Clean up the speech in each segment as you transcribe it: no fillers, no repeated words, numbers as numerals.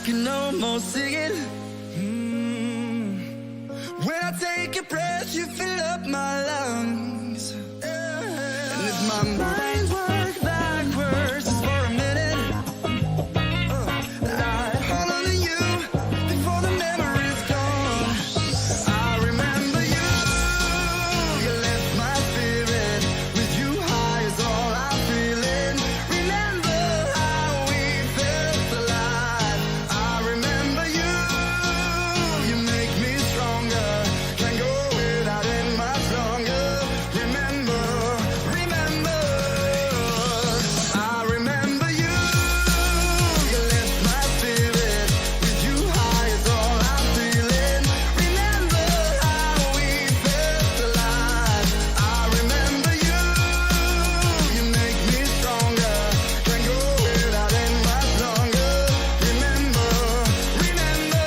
can almost see it. When I take a breath, you fill up my lungs. And if my mind works backwards just for a minute, I hold on to you before the memory's gone. I remember you, you lift my spirit. With you high is all I'm feeling. Remember how we felt alive. I remember you, you make me stronger. Can't go without it much longer. Remember, remember, I remember you, you lift my spirit. With you high is all I'm feeling. Remember how we felt alive. I remember you, you make me stronger. Can't go without it much longer. Remember, remember.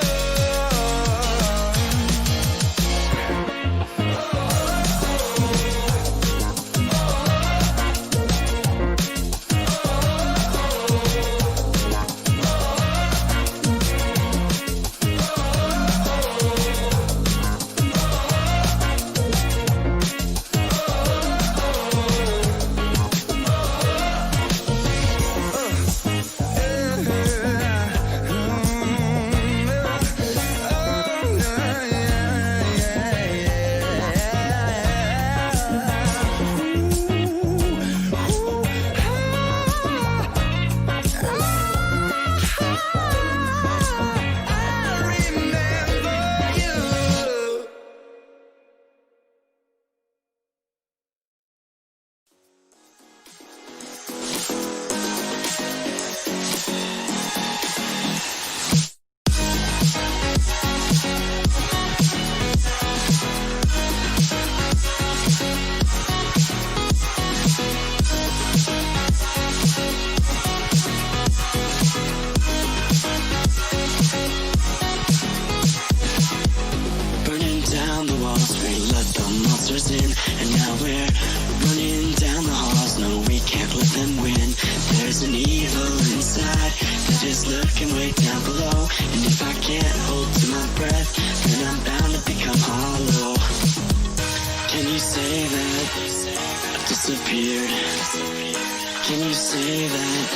Burning down the walls, we let the monsters in. And now we're running down the halls. No, we can't let them win. There's an evil inside that is lurking way down below. And if I can't hold to my breath, then I'm bound to become hollow. Can you say that I disappeared? Can you say that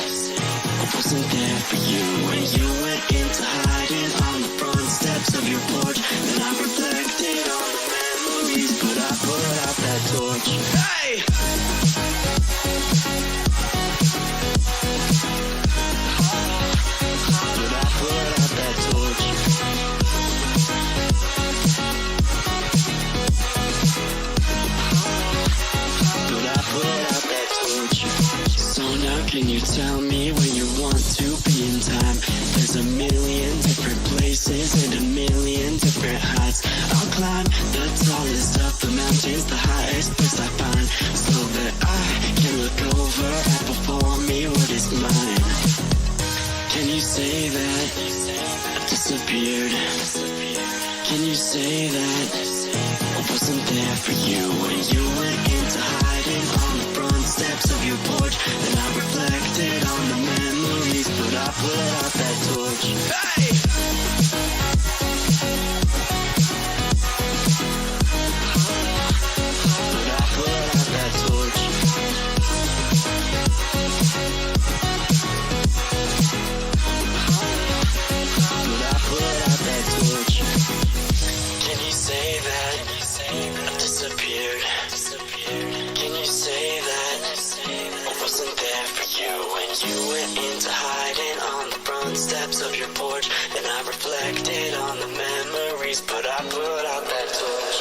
I wasn't there for you when you went into hiding on the front steps of your porch? Then I reflected on the memories, but I put out that torch. Hey! But I put out that torch. But I put out that torch. So now can you tell me where you want to be in time? There's a million different places and a million different heights. I'll climb the tallest of the mountains, the highest place I find, so that I can look over and before me what is mine. Can you say that I disappeared? Can you say that I wasn't there for you when you went into hiding on the front steps of your porch? Then I reflected on the memories, but I put out that torch. Hey! But I put out that torch. But I put out that torch. Can you say that I disappeared? Can you say that I wasn't there for you when you went into hiding on the front steps of your porch? Then I reflected on the memories, but I put out that torch.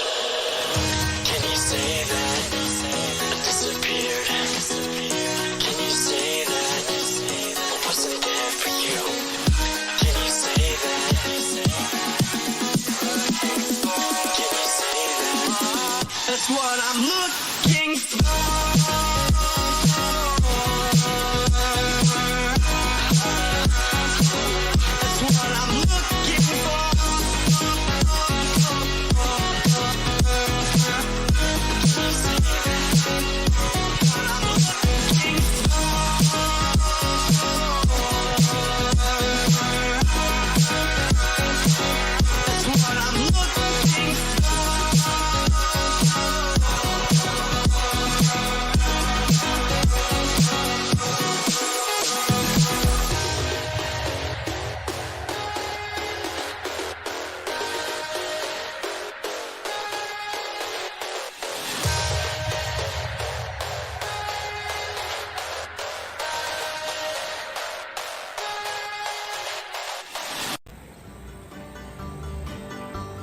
Can you say that I disappeared? Can you say that I wasn't there for you? Can you say that? Can you say that? That's what I'm looking for. That's what I'm looking for.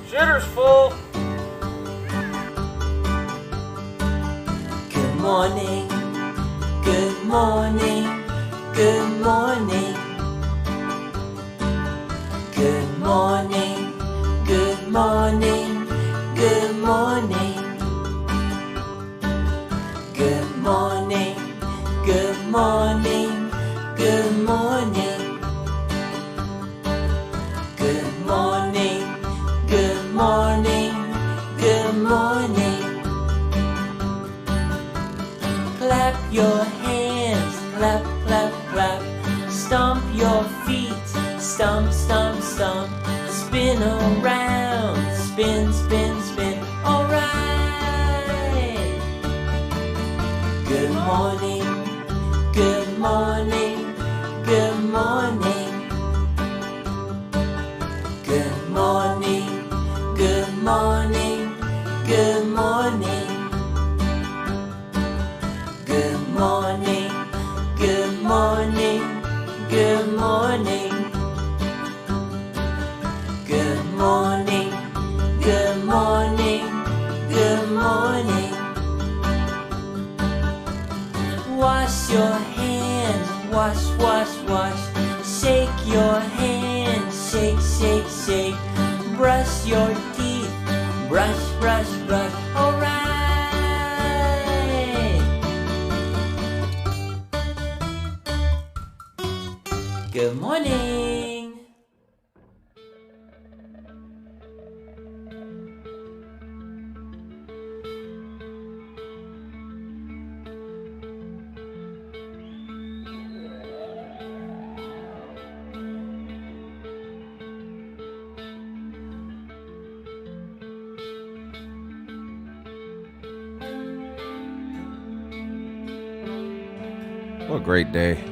Shitter's full. Good morning, good morning, good morning. Good morning, good morning, good morning. Good morning, good morning, good morning. Good morning, good morning, good morning. Clap your hands, clap, clap, clap. Stomp your feet, stomp, stomp, stomp. Spin around, spin, spin, spin. Alright. Good morning, good morning, good morning. Good morning, good morning, good morning. Good morning, good morning, good morning. Good morning, good morning, good morning. Wash your hands, wash, wash, wash. Shake your hands, shake, shake, shake. Brush your teeth, brush, brush, brush. Alright. Good morning. What a great day.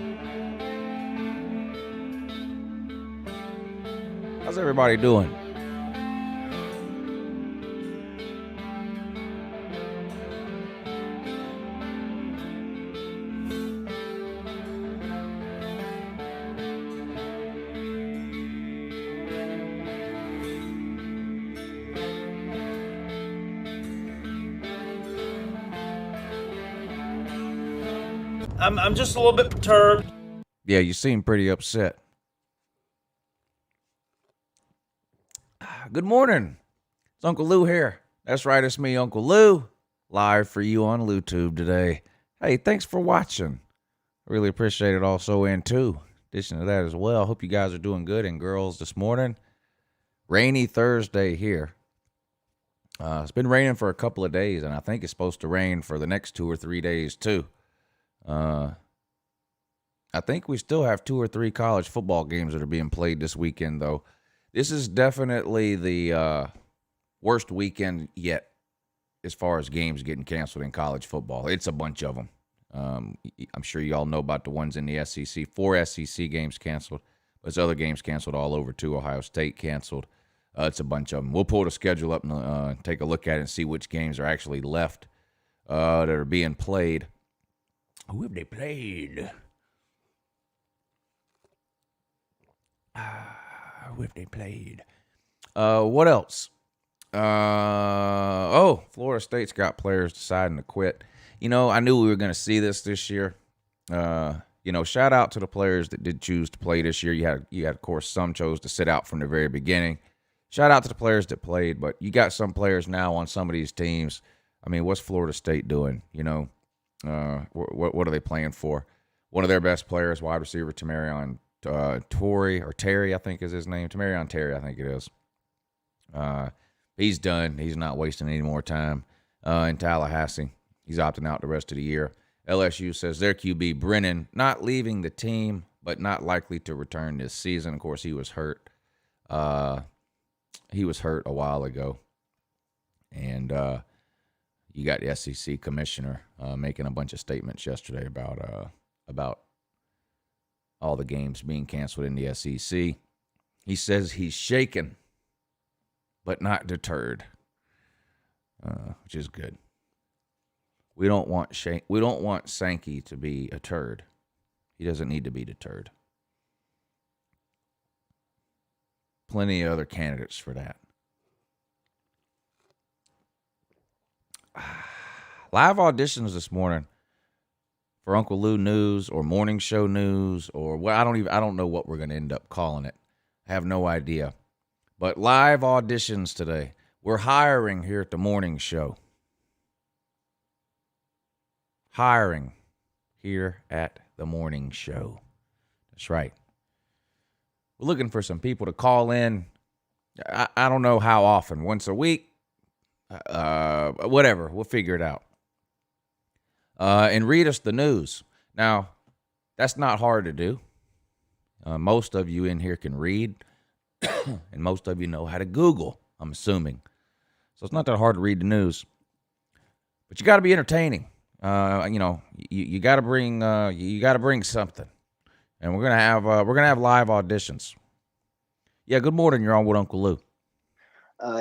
How's everybody doing? I'm just a little bit perturbed. Yeah, you seem pretty upset. Good morning. It's Uncle Lou here. That's right, it's me, Uncle Lou, live for you on LouTube today. Hey, thanks for watching. I really appreciate it also, and too, in addition to that as well, hope you guys are doing good and girls this morning. Rainy Thursday here. It's been raining for a couple of days, and I think it's supposed to rain for the next 2 or 3 days too. I think we still have 2 or 3 college football games that are being played this weekend, though. This is definitely the worst weekend yet as far as games getting canceled in college football. It's a bunch of them. I'm sure you all know about the ones in the SEC. 4 SEC games canceled. There's other games canceled all over, too. Ohio State canceled. It's a bunch of them. We'll pull the schedule up and take a look at it and see which games are actually left that are being played. Who have they played? Who have they played? What else? Florida State's got players deciding to quit. You know, I knew we were going to see this year. Shout out to the players that did choose to play this year. You had, of course, some chose to sit out from the very beginning. Shout out to the players that played, but you got some players now on some of these teams. I mean, what's Florida State doing? You know, what are they playing for? One of their best players, wide receiver Tamarion Terry, I think is his name. Tamarion Terry, I think it is. He's done. He's not wasting any more time in Tallahassee. He's opting out the rest of the year. LSU says their QB, Brennan, not leaving the team, but not likely to return this season. Of course, he was hurt. He was hurt a while ago. And you got the SEC commissioner making a bunch of statements yesterday about all the games being canceled in the SEC. He says he's shaken, but not deterred, which is good. We don't want Sankey to be a turd. He doesn't need to be deterred. Plenty of other candidates for that. Live auditions this morning for Uncle Lou news or morning show news or what. I don't know what we're going to end up calling it. I have no idea. But live auditions today. We're hiring here at the morning show. Hiring here at the morning show. That's right. We're looking for some people to call in. I don't know how often, once a week, whatever. We'll figure it out. And read us the news. Now, that's not hard to do. Most of you in here can read, and most of you know how to Google, I'm assuming. So it's not that hard to read the news. But you got to be entertaining. You got to bring something. And we're gonna have live auditions. Yeah, good morning. You're on with Uncle Lou.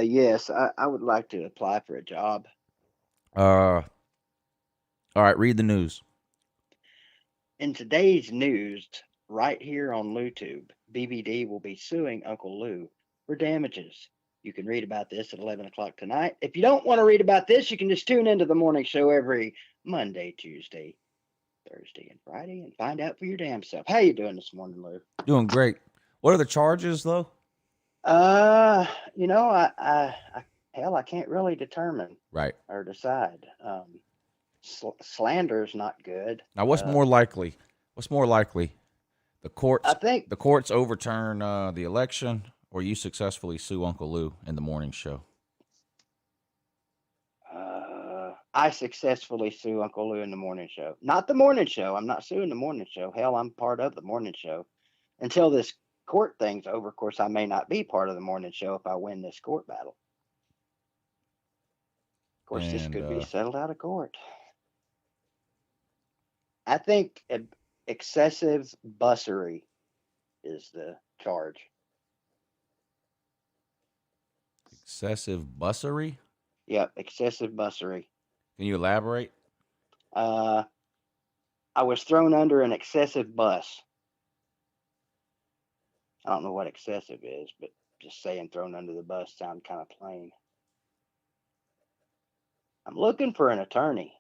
Yes, I would like to apply for a job. All right, read the news. In today's news, right here on LouTube, BBD will be suing Uncle Lou for damages. You can read about this at 11 o'clock tonight. If you don't want to read about this, you can just tune into the morning show every Monday, Tuesday, Thursday, and Friday and find out for your damn self. How you doing this morning, Lou? Doing great. What are the charges, though? I can't really determine Right. or decide. Slander is not good. Now, what's more likely? What's more likely? The courts. I think the courts overturn the election, or you successfully sue Uncle Lou in the morning show. I successfully sue Uncle Lou in the morning show. Not the morning show. I'm not suing the morning show. Hell, I'm part of the morning show. Until this court thing's over, of course, I may not be part of the morning show if I win this court battle. Of course, this could be settled out of court. I think excessive bussery is the charge. Excessive bussery? Yep, excessive bussery. Can you elaborate? I was thrown under an excessive bus. I don't know what excessive is, but just saying thrown under the bus sounds kind of plain. I'm looking for an attorney.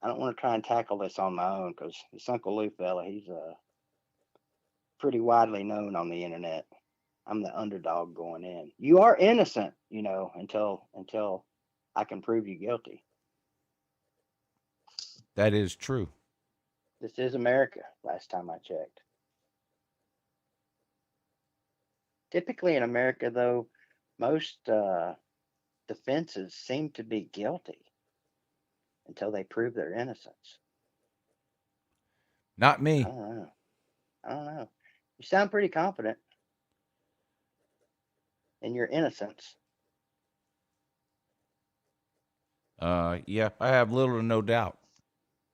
I don't want to try and tackle this on my own because this Uncle Lou fella, he's pretty widely known on the internet. I'm the underdog going in. You are innocent, until I can prove you guilty. That is true. This is America, last time I checked. Typically in America, though, most defenses seem to be guilty until they prove their innocence. Not me. I don't know. You sound pretty confident in your innocence. Yeah, I have little to no doubt.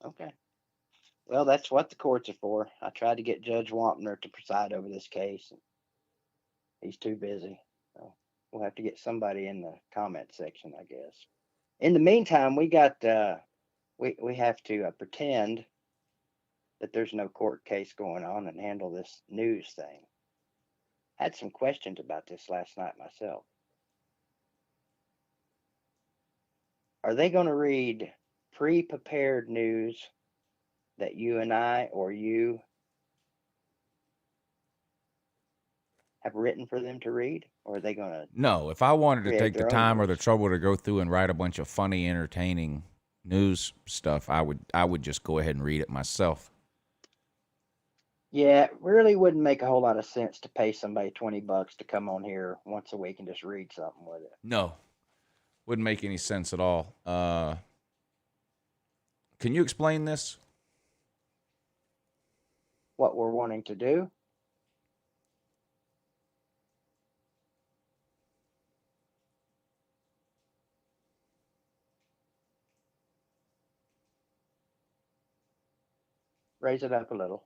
Okay. Well, that's what the courts are for. I tried to get Judge Wampner to preside over this case, and he's too busy. So we'll have to get somebody in the comment section, I guess. In the meantime, we got we have to pretend that there's no court case going on and handle this news thing. Had some questions about this last night myself. Are they going to read pre-prepared news that you and I or you have written for them to read? Or are they going to? No, if I wanted to create take the their own time or the news? trouble to go through and write a bunch of funny, entertaining news stuff, I would just go ahead and read it myself. Yeah, it really wouldn't make a whole lot of sense to pay somebody $20 to come on here once a week and just read something with it. No, wouldn't make any sense at all. Can you explain this? What we're wanting to do? Raise it up a little.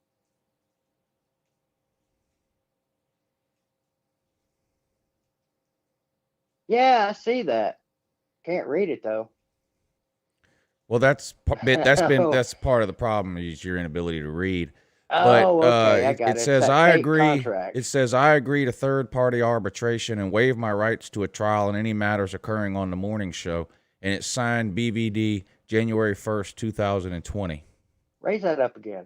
Yeah, I see that. Can't read it though. Well, that's part of the problem is your inability to read. Oh, okay, I got it. It says It's that I fake agree. contract. It says I agree to third-party arbitration and waive my rights to a trial in any matters occurring on the morning show and it's signed BVD January 1st, 2020. Raise that up again.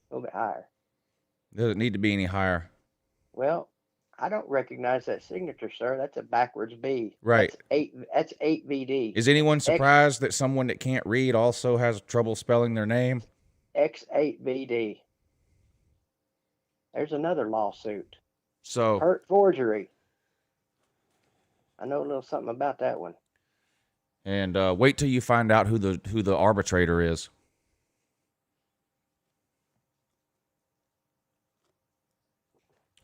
A little bit higher. Does it need to be any higher? Well, I don't recognize that signature, sir. That's a backwards B. Right. That's 8 VD. Is anyone surprised that someone that can't read also has trouble spelling their name? X8 VD. There's another lawsuit. So Hurt forgery. I know a little something about that one. and wait till you find out who the arbitrator is.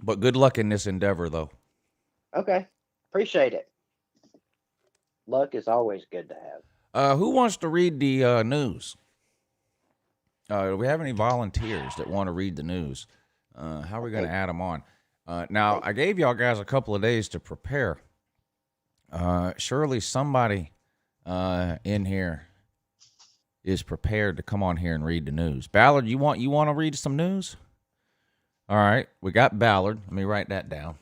But good luck in this endeavor, though. Okay. Appreciate it. Luck is always good to have. Who wants to read the news? Do we have any volunteers that want to read the news? How are we going to add them on? Now, I gave y'all guys a couple of days to prepare. Surely somebody in here is prepared to come on here and read the news. Ballard, you want to read some news? All right, we got Ballard. Let me write that down.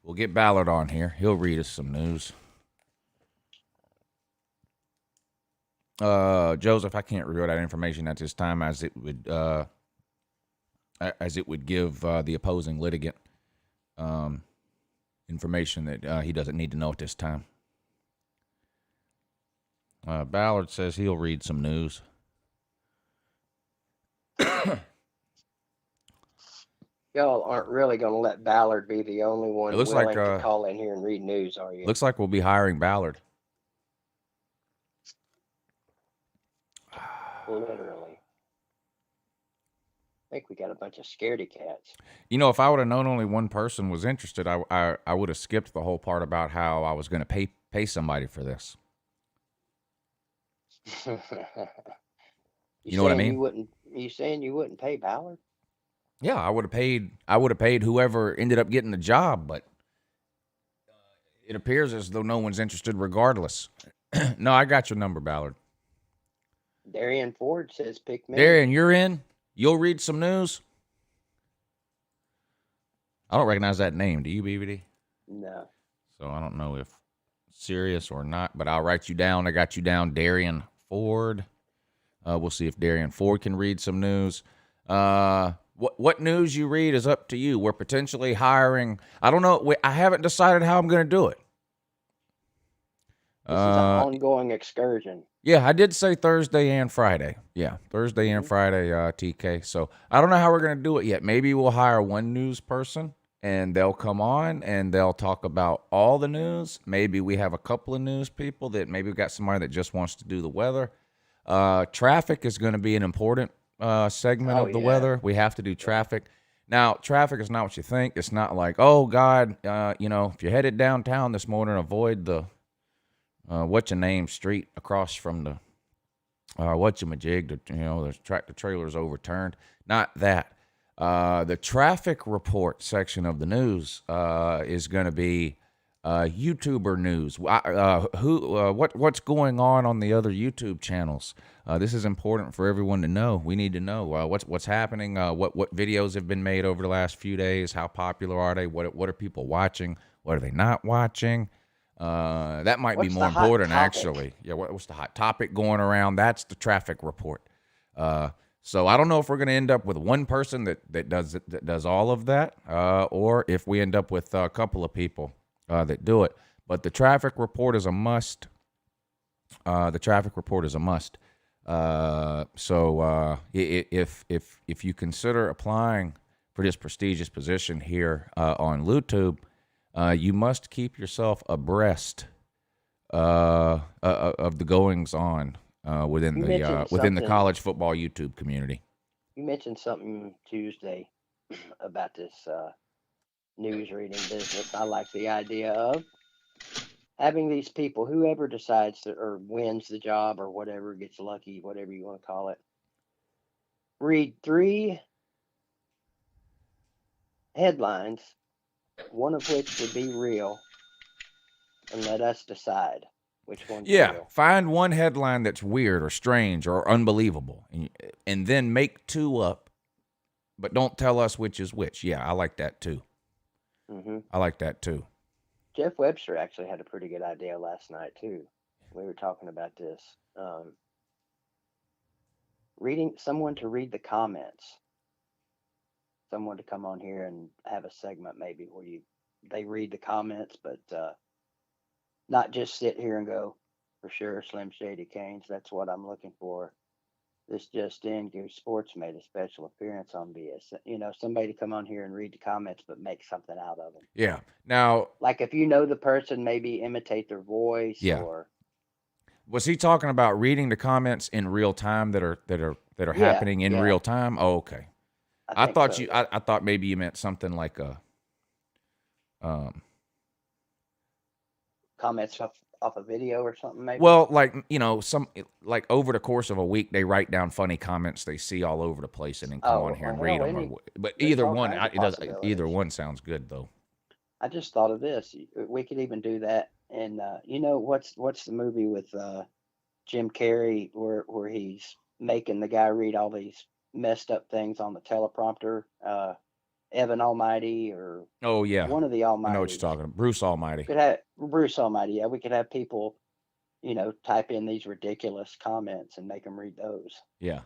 We'll get Ballard on here. He'll read us some news. Joseph, I can't reveal that information at this time, as it would give the opposing litigant information that he doesn't need to know at this time. Ballard says he'll read some news. Y'all aren't really going to let Ballard be the only one It looks willing like, to call in here and read news, are you? Looks like we'll be hiring Ballard. Literally. I think we got a bunch of scaredy cats. You know, if I would have known only one person was interested, I would have skipped the whole part about how I was going to pay somebody for this. You know what I mean? You saying you wouldn't pay Ballard? Yeah, I would have paid whoever ended up getting the job, but it appears as though no one's interested regardless. No, I got your number, Ballard. Darian Ford says pick me. Darian, you're in? You'll read some news? I don't recognize that name. Do you, BBD? No. So I don't know if serious or not, but I'll write you down. I got you down, Darian Ford. We'll see if Darian Ford can read some news. What news you read is up to you. We're potentially hiring. I don't know. I haven't decided how I'm going to do it. This is an ongoing excursion. Yeah, I did say Thursday and Friday. Yeah, Thursday and Friday, TK. So I don't know how we're going to do it yet. Maybe we'll hire one news person, and they'll come on, and they'll talk about all the news. Maybe we have a couple of news people that maybe we've got somebody that just wants to do the weather. Traffic is going to be an important segment of the weather. We have to do traffic. Now, traffic is not what you think. It's not like, oh, God, if you're headed downtown this morning, avoid the what's-your-name street across from the whatchamajig, the tractor trailer's overturned. Not that. The traffic report section of the news is going to be YouTuber news. What's going on the other YouTube channels? This is important for everyone to know. We need to know what's happening. What videos have been made over the last few days? How popular are they? What are people watching? What are they not watching? That might be more important, actually. Yeah, what's the hot topic going around? That's the traffic report. So I don't know if we're going to end up with one person that does all of that, or if we end up with a couple of people that do it. But the traffic report is a must. So if you consider applying for this prestigious position here on YouTube, you must keep yourself abreast of the goings on within the college football YouTube community. You mentioned something Tuesday about this news reading business. I like the idea of having these people, whoever decides or wins the job or whatever, gets lucky, whatever you want to call it, read 3 headlines, one of which would be real, and let us decide which one's real. Find one headline that's weird or strange or unbelievable, and then make 2 up, but don't tell us which is which. Yeah, I like that too. Mm-hmm. I like that too. Jeff Webster actually had a pretty good idea last night too. We were talking about this. Reading someone to read the comments. Someone to come on here and have a segment maybe where they read the comments, but not just sit here and go, for sure, Slim Shady Canes. That's what I'm looking for. This just in, Goose Sports made a special appearance on BS. Somebody to come on here and read the comments, but make something out of them. Yeah. Now, Like if you know the person, maybe imitate their voice. Yeah. Or was he talking about reading the comments in real time that are happening in real time? Oh, okay. I think thought so. I thought maybe you meant something like Comments off a video or something, maybe. well, like, some like over the course of a week they write down funny comments they see all over the place and then come on here and read them. But there's either all one, kinds of it does. possibilities. Either one sounds good though. I just thought of this. We could even do that. And what's the movie with Jim Carrey where he's making the guy read all these messed up things on the teleprompter? Evan Almighty or Oh yeah, one of the Almighty. I know what you're talking about. Bruce Almighty. Could have Bruce Almighty. Yeah, we could have people, type in these ridiculous comments and make them read those. Yeah.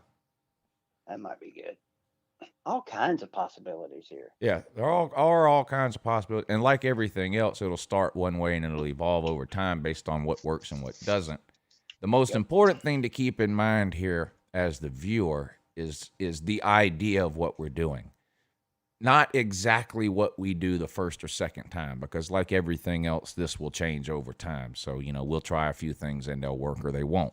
That might be good. All kinds of possibilities here. Yeah, there are all kinds of possibilities, and like everything else, it'll start one way and it'll evolve over time based on what works and what doesn't. The most important thing to keep in mind here as the viewer is the idea of what we're doing. Not exactly what we do the first or second time, because like everything else, this will change over time. So, we'll try a few things and they'll work or they won't.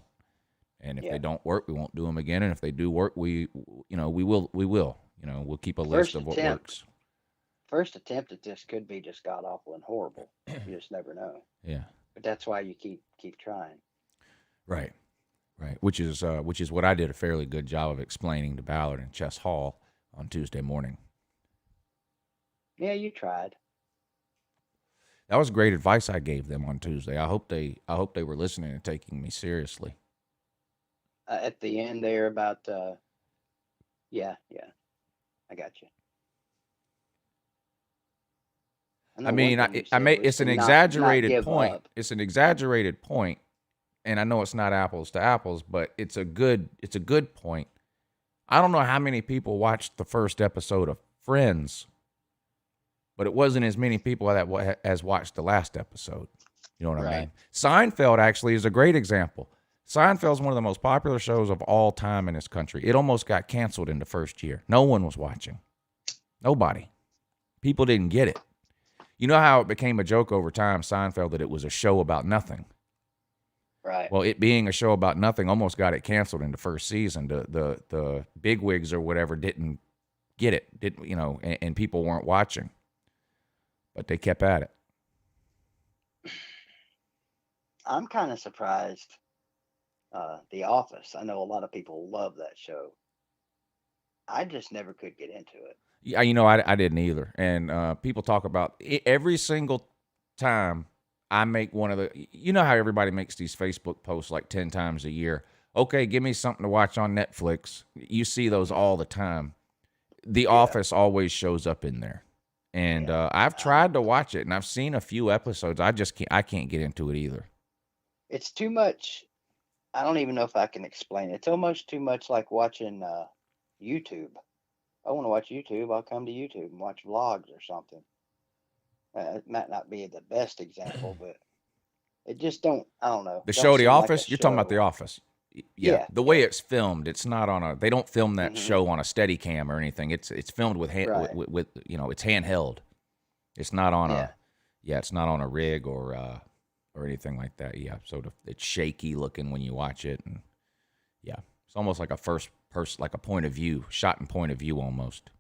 And if they don't work, we won't do them again. And if they do work, we will. We'll keep a list of what works. First attempt at this could be just god awful and horrible. You just never know. Yeah. But that's why you keep trying. Right. Which is what I did a fairly good job of explaining to Ballard and Chess Hall on Tuesday morning. Yeah, you tried. That was great advice I gave them on Tuesday. I hope they were listening and taking me seriously. At the end there about yeah, I got you. I mean, it's an exaggerated point. It's an exaggerated point, and I know it's not apples to apples, but it's a good point. I don't know how many people watched the first episode of Friends, but it wasn't as many people as watched the last episode. You know what I mean? Seinfeld actually is a great example. Seinfeld is one of the most popular shows of all time in this country. It almost got canceled in the first year. No one was watching. Nobody. People didn't get it. You know how it became a joke over time, Seinfeld, that it was a show about nothing. Right. Well, it being a show about nothing almost got it canceled in the first season. The bigwigs or whatever didn't get it, and people weren't watching. But they kept at it. I'm kind of surprised. The Office. I know a lot of people love that show. I just never could get into it. Yeah, I didn't either. And people talk about it every single time I make one of the. You know how everybody makes these Facebook posts like 10 times a year. Okay, give me something to watch on Netflix. You see those all the time. The Office always shows up in there. And I've tried to watch it, and I've seen a few episodes. I can't get into it either. It's too much. I don't even know if I can explain it. It's almost too much like watching YouTube. I want to watch YouTube. I'll come to YouTube and watch vlogs or something. It might not be the best example, but it just don't. I don't know. The Don't show, The seem like Office. a You're talking about show. The Office. Yeah. Yeah, The way it's filmed, it's not on a. They don't film that Mhm. show on a Steadicam or anything. It's filmed with Right. with it's handheld. It's not on Yeah. it's not on a rig or anything like that. Yeah, so it's shaky looking when you watch it, and yeah, it's almost like a first person, like a point of view, shot in point of view almost.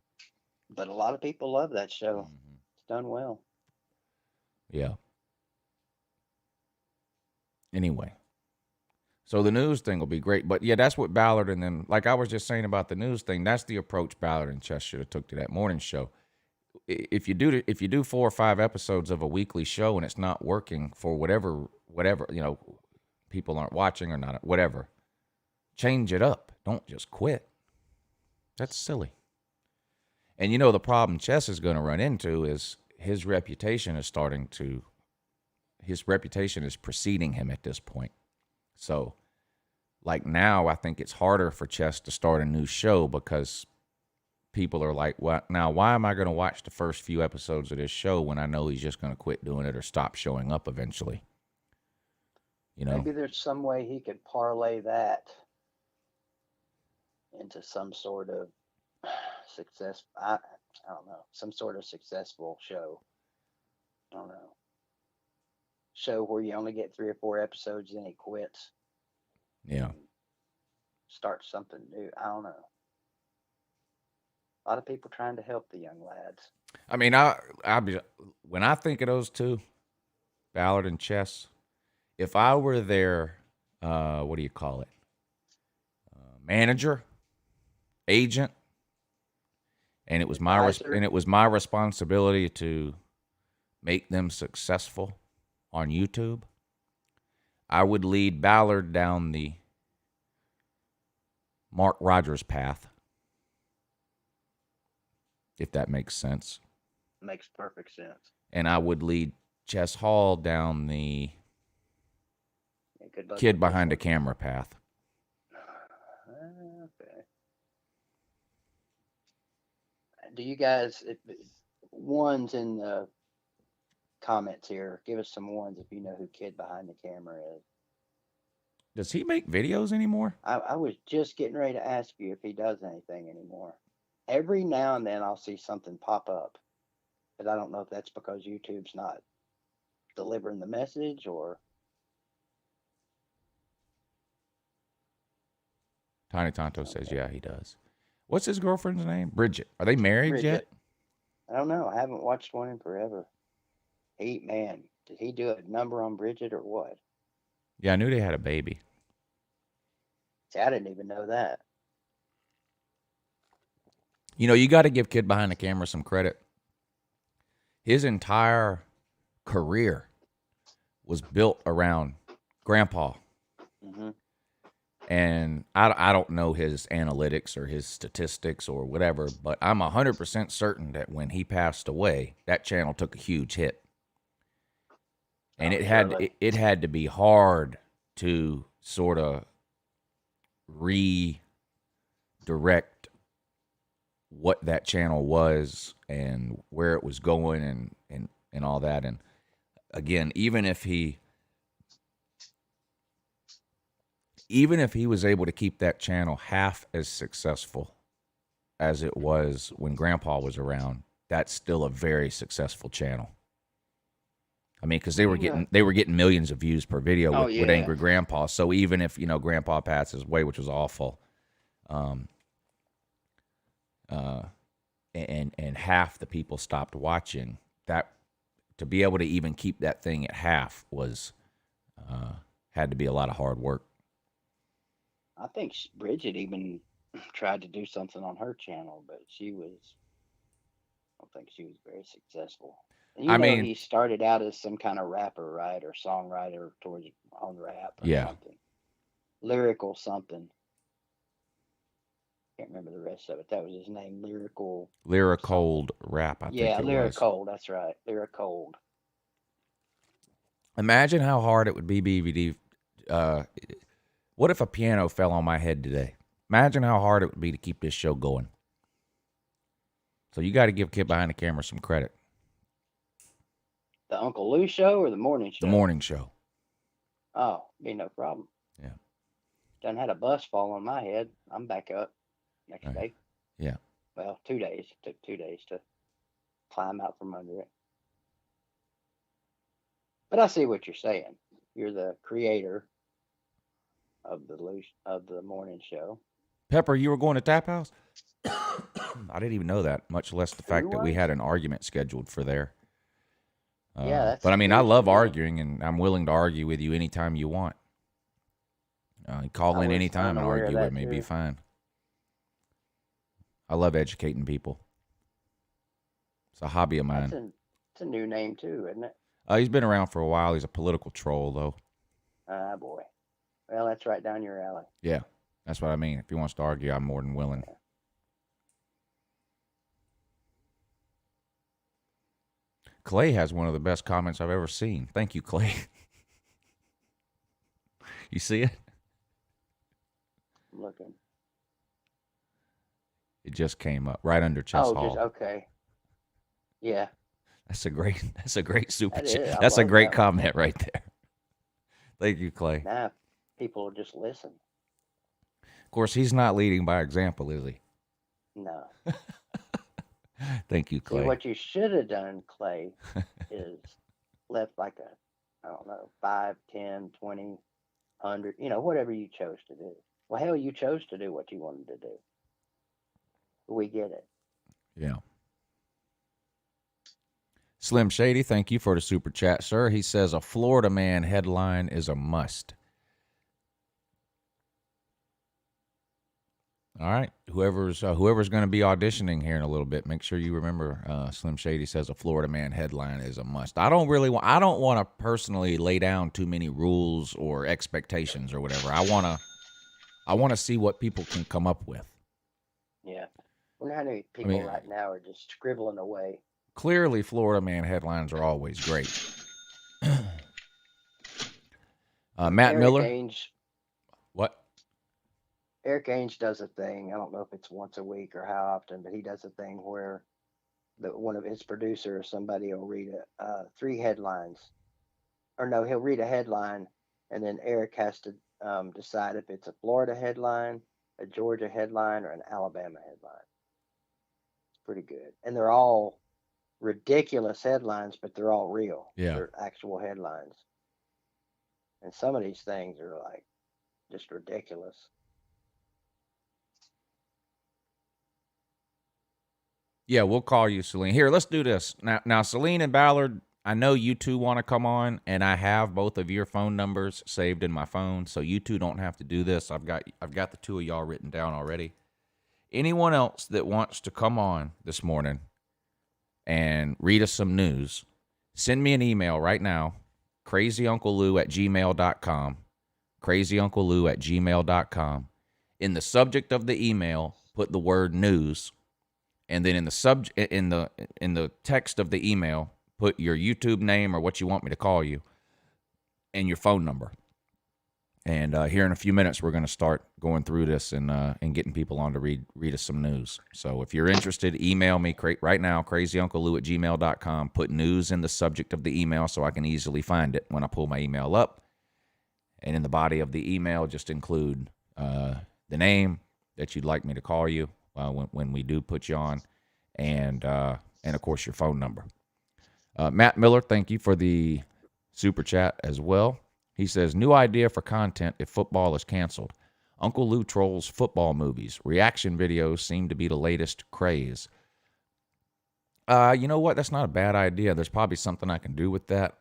But a lot of people love that show. Mm-hmm. It's done well. Yeah. Anyway, so the news thing will be great, but yeah, that's what Ballard and then, like I was just saying about the news thing, that's the approach Ballard and Chess should have took to that morning show. If you do 4 or 5 episodes of a weekly show and it's not working for whatever people aren't watching or not, whatever, change it up. Don't just quit. That's silly. And the problem Chess is going to run into is his reputation is starting to his reputation is preceding him at this point. So, like now, I think it's harder for Chess to start a new show because people are like, "Well, now why am I going to watch the first few episodes of this show when I know he's just going to quit doing it or stop showing up eventually?" You know, Maybe there's some way he could parlay that into some sort of success. I don't know, some sort of successful show. I don't know. Show where you only get 3 or 4 episodes, then he quits. yeah. Start something new. I don't know. A lot of people trying to help the young lads. I mean, when I think of those two, Ballard and Chess, if I were their, what do you call it, manager, agent, and it was my responsibility to make them successful on YouTube, I would lead Ballard down the Mark Rogers path, if that makes sense. Makes perfect sense. And I would lead Chess Hall down the Yeah, good luck kid with behind the this camera path. one. Okay. Do you guys, ones in the comments here, give us some ones if you know who kid behind the camera is. Does he make videos anymore? I was just getting ready to ask you if he does anything anymore. Every now and then I'll see something pop up, but I don't know if that's because YouTube's not delivering the message or. Tiny Tonto says, yeah, he does. What's his girlfriend's name? Bridget. Are they married Bridget. yet? I don't know. I haven't watched one in forever. Man, did he do a number on Bridget or what? Yeah, I knew they had a baby. See, I didn't even know that. You know, you got to give kid behind the camera some credit. His entire career was built around Grandpa. Mm-hmm. And I don't know his analytics or his statistics or whatever, but I'm 100% certain that when he passed away, that channel took a huge hit. And it had to be hard to sort of redirect what that channel was and where it was going and all that. And again, even if he was able to keep that channel half as successful as it was when Grandpa was around, that's still a very successful channel. I mean, because they were getting millions of views per video with Angry Grandpa. So even if, you know, Grandpa passes away, which was awful, and half the people stopped watching, that to be able to even keep that thing at half was had to be a lot of hard work. I think Bridget even tried to do something on her channel, but I don't think she was very successful. And I mean, he started out as some kind of rapper, right, or songwriter on rap or something. Lyrical something. Can't remember the rest of it. That was his name, Lyrical Rap, I think it was. Lyrical, that's right. Lyrical. Imagine how hard it would be, BVD. What if a piano fell on my head today? Imagine how hard it would be to keep this show going. So you got to give kid behind the camera some credit. The Uncle Lou show or the morning show? The morning show. Oh, be no problem. Yeah. Done had a bus fall on my head. I'm back up next day. Yeah. Well, 2 days. It took 2 days to climb out from under it. But I see what you're saying. You're the creator of the morning show. Pepper, you were going to Tap House? I didn't even know that, much less the fact that we had an argument scheduled for there. But I mean, I love arguing, and I'm willing to argue with you anytime you want. Call in anytime and argue with me. Be fine. I love educating people. It's a hobby of mine. It's a new name too, isn't it? He's been around for a while. He's a political troll, though. Ah, boy. Well, that's right down your alley. Yeah, that's what I mean. If he wants to argue, I'm more than willing. Clay has one of the best comments I've ever seen. Thank you, Clay. You see it? I'm looking. It just came up right under Chess Hall. Just okay. Yeah. That's a great super That chat. is. I That's a love great that one. comment right there. Thank you, Clay. Now people will just listen. Of course, he's not leading by example, is he? No. Thank you, See, Clay. what you should have done, Clay, is left like I don't know, 5, 10, 20, 100, whatever you chose to do. Well, hell, you chose to do what you wanted to do. We get it. Yeah. Slim Shady, thank you for the super chat, sir. He says a Florida man headline is a must. All right, whoever's going to be auditioning here in a little bit, make sure you remember. Slim Shady says a Florida man headline is a must. I don't want to personally lay down too many rules or expectations or whatever. I want to see what people can come up with. Yeah. Well, how many people right now are just scribbling away? Clearly, Florida man headlines are always great. Matt Eric Miller. Ainge, What? Eric Ainge does a thing. I don't know if it's once a week or how often, but he does a thing where one of his producers or somebody will read 3 headlines. Or no, he'll read a headline, and then Eric has to decide if it's a Florida headline, a Georgia headline, or an Alabama headline. It's pretty good. And they're all ridiculous headlines, but they're all real. Yeah. They're actual headlines. And some of these things are like just ridiculous. Yeah, we'll call you, Celine. Here, let's do this. Now, Celine and Ballard, I know you two want to come on, and I have both of your phone numbers saved in my phone, so you two don't have to do this. I've got the two of y'all written down already. Anyone else that wants to come on this morning and read us some news, send me an email right now, crazyunclelou@gmail.com, crazyunclelou@gmail.com. In the subject of the email, put the word news. And then in the text of the email, put your YouTube name or what you want me to call you and your phone number. And here in a few minutes, we're going to start going through this and getting people on to read us some news. So if you're interested, email me right now, crazyunclelou@gmail.com. Put news in the subject of the email so I can easily find it when I pull my email up. And in the body of the email, just include the name that you'd like me to call you when we do put you on, and of course your phone number. Matt Miller, thank you for the super chat as well. He says, new idea for content if football is canceled. Uncle Lou trolls football movies. Reaction videos seem to be the latest craze. You know what? That's not a bad idea. There's probably something I can do with that.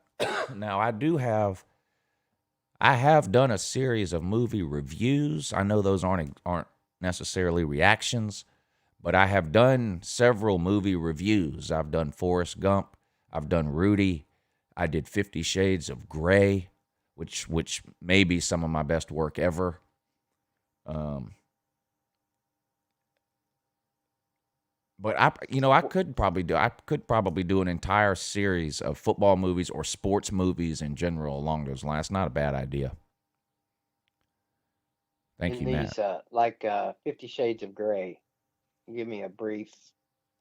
Now, I have done a series of movie reviews. I know those aren't necessarily reactions, but I have done several movie reviews. I've done Forrest Gump. I've done Rudy. I did 50 Shades of Grey, which may be some of my best work ever. But I could probably do an entire series of football movies or sports movies in general along those lines. Not a bad idea. Thank you, Matt. Like 50 Shades of Grey, give me a brief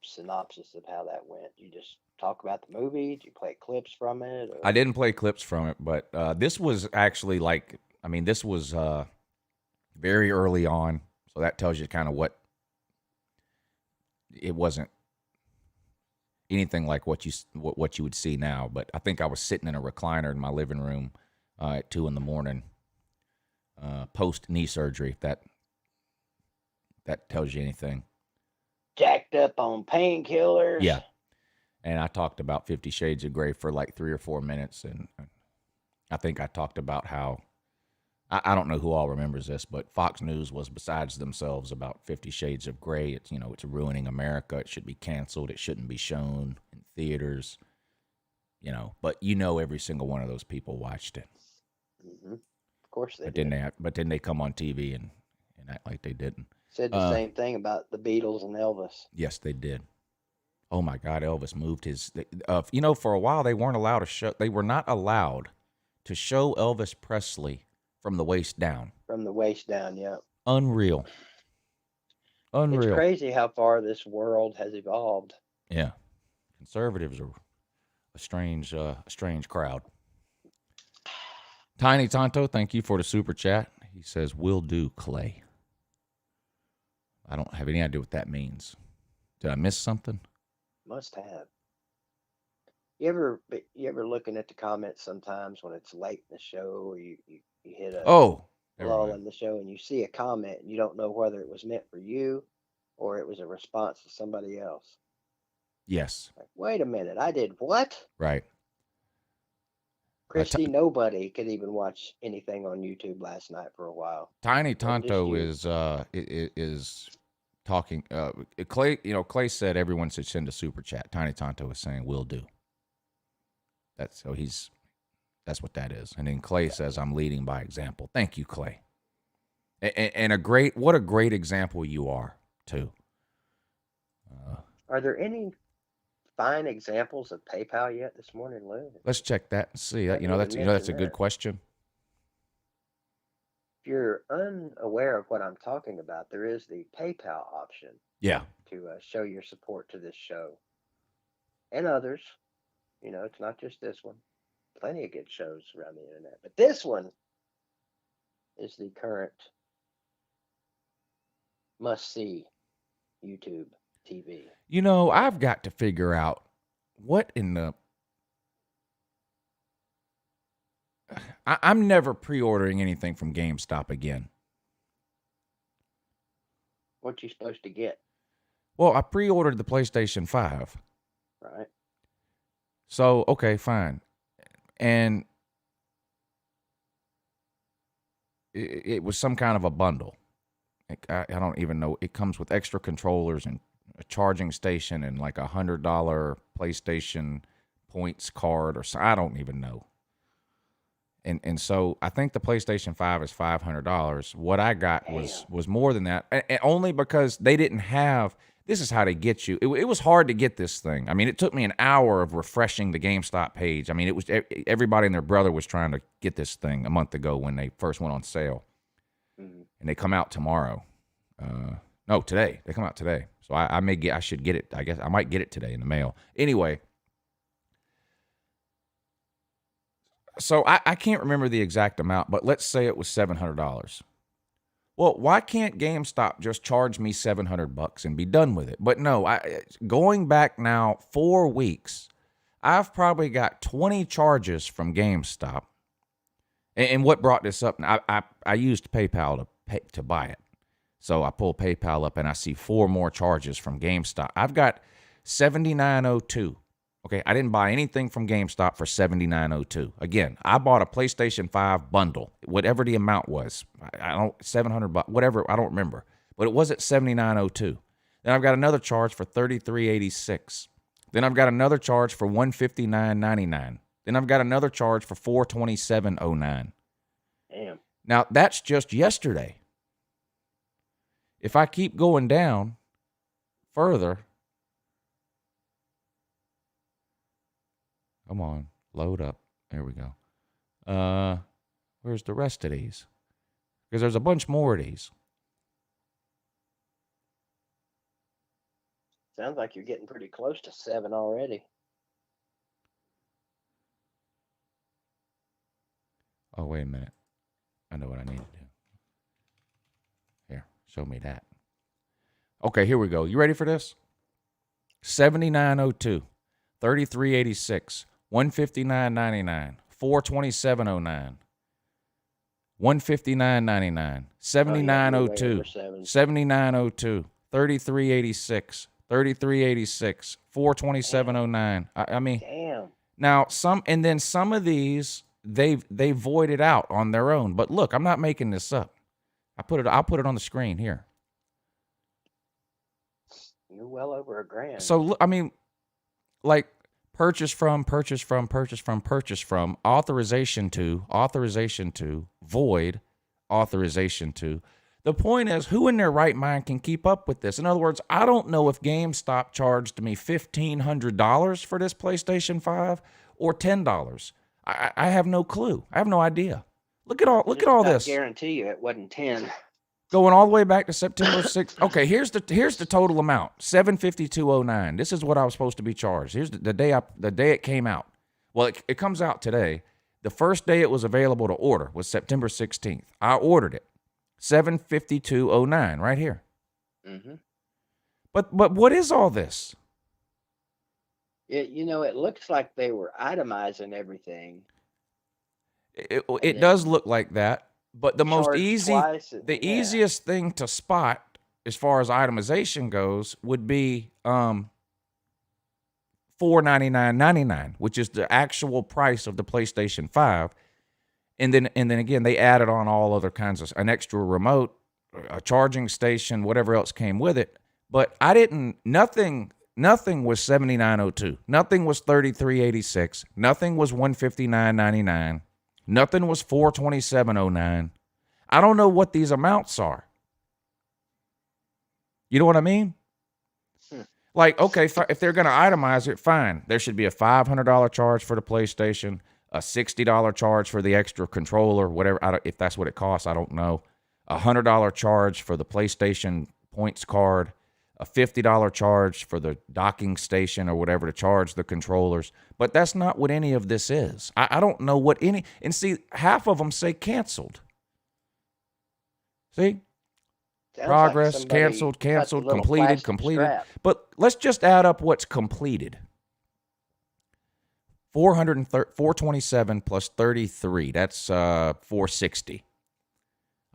synopsis of how that went. You just talk about the movie? Did you play clips from it? Or? I didn't play clips from it, but this was actually this was very early on, so that tells you kind of what it wasn't anything like what you would see now. But I think I was sitting in a recliner in my living room at 2 a.m. Post knee surgery. If that tells you anything. Jacked up on painkillers. Yeah. And I talked about 50 Shades of Grey for like 3 or 4 minutes. And I think I talked about how, I don't know who all remembers this, but Fox News was besides themselves about 50 Shades of Grey. It's, it's ruining America. It should be canceled. It shouldn't be shown in theaters, but every single one of those people watched it. Mm-hmm. Of course they did. did. But then they come on TV and act like they didn't. Said the same thing about the Beatles and Elvis. Yes, they did. Oh my God, Elvis moved his. You know, for a while they weren't allowed to show. They were not allowed to show Elvis Presley from the waist down. From the waist down, yeah. Unreal. It's Unreal. crazy how far this world has evolved. Yeah, conservatives are a strange crowd. Tiny Tonto, thank you for the super chat. He says, "Will do, Clay." I don't have any idea what that means. Did I miss something? Must have. You ever looking at the comments sometimes when it's late in the show, or you hit a Oh, never lull mind. in the show and you see a comment and you don't know whether it was meant for you or it was a response to somebody else. Yes, Like, wait a minute, I did what? right. Christy, nobody could even watch anything on YouTube last night for a while. Tiny Wasn't just Tonto you. is talking. Clay, Clay said everyone should send a super chat. Tiny Tonto is saying will do. That's what that is. And then Clay says I'm leading by example. Thank you, Clay. And what a great example you are too. Are there any fine examples of PayPal yet this morning, Lou? Let's check that and see. I That's didn't that's a mention good that. question. If you're unaware of what I'm talking about, there is the PayPal option Yeah. to show your support to this show and others. You know, it's not just this one. Plenty of good shows around the internet, but this one is the current must-see YouTube TV. You know, I've got to figure out what in the. I'm never pre-ordering anything from GameStop again. What you supposed to get, Well, I pre-ordered the PlayStation 5. right? So, okay, fine. And it was some kind of a bundle. I don't even know. It comes with extra controllers and a charging station and like $100 PlayStation points card or so. I don't even know. And so I think the PlayStation 5 is $500. What I got was more than that, and only because they didn't have. This is how they get you. It was hard to get this thing. I mean, it took me an hour of refreshing the GameStop page. I mean, it was everybody and their brother was trying to get this thing a month ago when they first went on sale, and they come out tomorrow. No, today. They come out today. So I should get it. I guess I might get it today in the mail. Anyway. So I can't remember the exact amount, but let's say it was $700. Well, why can't GameStop just charge me $700 and be done with it? But no, going back now 4 weeks, I've probably got 20 charges from GameStop. And what brought this up? I used PayPal to buy it. So I pull PayPal up and I see 4 more charges from GameStop. I've got $79.02. Okay, I didn't buy anything from GameStop for $79.02. Again, I bought a PlayStation 5 bundle, whatever the amount was. I don't $700, whatever, I don't remember, but it was at $79.02. Then I've got another charge for $33.86. Then I've got another charge for $159.99. Then I've got another charge for $427.09. Damn. Now that's just yesterday. If I keep going down further. Come on, load up. There we go. Where's the rest of these? Because there's a bunch more of these. Sounds like you're getting pretty close to 7 already. Oh, wait a minute. I know what I need to do. Here, show me that. Okay, here we go. You ready for this? $79.02, $33.86, $159.99, $427.09, $159.99, $79.02, $79.02, $33.86, $33.86, $427.09. I mean, Damn. now some of these they voided out on their own. But look, I'm not making this up. I'll put it on the screen here. You're well over $1,000. So I mean, like purchase from, authorization to, void, authorization to. The point is, who in their right mind can keep up with this? In other words, I don't know if GameStop charged me $1,500 for this PlayStation 5 or $10. I have no clue. I have no idea. Look at all this. I guarantee you it wasn't 10. Going all the way back to September 6th. Okay, here's the total amount. $752.09. This is what I was supposed to be charged. Here's the day it came out. Well, it comes out today. The first day it was available to order was September 16th. I ordered it. $752.09 right here. Mm-hmm. But what is all this? It looks like they were itemizing everything. It does look like that, but the most easiest thing to spot as far as itemization goes would be $499.99, which is the actual price of the PlayStation 5. And then again, they added on all other kinds of an extra remote, a charging station, whatever else came with it. But nothing was $79.02. Nothing was $33.86. Nothing was $159.99. Nothing was $427.09. I don't know what these amounts are. You know what I mean? Like, okay, if they're going to itemize it, fine. There should be a $500 charge for the PlayStation, a $60 charge for the extra controller, whatever. If that's what it costs, I don't know. A $100 charge for the PlayStation points card, a $50 charge for the docking station or whatever to charge the controllers. But that's not what any of this is. I don't know what any, and see, half of them say canceled. See? Sounds Progress, like canceled, completed, plastic completed. strap. But let's just add up what's completed. 427 plus 33, that's 460.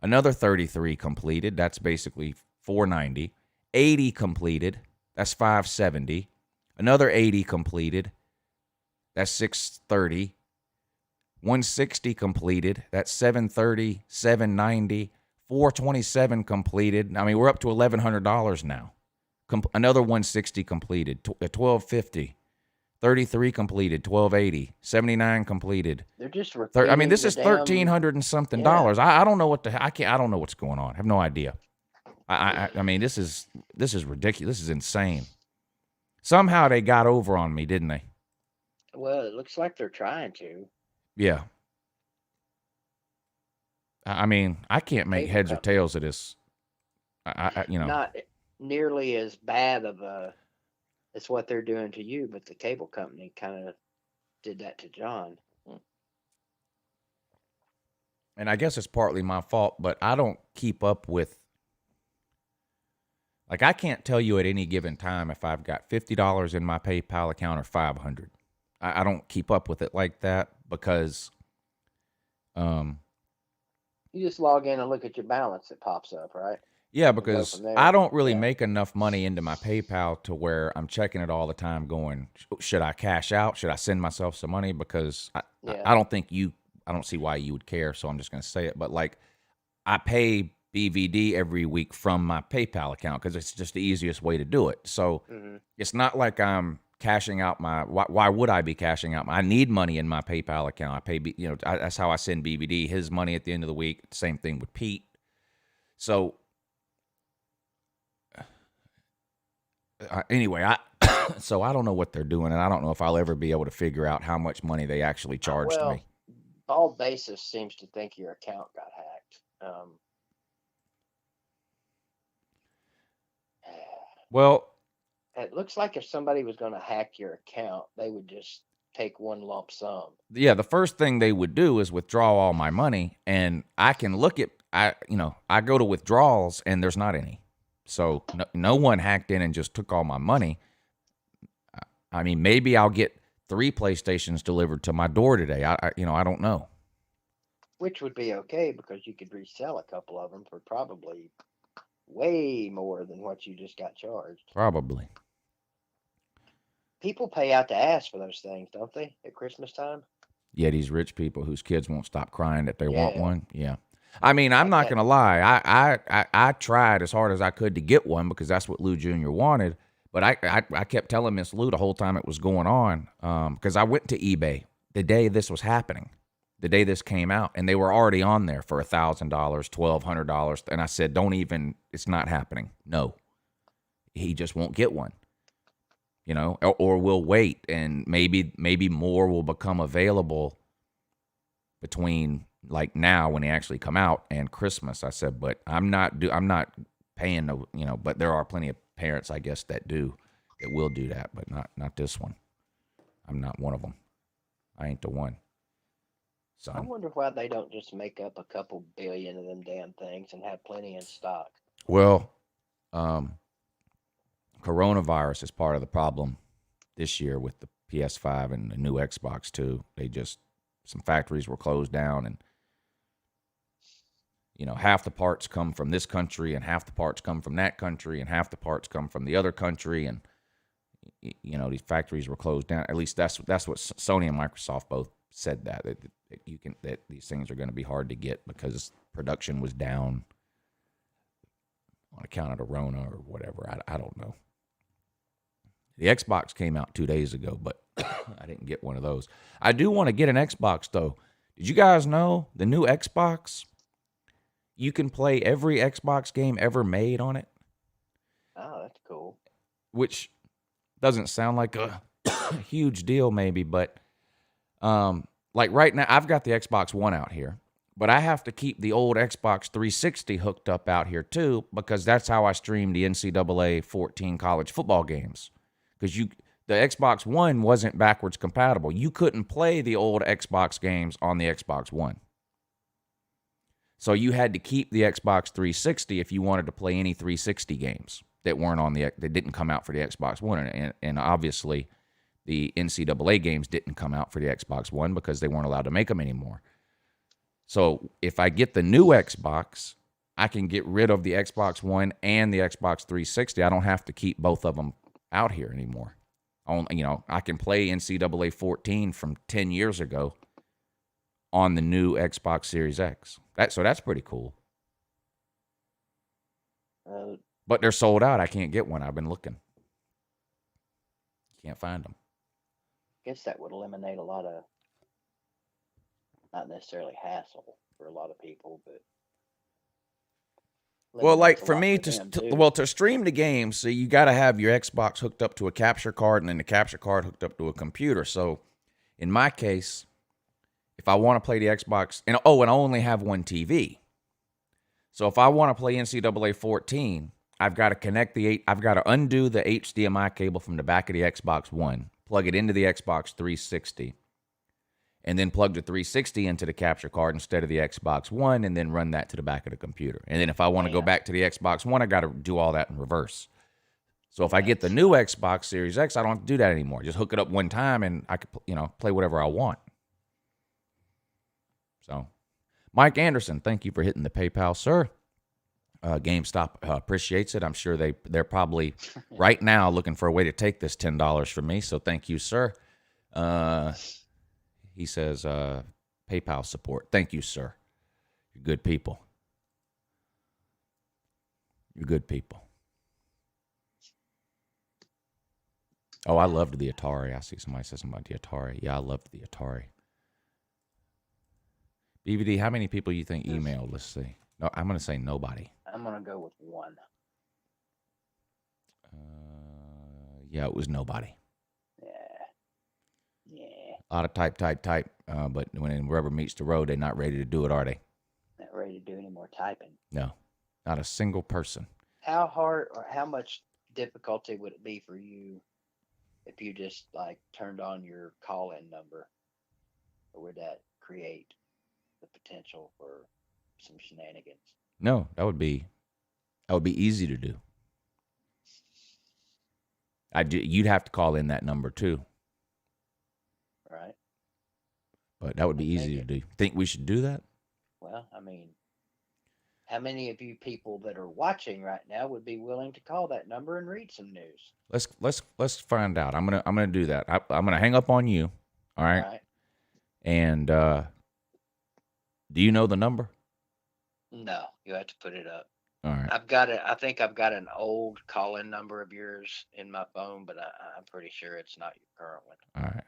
Another 33 completed, that's basically 490. 80 completed, that's 570. Another 80 completed, that's 630. 160 completed, that's 730, 790. 427 completed. I mean, we're up to $1,100 now. Another 160 completed, 1250. 33 completed, 1280. 79 completed. They're just I mean, this is $1,300 and something dollars. I don't know what I don't know what's going on. I have no idea. I mean, this is ridiculous. This is insane. Somehow they got over on me, didn't they? Well, it looks like they're trying to. Yeah. I mean, I can't make heads or tails of this. Not nearly as bad of as what they're doing to you, but the cable company kind of did that to John. And I guess it's partly my fault, but I don't keep up with. Like, I can't tell you at any given time if I've got $50 in my PayPal account or $500. I don't keep up with it like that because. You just log in and look at your balance. It pops up, right? Yeah, because I don't really make enough money into my PayPal to where I'm checking it all the time going, should I cash out? Should I send myself some money? Because I don't see why you would care, so I'm just going to say it. But, like, I pay BVD every week from my PayPal account because it's just the easiest way to do it. So it's not like I'm cashing out why would I be cashing out I need money in my PayPal account. I pay, that's how I send BVD his money at the end of the week. Same thing with Pete. So anyway, so I don't know what they're doing, and I don't know if I'll ever be able to figure out how much money they actually charged me. Bald Basis seems to think your account got hacked. Well, it looks like if somebody was going to hack your account, they would just take one lump sum. Yeah, the first thing they would do is withdraw all my money, and I can look at I go to withdrawals and there's not any. So no one hacked in and just took all my money. I mean, maybe I'll get 3 PlayStations delivered to my door today. I don't know. Which would be okay because you could resell a couple of them for probably way more than what you just got charged. Probably. People pay out the ass for those things, don't they, at Christmas time? Yeah, these rich people whose kids won't stop crying that they want one. Yeah. I mean, I'm not going to lie. I tried as hard as I could to get one because that's what Lou Jr. wanted. But I kept telling Miss Lou the whole time it was going on because I went to eBay the day this was happening. the day this came out, and they were already on there for $1,000, $1,200. And I said, don't even, it's not happening. No, he just won't get one, you know, or we'll wait, and maybe more will become available between like now when they actually come out and Christmas. I said, but I'm not paying no, you know, but there are plenty of parents, I guess, that will do that, but not this one. I'm not one of them. I ain't the one. So I wonder why they don't just make up a couple billion of them damn things and have plenty in stock. well, coronavirus is part of the problem this year with the PS5 and the new Xbox too. Some factories were closed down, and you know, half the parts come from this country and half the parts come from that country and half the parts come from the other country, and you know, these factories were closed down. At least that's what Sony and Microsoft both said, that these things are going to be hard to get because production was down on account of the Rona or whatever. I don't know. The Xbox came out 2 days ago, but I didn't get one of those. I do want to get an Xbox though. Did you guys know the new Xbox, you can play every Xbox game ever made on it? Oh, that's cool. Which doesn't sound like a huge deal maybe, but like right now I've got the Xbox One out here, but I have to keep the old Xbox 360 hooked up out here too, because that's how I stream the NCAA 14 college football games. Because the Xbox One wasn't backwards compatible. You couldn't play the old Xbox games on the Xbox One. So you had to keep the Xbox 360 if you wanted to play any 360 games that didn't come out for the Xbox One. And obviously the NCAA games didn't come out for the Xbox One because they weren't allowed to make them anymore. So if I get the new Xbox, I can get rid of the Xbox One and the Xbox 360. I don't have to keep both of them out here anymore. You know, I can play NCAA 14 from 10 years ago on the new Xbox Series X. So that's pretty cool. But they're sold out. I can't get one. I've been looking. Can't find them. I guess that would eliminate a lot of, not necessarily hassle for a lot of people, but well, like eliminates a for lot me them, too. to stream the game, so you got to have your Xbox hooked up to a capture card and then the capture card hooked up to a computer. So in my case, if I want to play the Xbox, and I only have one TV. So if I want to play NCAA 14, I've got to undo the HDMI cable from the back of the Xbox One, plug it into the Xbox 360, and then plug the 360 into the capture card instead of the Xbox One, and then run that to the back of the computer. And then if I want to go back to the Xbox One, I got to do all that in reverse. So if I get the new Xbox Series X, I don't have to do that anymore. Just hook it up one time, and I could, play whatever I want. So, Mike Anderson, thank you for hitting the PayPal, sir. GameStop appreciates it. I'm sure they're probably right now looking for a way to take this $10 from me. So thank you, sir. He says PayPal support. Thank you, sir. You're good people. You're good people. Oh, I loved the Atari. I see somebody says something about the Atari. Yeah, I loved the Atari. BVD, how many people you think emailed? Let's see. No, I'm going to say nobody. I'm going to go with one. Yeah, it was nobody. Yeah. A lot of type. But when rubber meets the road, they're not ready to do it, are they? Not ready to do any more typing. No, not a single person. How hard or how much difficulty would it be for you if you just turned on your call-in number? Or would that create the potential for some shenanigans? No, that would be easy to do. You'd have to call in that number too. Right. But that would be easy to do. Think we should do that? Well, I mean, how many of you people that are watching right now would be willing to call that number and read some news? Let's find out. I'm gonna do that. I'm gonna hang up on you. All right. All right. And do you know the number? No, you have to put it up. All right. I've got it. I think I've got an old call-in number of yours in my phone, but I'm pretty sure it's not your current one. All right.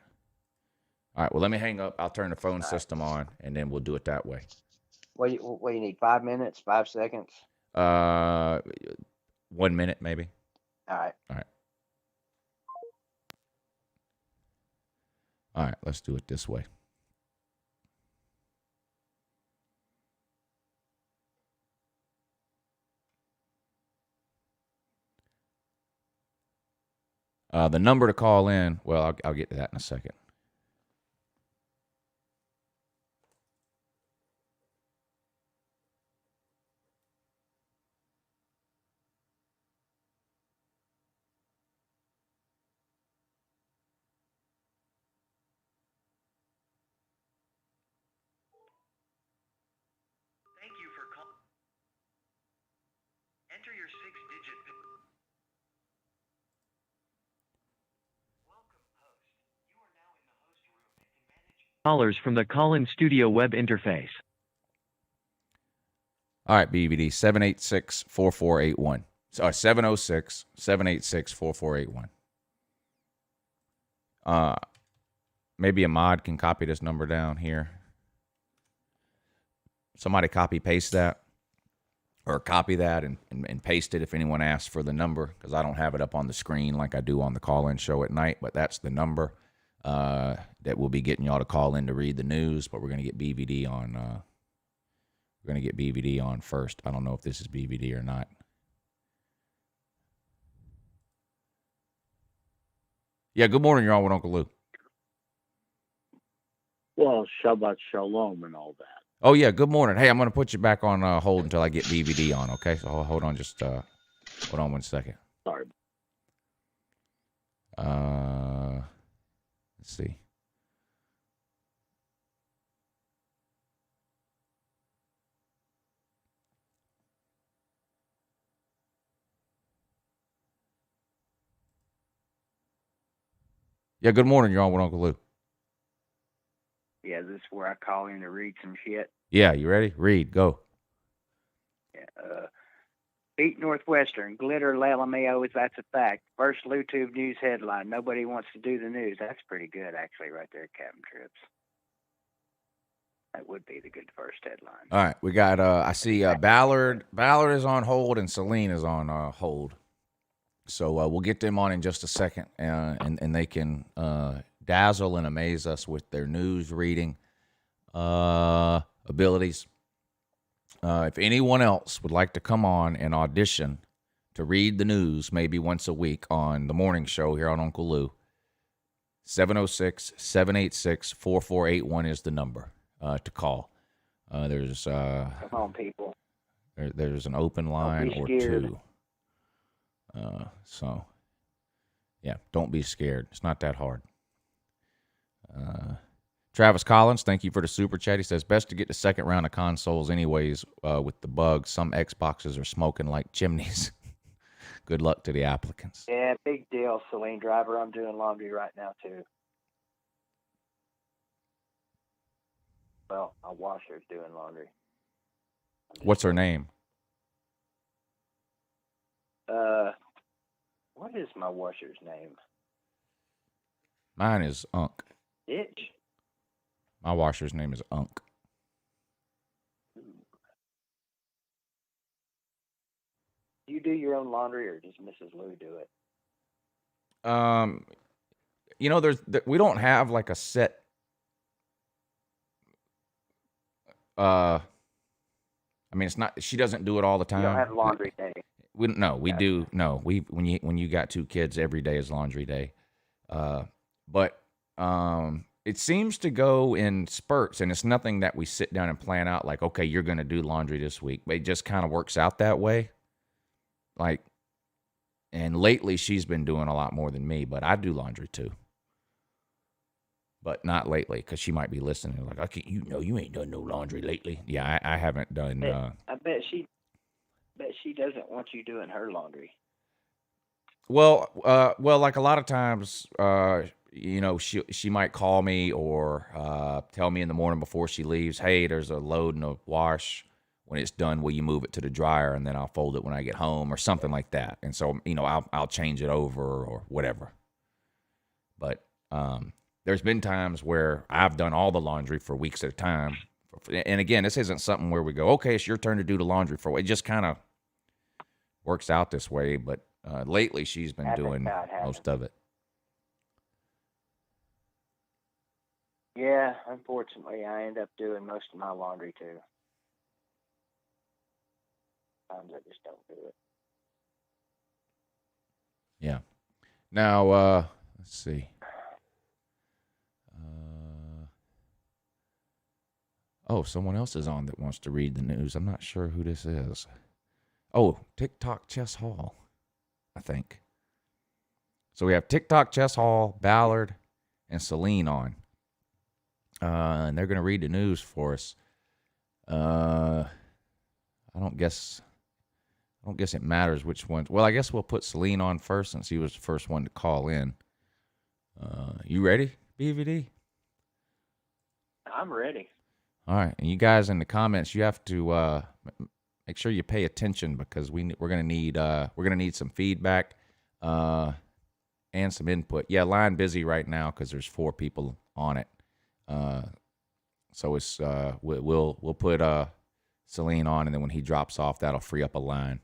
All right. Well, let me hang up. I'll turn the phone system on, and then we'll do it that way. What do you need? 5 minutes? 5 seconds? 1 minute, maybe. All right. All right. All right. Let's do it this way. The number to call in, well, I'll get to that in a second. Thank you for calling. Enter your 6-digit PIN. Welcome, host. You are now in the host room and can manage callers from the call-in studio web interface. All right, BVD, 786-4481. Sorry, 706-786-4481. Maybe a mod can copy this number down here. Somebody copy-paste that. Or copy that and paste it if anyone asks for the number, because I don't have it up on the screen like I do on the call-in show at night, but that's the number that we'll be getting y'all to call in to read the news, but we're going to get BVD on first. I don't know if this is BVD or not. Yeah, good morning. You're on with Uncle Lou. Well, Shabbat Shalom and all that. Oh, yeah, good morning. Hey, I'm going to put you back on hold until I get BVD on, okay? So hold on hold on 1 second. Sorry. Let's see. Yeah, good morning. You're on with Uncle Lou. Yeah, this is where I call in to read some shit. Yeah, you ready? Read. Go. Yeah, beat Northwestern. Glitter LMAO, that's a fact. First LouTube news headline. Nobody wants to do the news. That's pretty good, actually, right there, Captain Trips. That would be the good first headline. All right, we got, I see Ballard. Ballard is on hold and Celine is on hold. So we'll get them on in just a second, and they can dazzle and amaze us with their news reading abilities. If anyone else would like to come on and audition to read the news maybe once a week on the morning show here on Uncle Lou, 706-786-4481 is the number to call. There's Come on, people. there's an open line or two. So, yeah, don't be scared. It's not that hard. Travis Collins, thank you for the super chat. He says, best to get the second round of consoles anyways with the bugs. Some Xboxes are smoking like chimneys. Good luck to the applicants. Yeah, big deal, Celine Driver. I'm doing laundry right now, too. Well, my washer's doing laundry. What's her name? What is my washer's name? Mine is Unk. Itch? My washer's name is Unk. Do you do your own laundry, or does Mrs. Lou do it? You know, we don't have like a set. I mean, it's not. She doesn't do it all the time. You don't have laundry day. We do. No, when you got two kids, every day is laundry day. But it seems to go in spurts, and it's nothing that we sit down and plan out. Like, okay, you're going to do laundry this week. But it just kind of works out that way. Like, and lately she's been doing a lot more than me, but I do laundry too. But not lately, because she might be listening. Like, okay, you ain't done no laundry lately. Yeah, I haven't done. I bet she doesn't want you doing her laundry. Well, like a lot of times, she might call me or tell me in the morning before she leaves, hey, there's a load in the wash. When it's done, will you move it to the dryer, and then I'll fold it when I get home, or something like that. And so, I'll change it over or whatever. But there's been times where I've done all the laundry for weeks at a time. And again, this isn't something where we go, okay, it's your turn to do the laundry for. It just kind of works out this way. But lately, she's been doing most of it. Yeah, unfortunately, I end up doing most of my laundry too. Sometimes I just don't do it. Yeah. Now, let's see. Oh, someone else is on that wants to read the news. I'm not sure who this is. Oh, TikTok Chess Hall, I think. So we have TikTok Chess Hall, Ballard, and Celine on. And they're going to read the news for us. I don't guess it matters which one. Well, I guess we'll put Celine on first since he was the first one to call in. You ready, BVD? I'm ready. All right, and you guys in the comments, you have to make sure you pay attention because we're gonna need some feedback and some input. Yeah, line busy right now because there's 4 people on it. So it's we'll put Celine on, and then when he drops off, that'll free up a line.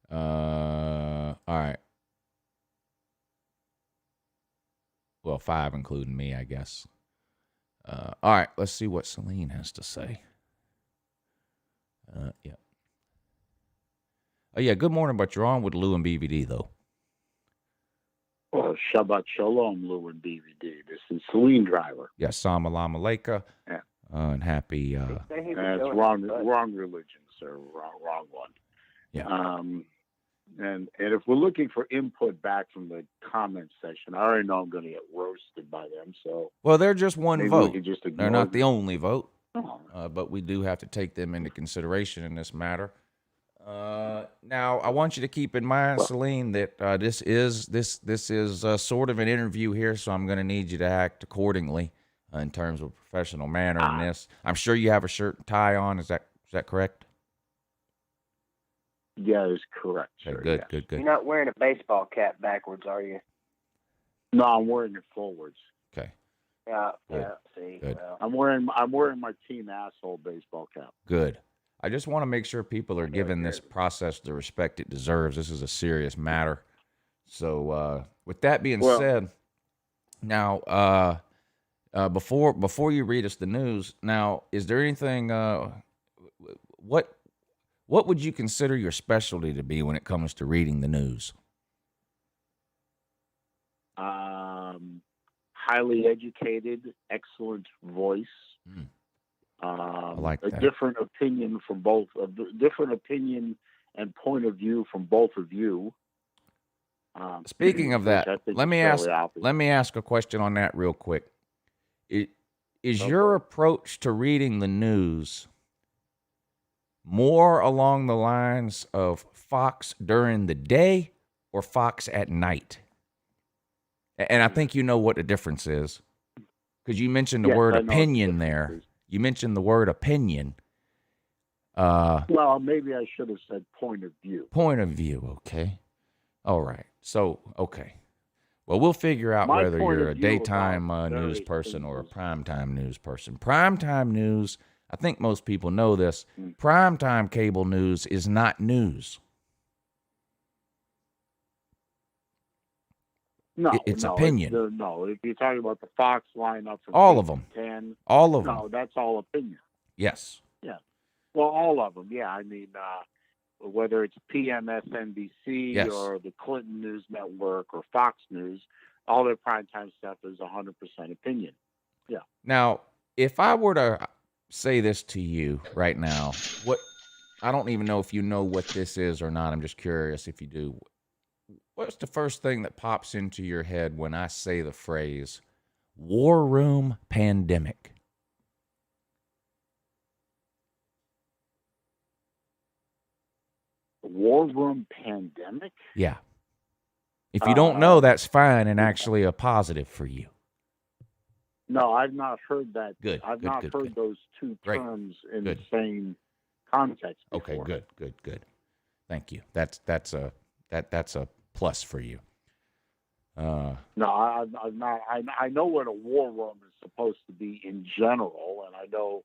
All right. Well, 5 including me, I guess. All right, let's see what Celine has to say. Yeah. Oh, yeah, good morning, but you're on with Lou and BVD, though. Well, Shabbat Shalom, Lou and BVD. This is Celine Driver. Yeah, Salam Alaikum. Yeah. And happy. That's wrong religion, sir. Wrong one. Yeah. And if we're looking for input back from the comment section, I already know I'm going to get roasted by them. So well, they're just one vote. They're not the only vote, Oh. but we do have to take them into consideration in this matter. Now, I want you to keep in mind, Celine, that this is sort of an interview here, so I'm going to need you to act accordingly in terms of a professional manner in this. I'm sure you have a shirt and tie on. Is that correct? Yeah, that's correct, sir. Okay, good, yes. good. You're not wearing a baseball cap backwards, are you? No, I'm wearing it forwards. Okay. Yeah. Good. Yeah. See. Good. Well, I'm wearing my team asshole baseball cap. Good. I just want to make sure people are giving this process the respect it deserves. This is a serious matter. So, with that being said, now, before you read us the news, now, is there anything? What would you consider your specialty to be when it comes to reading the news? Highly educated, excellent voice. I like a that. different opinion and point of view from both of you. Speaking of that, which I think let is me fairly obvious. ask a question on that real quick. Is your approach to reading the news more along the lines of Fox during the day or Fox at night? And I think you know what the difference is because you mentioned the Yes, word I know what the opinion difference there. is. You mentioned the word opinion. Well, maybe I should have said point of view. Point of view, okay. All right. So, okay. Well, we'll figure out My whether point you're of a view daytime about news various person or a things. primetime news person. Primetime news, I think most people know this. Mm. Primetime cable news is not news. No, It's no, opinion. If you're talking about the Fox lineup from All 8 of them. to 10, All of no, them. that's all opinion. Yes. Well, all of them, yeah. I mean, whether it's PMSNBC Yes. or the Clinton News Network or Fox News, all their primetime stuff is 100% opinion. Yeah. Now, if I were to say this to you right now, I don't even know if you know what this is or not. I'm just curious if you do. What's the first thing that pops into your head when I say the phrase war room pandemic? War room pandemic? Yeah. If you don't know, that's fine and actually a positive for you. No, I've not heard that. Good. I've good, not good, heard good. those two Great. terms in Good. the same context Okay, before. good. Thank you. That's a plus for you. No, I'm not. I know what a war room is supposed to be in general, and I know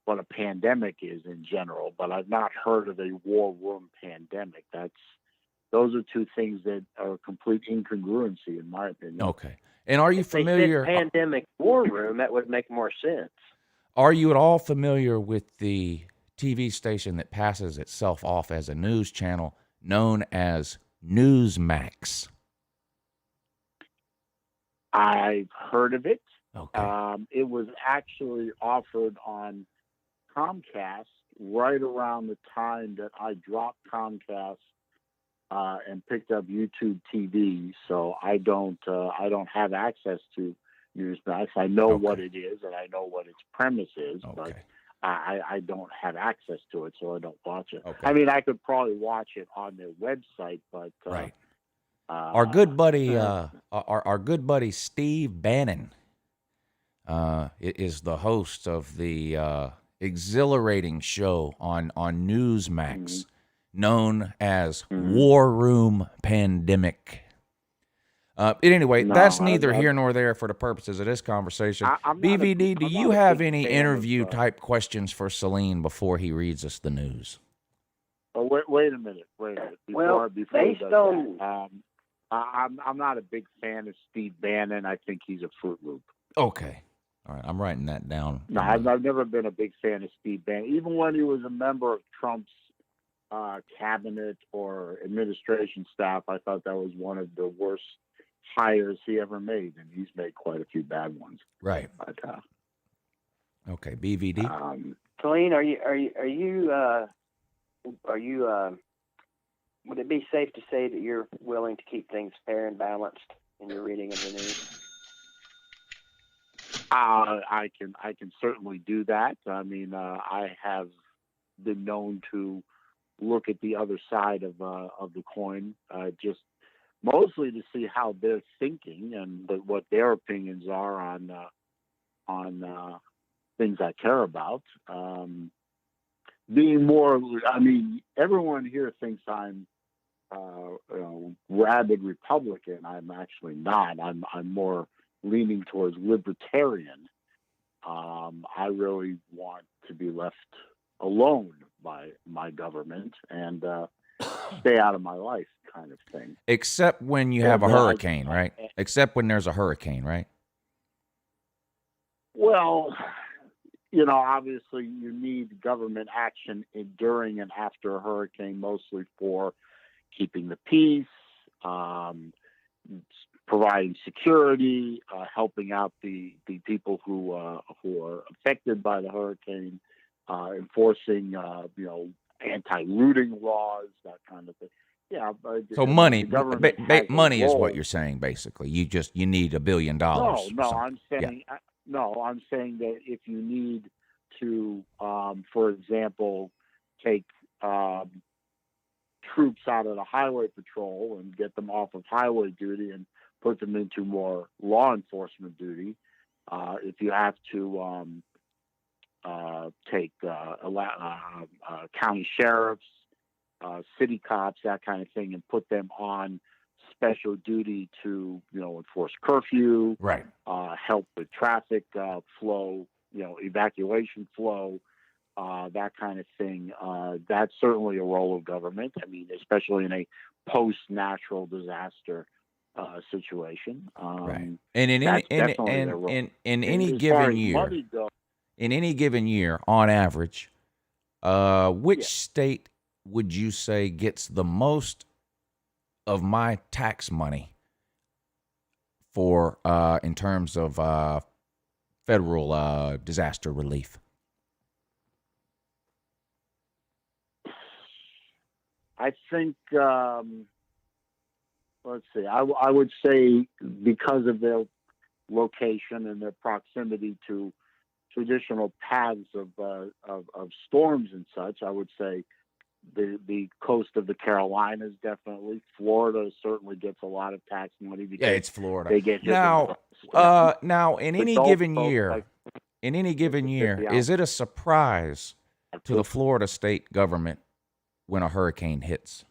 what a pandemic is in general, but I've not heard of a war room pandemic. Those are two things that are complete incongruency, in my opinion. Okay. And are you If they said familiar? pandemic war room, that would make more sense. Are you at all familiar with the TV station that passes itself off as a news channel known as Newsmax? I've heard of it. Okay. It was actually offered on Comcast right around the time that I dropped Comcast and picked up YouTube TV. So I don't have access to Newsmax. I know what it is and I know what its premise is, but I don't have access to it, so I don't watch it. Okay. I mean, I could probably watch it on their website, but right. Our good buddy Steve Bannon is the host of the exhilarating show on Newsmax known as War Room Pandemic. Anyway, that's neither here nor there for the purposes of this conversation. BVD, do you have any interview type questions for Celine before he reads us the news? Oh, wait a minute. Before based on I'm not a big fan of Steve Bannon. I think he's a Fruit Loop. Okay. All right. I'm writing that down. No, I've never been a big fan of Steve Bannon. Even when he was a member of Trump's cabinet or administration staff, I thought that was one of the worst hires he ever made, and he's made quite a few bad ones. Right. But, okay. BVD. Colleen, are you would it be safe to say that you're willing to keep things fair and balanced in your reading of the news? I can certainly do that. I mean, I have been known to look at the other side of the coin, just mostly to see how they're thinking and what their opinions are on things I care about. Being more, I mean, everyone here thinks I'm rabid Republican. I'm actually not. I'm more leaning towards libertarian. I really want to be left alone by my government and stay out of my life, kind of thing. Except when you have a hurricane, right? Except when there's a hurricane, right? Well, you know, obviously you need government action during and after a hurricane, mostly for keeping the peace, providing security, helping out the people who are affected by the hurricane, enforcing anti-looting laws, that kind of thing. Yeah. So money is what you're saying, basically. You need $1 billion. No, I'm saying I'm saying that if you need to, for example, take troops out of the highway patrol and get them off of highway duty and put them into more law enforcement duty, if you have to take county sheriffs, city cops, that kind of thing, and put them on special duty to, enforce curfew, right? Help with traffic flow, evacuation flow, that kind of thing. That's certainly a role of government. I mean, especially in a post-natural disaster situation. Right. And in any given year, on average, which state would you say gets the most of my tax money for in terms of federal disaster relief? I think, let's see, I would say because of their location and their proximity to traditional paths of storms and such, I would say the coast of the Carolinas, definitely. Florida certainly gets a lot of tax money because it's Florida. They get now in any given year, is it a surprise to the Florida state government when a hurricane hits?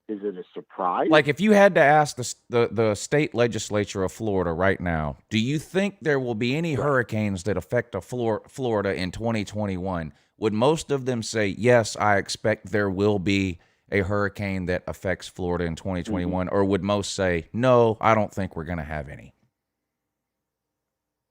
Is it a surprise? Like, if you had to ask the state legislature of Florida right now, do you think there will be any hurricanes that affect Florida in 2021? Would most of them say, yes, I expect there will be a hurricane that affects Florida in 2021? Or would most say, no, I don't think we're going to have any?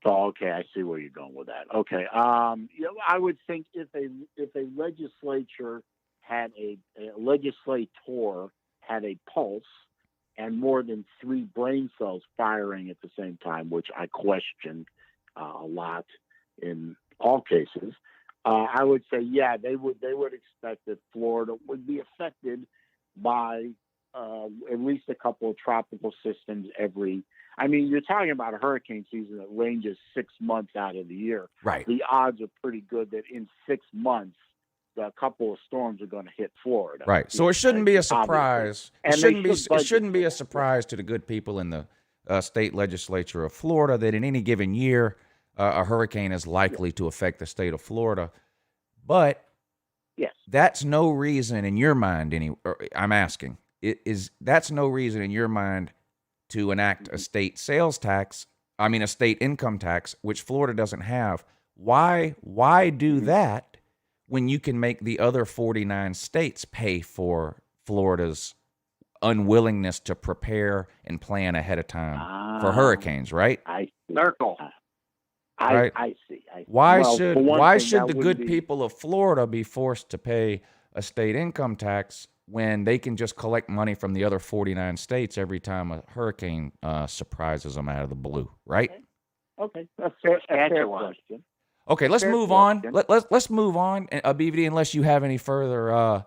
Oh, okay, I see where you're going with that. Okay, I would think if a legislature had a legislator had a pulse and more than 3 brain cells firing at the same time, which I question a lot in all cases, I would say, yeah, they would expect that Florida would be affected by at least a couple of tropical systems I mean, you're talking about a hurricane season that ranges 6 months out of the year. Right. The odds are pretty good that in 6 months, a couple of storms are going to hit Florida. Right. So it shouldn't be a surprise. It Obviously. shouldn't be a surprise to the good people in the state legislature of Florida that in any given year, a hurricane is likely to affect the state of Florida. But yes, that's no reason in your mind. I'm asking, that's no reason in your mind to enact a state a state income tax, which Florida doesn't have. Why do that when you can make the other 49 states pay for Florida's unwillingness to prepare and plan ahead of time for hurricanes, right? I Circle. I see. Why Well, should for one thing, that the would good be- people of Florida be forced to pay a state income tax when they can just collect money from the other 49 states every time a hurricane surprises them out of the blue, right? Okay, that's a fair one. question. Okay, let's Fair move on. question. Let's move on, BVD, unless you have any further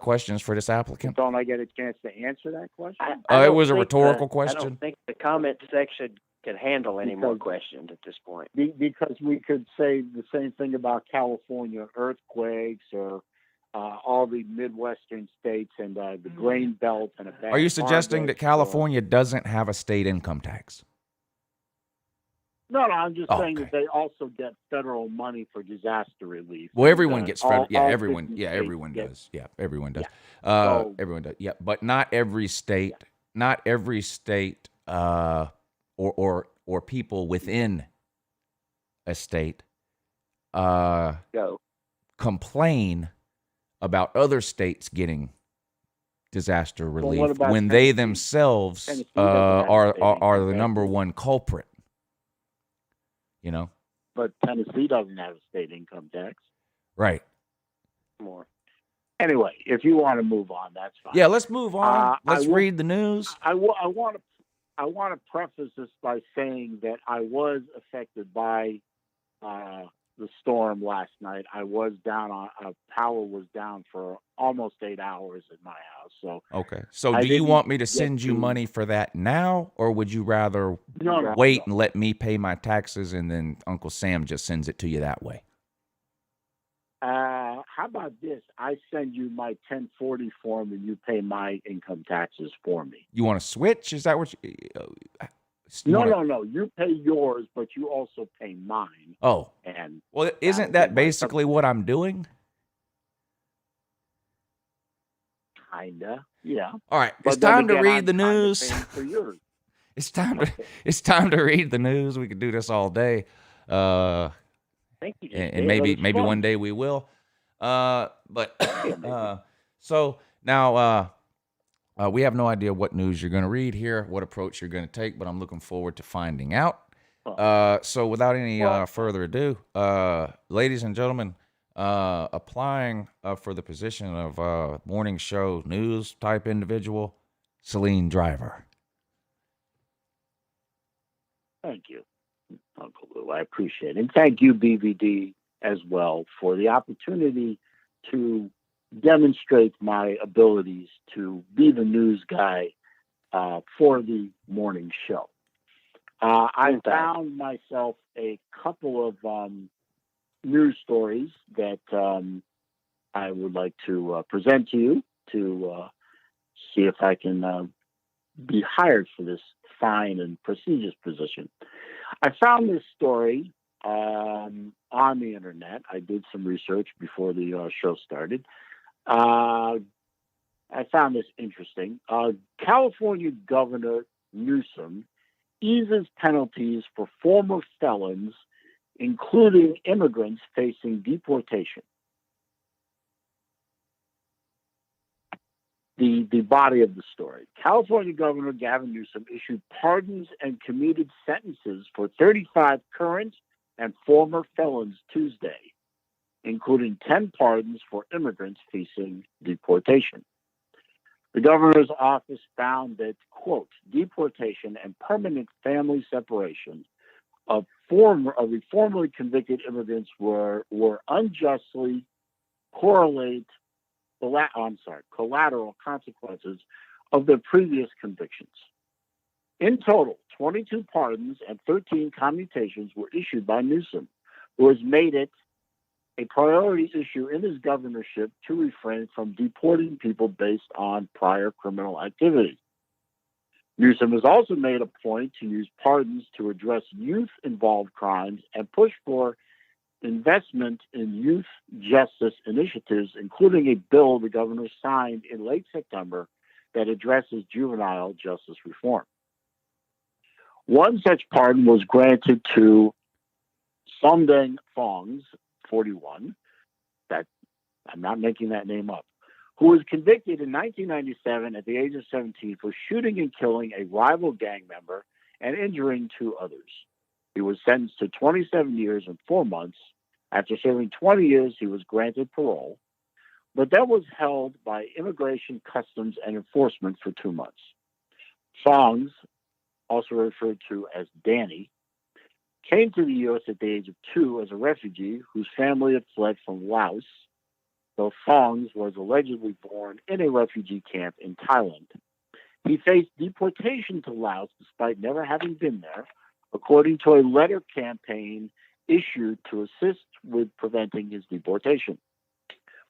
questions for this applicant. Don't I get a chance to answer that question? It was a rhetorical I question. don't think the comment section can handle any more Because- questions at this point. Because we could say the same thing about California earthquakes or all the Midwestern states and the grain belt and a bad Are you suggesting that harvest, California doesn't have a state income tax? No, I'm just saying Okay. that they also get federal money for disaster relief. Well, everyone And, gets federal. Yeah, all everyone. 50 Yeah, states everyone get- does. Yeah, everyone does. So- Everyone does. Yeah, but not every state. Not every state. Or people within a state. Go. Complain about other states getting disaster what relief about when they Tennessee? themselves Tennessee doesn't have a state are the income number tax. one culprit. You know, But Tennessee doesn't have a state income tax. right? More. Anyway, if you want to move on, that's fine. Yeah, let's move on. I Let's will- read the news. I want to preface this by saying that I was affected by the storm last night. I was down power was down for almost 8 hours at my house. So Okay. So I do you didn't want me to get send you to- money for that now, or would you rather no, wait and let me pay my taxes and then Uncle Sam just sends it to you that way? How about this? I send you my 1040 form and you pay my income taxes for me. You want to switch? Is that what you No. You pay yours, but you also pay mine. Oh, And well, isn't would that be my basically what I'm doing? kinda, yeah. All right, But it's then time to again, read I'm the kinda news. paying for yours. It's time to read the news. We could do this all day. Thank you. And Yeah, maybe that's fun. one day we will. So now we have no idea what news you're going to read here, what approach you're going to take, but I'm looking forward to finding out. So without any further ado, ladies and gentlemen, applying for the position of morning show news type individual, Celine Driver. Thank you, Uncle Lou. I appreciate it. And thank you, BVD, as well, for the opportunity to demonstrate my abilities to be the news guy for the morning show. I found myself a couple of news stories that I would like to present to you to see if I can be hired for this fine and prestigious position. I found this story on the internet. I did some research before the show started. I found this interesting. California Governor Newsom eases penalties for former felons, including immigrants facing deportation. The body of the story. California Governor Gavin Newsom issued pardons and commuted sentences for 35 current and former felons Tuesday, including 10 pardons for immigrants facing deportation. The governor's office found that, quote, deportation and permanent family separation of formerly convicted immigrants were unjustly collateral consequences of their previous convictions. In total, 22 pardons and 13 commutations were issued by Newsom, who has made it a priority issue in his governorship to refrain from deporting people based on prior criminal activity. Newsom has also made a point to use pardons to address youth-involved crimes and push for investment in youth justice initiatives, including a bill the governor signed in late September that addresses juvenile justice reform. One such pardon was granted to Somdeng Fongs, 41, that I'm not making that name up, who was convicted in 1997 at the age of 17 for shooting and killing a rival gang member and injuring 2 others. He was sentenced to 27 years and 4 months. After serving 20 years, he was granted parole, but that was held by Immigration, Customs, and Enforcement for 2 months. Fongs, also referred to as Danny, came to the U.S. at the age of 2 as a refugee whose family had fled from Laos, though Fongs was allegedly born in a refugee camp in Thailand. He faced deportation to Laos despite never having been there, according to a letter campaign issued to assist with preventing his deportation.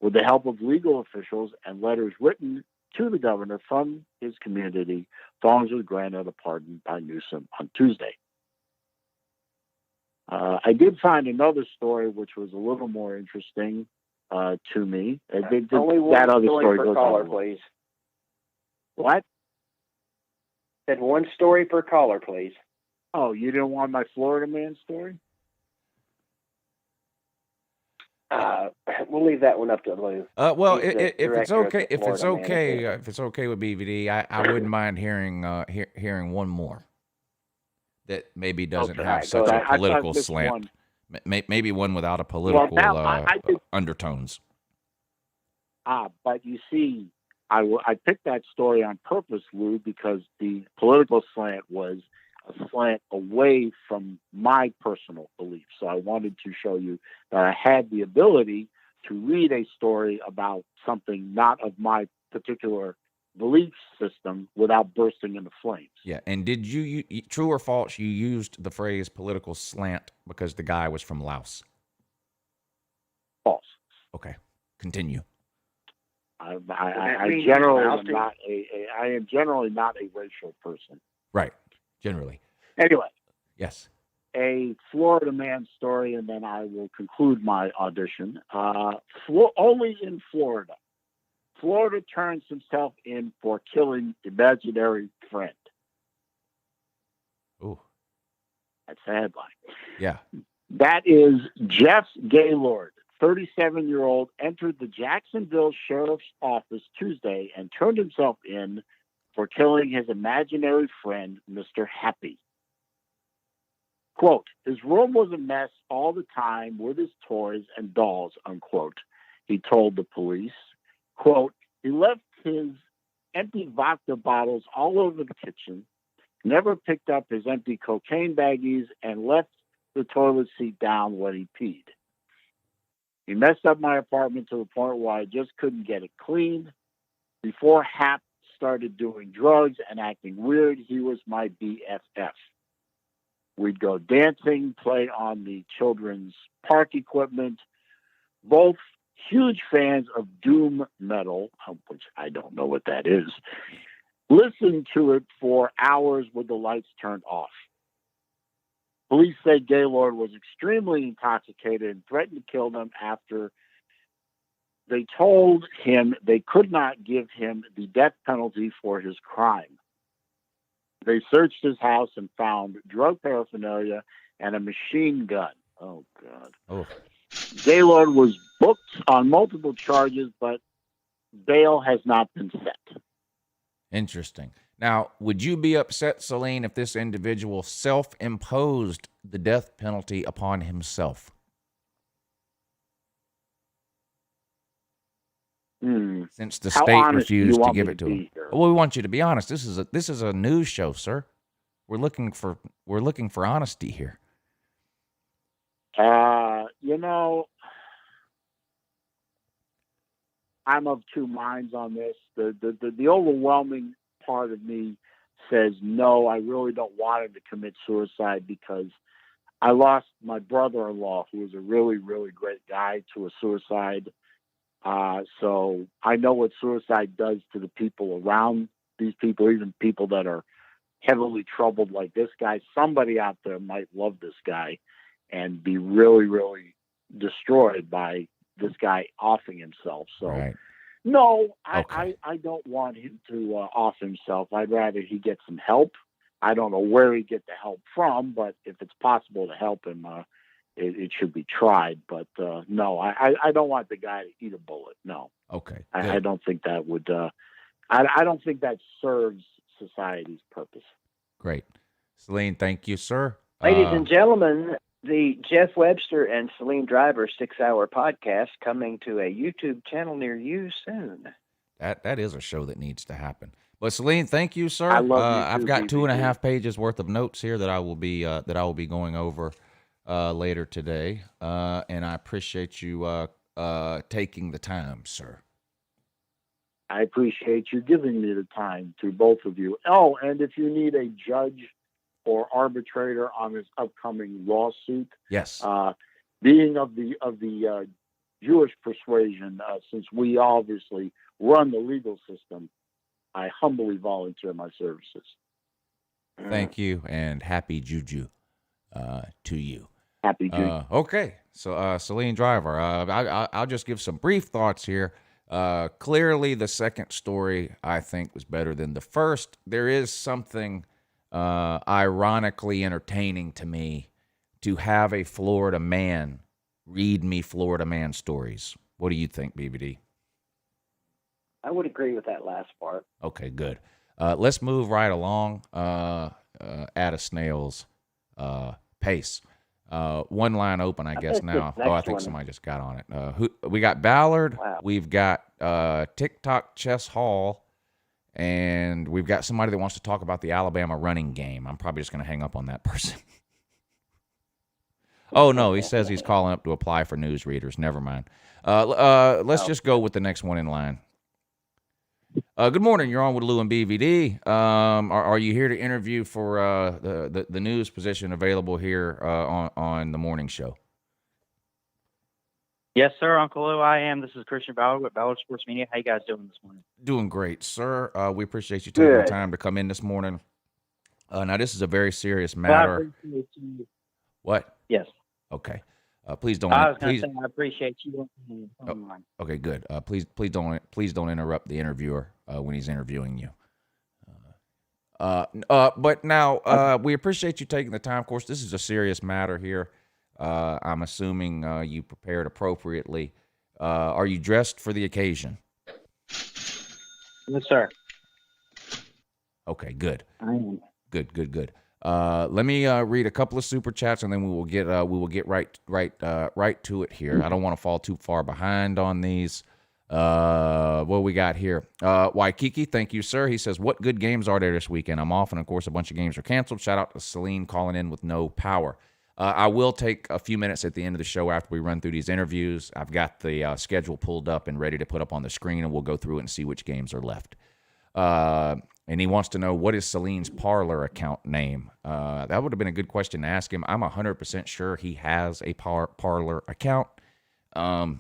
With the help of legal officials and letters written to the governor from his community, Fongs was granted a pardon by Newsom on Tuesday. I did find another story which was a little more interesting to me. Only one story per caller, please. What? Said one story per caller, please. Oh, you didn't want my Florida man story? We'll leave that one up to Lou. Well, He's the if it's director of okay, the Florida Manager. if it's okay with BVD, I wouldn't mind hearing one more that maybe doesn't Okay, have go such a ahead. political I missed slant. one. Maybe one without a political undertones. But you see, I picked that story on purpose, Lou, because the political slant was a slant away from my personal beliefs. So I wanted to show you that I had the ability to read a story about something not of my particular belief system without bursting into flames. Yeah, and did you true or false, you used the phrase political slant because the guy was from Laos? False. Okay, continue. I am generally not a racial person. Right, generally. Anyway. Yes. A Florida man story, and then I will conclude my audition. Only in Florida. Florida turns himself in for killing imaginary friend. Ooh. That's the headline. Yeah. That is Jeff Gaylord, 37-year-old, entered the Jacksonville Sheriff's Office Tuesday and turned himself in for killing his imaginary friend, Mr. Happy. Quote, his room was a mess all the time with his toys and dolls, unquote, he told the police. Quote, he left his empty vodka bottles all over the kitchen, never picked up his empty cocaine baggies, and left the toilet seat down when he peed. He messed up my apartment to the point where I just couldn't get it clean. Before Hap started doing drugs and acting weird, he was my BFF. We'd go dancing, play on the children's park equipment, both huge fans of doom metal, which I don't know what that is, listen to it for hours with the lights turned off. Police say Gaylord was extremely intoxicated and threatened to kill them after they told him they could not give him the death penalty for his crime. They searched his house and found drug paraphernalia and a machine gun. Oh, God. Oh, Gaylord was booked on multiple charges, but bail has not been set. interesting. Now, would you be upset, Celine, if this individual self-imposed the death penalty upon himself? Since the How state honest do you refused to want give me it to to be him. here? Well, we want you to be honest. This is a news show, sir. We're looking for honesty here. You know, I'm of two minds on this. The overwhelming part of me says no. I really don't want him to commit suicide because I lost my brother-in-law, who was a really, really great guy, to a suicide. So I know what suicide does to the people around these people, even people that are heavily troubled like this guy. Somebody out there might love this guy and be really, really destroyed by this guy offing himself. So Right. no, Okay. I don't want him to off himself. I'd rather he get some help. I don't know where he'd get the help from, but if it's possible to help him, it should be tried. But no, I don't want the guy to eat a bullet. No. Okay. I don't think that would. I don't think that serves society's purpose. Great. Celine, thank you, sir. Ladies and gentlemen, the Jeff Webster and Celine Driver 6-hour podcast coming to a YouTube channel near you soon. That is a show that needs to happen. But Celine, thank you, sir. I love you I've too, got 2.5 BBD. pages worth of notes here that I will be going over later today, and I appreciate you taking the time, sir. I appreciate you giving me the time, to both of you. Oh, and if you need a judge or arbitrator on this upcoming lawsuit, Yes. being of the Jewish persuasion, since we obviously run the legal system, I humbly volunteer my services. Thank you, and happy juju to you. Happy to. Okay, so Celine Driver, I'll just give some brief thoughts here. Clearly, the second story, I think, was better than the first. There is something ironically entertaining to me to have a Florida man read me Florida man stories. What do you think, BBD? I would agree with that last part. Okay, good. Let's move right along at a snail's pace. One line open, I guess, think now. this Oh, I next think one- somebody just got on it. We got Ballard. Wow. We've got TikTok Chess Hall. And we've got somebody that wants to talk about the Alabama running game. I'm probably just going to hang up on that person. Oh, no, he says he's calling up to apply for news readers. Never mind. Let's just go with the next one in line. Good morning. You're on with Lou and BVD. Are you here to interview for the news position available here on the morning show? Yes, sir, Uncle Lou. I am. This is Christian Ballard with Ballard Sports Media. How you guys doing this morning? Doing great, sir. We appreciate you taking the Good. time to come in this morning. Now, this is a very serious Well, I matter. appreciate you. What? Yes. Okay. Please don't. I was going Please. to say I appreciate you. Okay, good. Please don't interrupt the interviewer when he's interviewing you. But now we appreciate you taking the time. Of course, this is a serious matter here. I'm assuming you prepared appropriately. Are you dressed for the occasion? Yes, sir. Okay, good. I am. Good. Let me read a couple of super chats, and then we will get right to it here. I don't want to fall too far behind on these. What we got here? Waikiki, thank you, sir. He says, "What good games are there this weekend? I'm off, and of course, a bunch of games are canceled." Shout out to Celine calling in with no power. I will take a few minutes at the end of the show after we run through these interviews. I've got the schedule pulled up and ready to put up on the screen, and we'll go through it and see which games are left. And he wants to know, what is Celine's Parler account name? That would have been a good question to ask him. I'm 100% sure he has a Parler account. I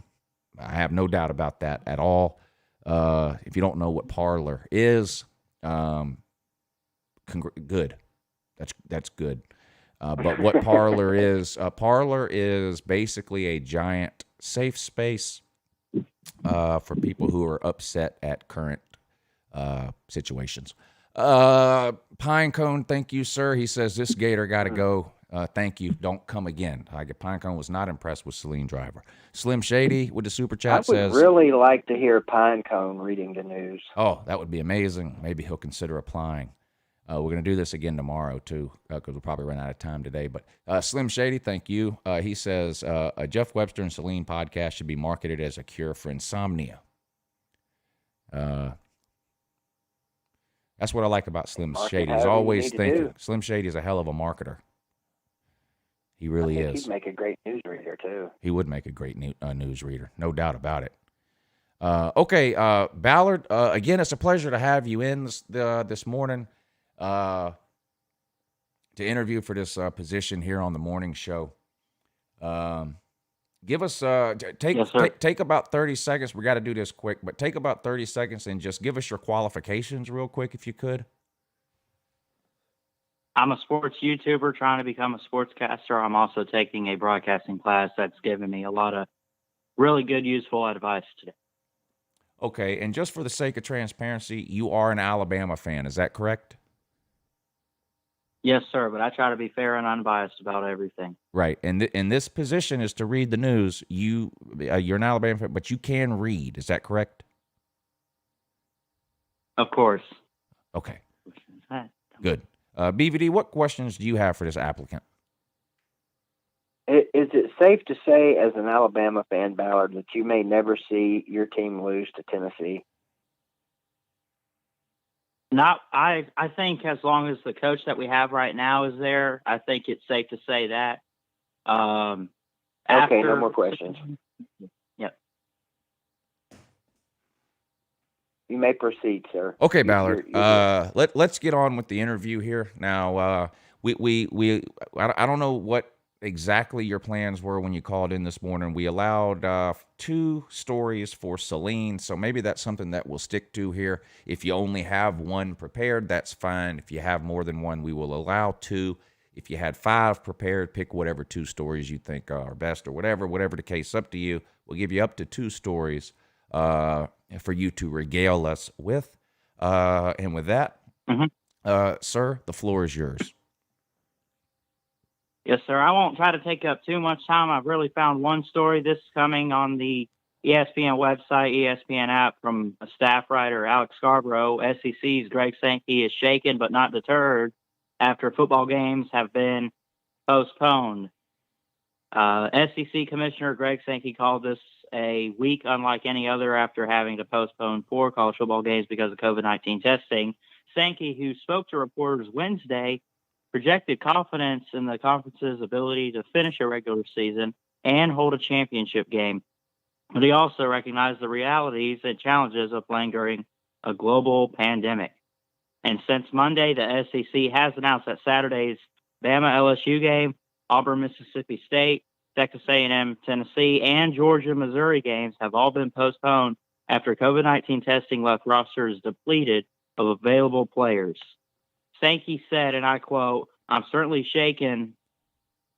have no doubt about that at all. If you don't know what Parler is, good. That's good. But what Parler is basically a giant safe space for people who are upset at current situations. Pinecone, thank you, sir. He says, this Gator got to go. Thank you. Don't come again. Pinecone was not impressed with Celine Driver. Slim Shady with the super chat I would says, really like to hear Pinecone reading the news. oh, that would be amazing. Maybe he'll consider applying. We're going to do this again tomorrow, too, because we'll probably run out of time today. But Slim Shady, thank you. He says, a Jeff Webster and Celine podcast should be marketed as a cure for insomnia. That's what I like about Slim Market Shady. He's however you always need to thinking. do. Slim Shady is a hell of a marketer. He I really think is. he'd make a great newsreader too. He would make a great newsreader, no doubt about it. Okay, Ballard, again, it's a pleasure to have you in this morning to interview for this position here on the morning show. Give us take about 30 seconds. We got to do this quick, but take about 30 seconds and just give us your qualifications real quick, if you could. I'm a sports YouTuber trying to become a sportscaster. I'm also taking a broadcasting class that's given me a lot of really good, useful advice today. Okay, and just for the sake of transparency, you are an Alabama fan. Is that correct? Yes, sir, but I try to be fair and unbiased about everything. Right, and this position is to read the news. You're an Alabama fan, but you can read. Is that correct? Of course. Okay, good. BVD, what questions do you have for this applicant? Is it safe to say, as an Alabama fan, Ballard, that you may never see your team lose to Tennessee? I think as long as the coach that we have right now is there, I think it's safe to say that. Okay, no more questions. Yep. You may proceed, sir. Okay, Ballard. Let's get on with the interview here. Now, I don't know what exactly your plans were when you called in this morning. We allowed 2 stories for Celine, so maybe that's something that we'll stick to here. If you only have 1 prepared, that's fine. If you have more than 1, we will allow 2. If you had 5 prepared, pick whatever 2 stories you think are best or whatever the case, up to you. We'll give you up to 2 stories for you to regale us with. And with that, sir, the floor is yours. Yes, sir. I won't try to take up too much time. I've really found one story. This is coming on the ESPN website, ESPN app, from a staff writer, Alex Scarborough. SEC's Greg Sankey is shaken but not deterred after football games have been postponed. SEC Commissioner Greg Sankey called this a week unlike any other after having to postpone 4 college football games because of COVID-19 testing. Sankey, who spoke to reporters Wednesday, projected confidence in the conference's ability to finish a regular season and hold a championship game. But he also recognized the realities and challenges of playing during a global pandemic. And since Monday, the SEC has announced that Saturday's Bama-LSU game, Auburn-Mississippi State, Texas A&M, Tennessee, and Georgia-Missouri games have all been postponed after COVID-19 testing left rosters depleted of available players. Sankey said, and I quote, "I'm certainly shaken,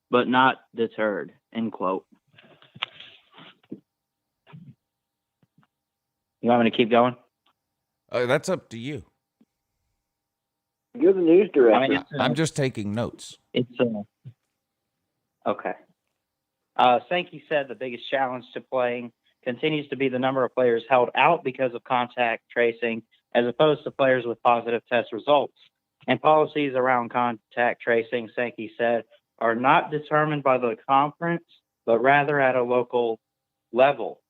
but not deterred," end quote. You want me to keep going? That's up to you. You're the news director. I'm just taking notes. Okay. Sankey said the biggest challenge to playing continues to be the number of players held out because of contact tracing, as opposed to players with positive test results. And policies around contact tracing, Sankey said, are not determined by the conference, but rather at a local level.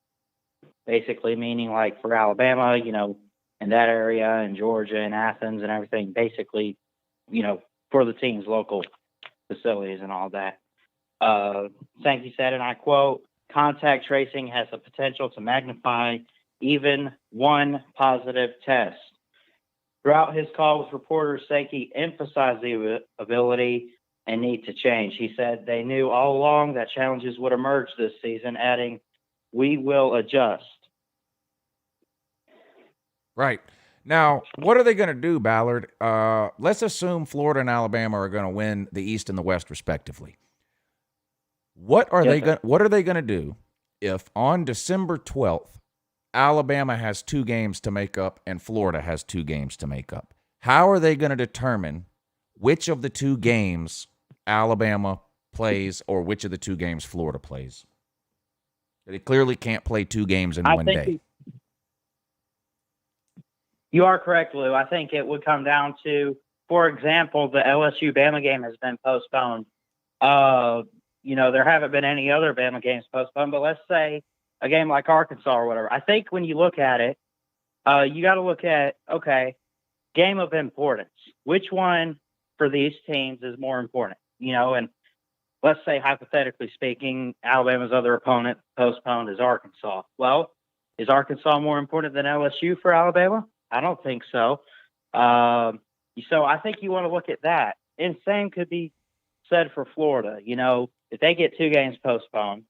Basically meaning, like, for Alabama, in that area, and Georgia and Athens and everything, basically, for the team's local facilities and all that. Sankey said, and I quote, "Contact tracing has the potential to magnify even one positive test." Throughout his call with reporters, Sankey emphasized the ability and need to change. He said they knew all along that challenges would emerge this season, adding, "We will adjust." Right. Now, what are they going to do, Ballard? Let's assume Florida and Alabama are going to win the East and the West respectively. What are they going to do if on December 12th, Alabama has 2 games to make up and Florida has 2 games to make up, how are they going to determine which of the 2 games Alabama plays or which of the 2 games Florida plays? They clearly can't play 2 games in one day. You are correct, Lou. I think it would come down to, for example, the LSU Bama game has been postponed. There haven't been any other Bama games postponed, but let's say a game like Arkansas or whatever. I think when you look at it, you got to look at, okay, game of importance. Which one for these teams is more important? And let's say, hypothetically speaking, Alabama's other opponent postponed is Arkansas. Well, is Arkansas more important than LSU for Alabama? I don't think so. So I think you want to look at that. And same could be said for Florida. If they get 2 games postponed,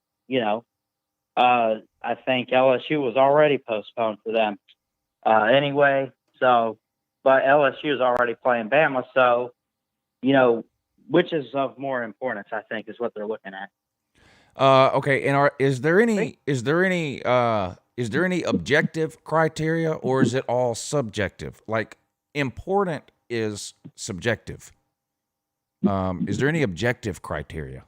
I think LSU was already postponed for them anyway. So, but LSU is already playing Bama. So, which is of more importance, I think, is what they're looking at. Okay. And is there any objective criteria, or is it all subjective? Like, important is subjective. Is there any objective criteria?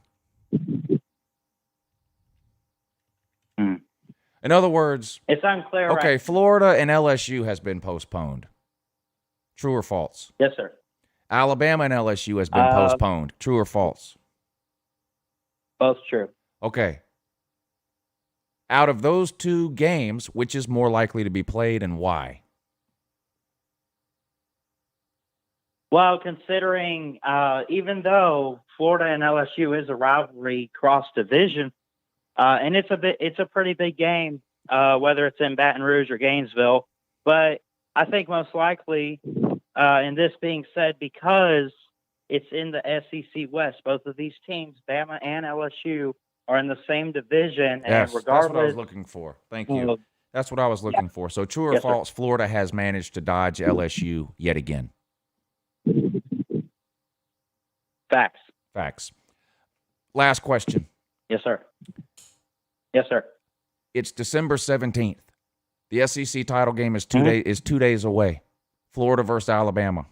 In other words, it's unclear. Okay, right? Florida and LSU has been postponed. True or false? Yes, sir. Alabama and LSU has been postponed. True or false? Both true. Okay. Out of those 2 games, which is more likely to be played and why? Well, considering even though Florida and LSU is a rivalry cross division, and it's a pretty big game, whether it's in Baton Rouge or Gainesville, but I think most likely, and this being said, because it's in the SEC West, both of these teams, Bama and LSU, are in the same division. Yes, and regardless, that's what I was looking for. Thank you. That's what I was looking for. So true or Yes, false, sir. Florida has managed to dodge LSU yet again. Facts. Facts. Last question. Yes, sir. Yes, sir. It's December 17th. The SEC title game is 2 days away. Florida versus Alabama.